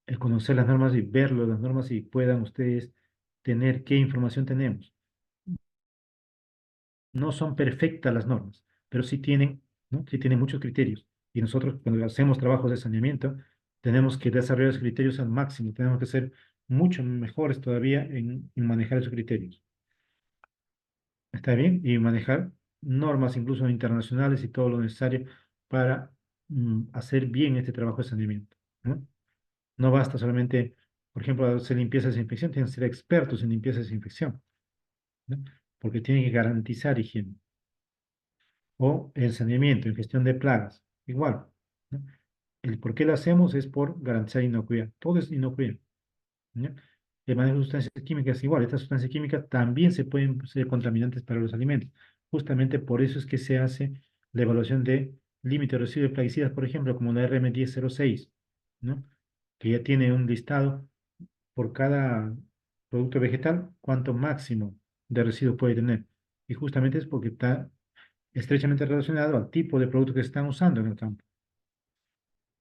El conocer las normas y verlo, las normas y puedan ustedes tener qué información tenemos. No son perfectas las normas, pero sí tienen, ¿no? Sí tienen muchos criterios. Y nosotros, cuando hacemos trabajos de saneamiento, tenemos que desarrollar esos criterios al máximo. Tenemos que ser mucho mejores todavía en manejar esos criterios. ¿Está bien? Y manejar normas incluso internacionales y todo lo necesario para hacer bien este trabajo de saneamiento, ¿no? No basta solamente, por ejemplo, hacer limpieza y desinfección, tienen que ser expertos en limpieza y desinfección, ¿no? Porque tienen que garantizar higiene. O el saneamiento, en gestión de plagas, igual, ¿no? El por qué lo hacemos es por garantizar inocuidad. Todo es inocuidad, ¿no? El manejo de sustancias químicas, igual, estas sustancias químicas también se pueden ser contaminantes para los alimentos. Justamente por eso es que se hace la evaluación de límite de residuos de plaguicidas, por ejemplo, como la RM1006, ¿no? Que ya tiene un listado por cada producto vegetal, cuánto máximo de residuos puede tener. Y justamente es porque está estrechamente relacionado al tipo de producto que se están usando en el campo,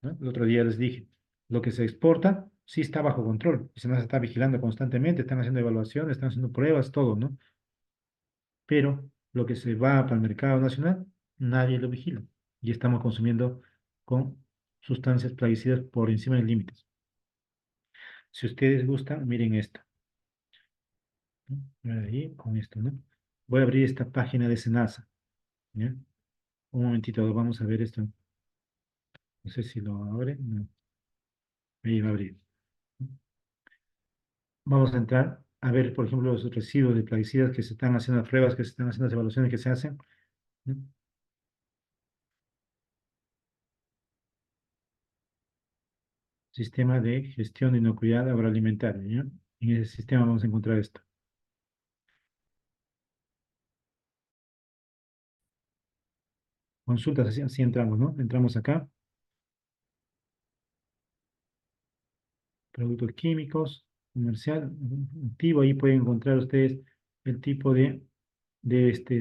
¿no? El otro día les dije, lo que se exporta sí está bajo control, y se nos está vigilando constantemente, están haciendo evaluaciones, están haciendo pruebas, todo, ¿no? Pero lo que se va para el mercado nacional, nadie lo vigila, y estamos consumiendo con sustancias plaguicidas por encima de límites. Si ustedes gustan, miren esto, ¿no? Ahí, con esto, ¿no? Voy a abrir esta página de Senasa, ¿ya? Un momentito, vamos a ver esto. No sé si lo abre. No, ahí va a abrir. Vamos a entrar a ver, por ejemplo, los residuos de plaguicidas que se están haciendo, las pruebas que se están haciendo, las evaluaciones que se hacen, ¿no? Sistema de gestión de inocuidad agroalimentaria, ¿ya? En ese sistema vamos a encontrar esto. Consultas, así entramos, ¿no? Entramos acá, productos químicos, comercial, activo, ahí pueden encontrar ustedes el tipo de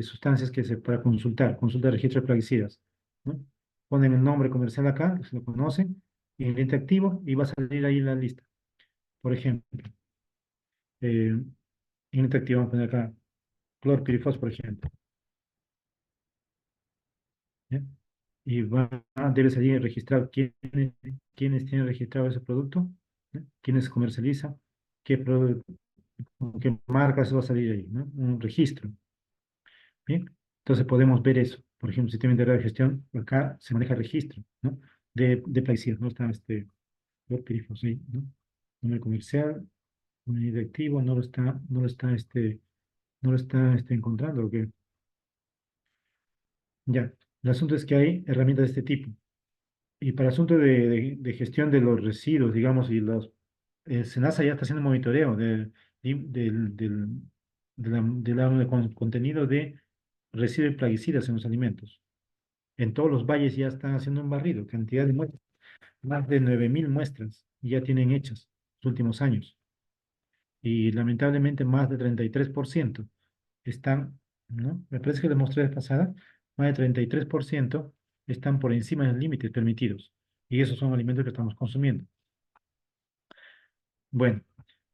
sustancias que se para consultar, consulta de registro de plaguicidas, ¿no? Ponen el nombre comercial acá, se lo conocen, ingrediente activo, y va a salir ahí la lista. Por ejemplo, eh, ingrediente activo, vamos a poner acá, clorpirifos, por ejemplo, ¿ya? Y debe salir registrado quiénes tienen registrado ese producto, ¿ya? Quiénes comercializa, qué, con qué marca se va a salir ahí, ¿no? Un registro. Bien, entonces podemos ver eso. Por ejemplo, sistema integrado de gestión, acá se maneja registro, ¿no? De plaguicidas, no está los perifos ahí, ¿no? Número comercial, un directivo, no lo está encontrando, lo que ya. El asunto es que hay herramientas de este tipo. Y para asunto de gestión de los residuos, digamos, SENASA ya está haciendo monitoreo del contenido de residuos y plaguicidas en los alimentos. En todos los valles ya están haciendo un barrido, cantidad de muestras, más de 9.000 muestras ya tienen hechas los últimos años. Y lamentablemente más de 33% están, ¿no? Me parece que les mostré la vez pasada, más de 33% están por encima de los límites permitidos. Y esos son alimentos que estamos consumiendo. Bueno,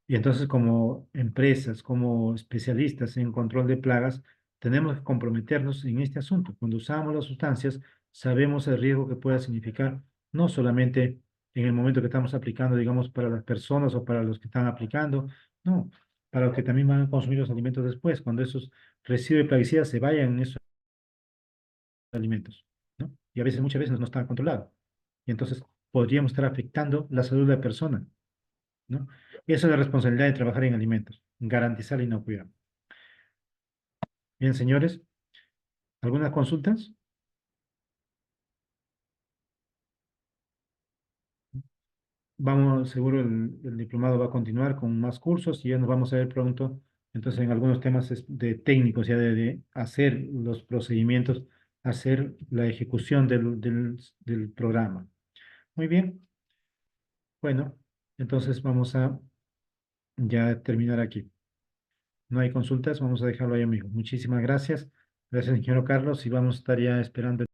y entonces como empresas, como especialistas en control de plagas, tenemos que comprometernos en este asunto. Cuando usamos las sustancias, sabemos el riesgo que pueda significar, no solamente en el momento que estamos aplicando, digamos, para las personas o para los que están aplicando, no, para los que también van a consumir los alimentos después, cuando esos residuos de plaguicidas se vayan en esos alimentos, ¿no? Y a veces, muchas veces no están controlados. Y entonces podríamos estar afectando la salud de la persona, ¿no? Esa es la responsabilidad de trabajar en alimentos, garantizar la inocuidad. Bien, señores, ¿algunas consultas? Vamos, seguro el diplomado va a continuar con más cursos y ya nos vamos a ver pronto Entonces, en algunos temas de técnicos, ya de hacer los procedimientos, hacer la ejecución del programa. Muy bien, bueno, entonces vamos a ya terminar aquí. No hay consultas, vamos a dejarlo ahí, amigo. Muchísimas gracias. Gracias, ingeniero Carlos, y vamos a estar ya esperando.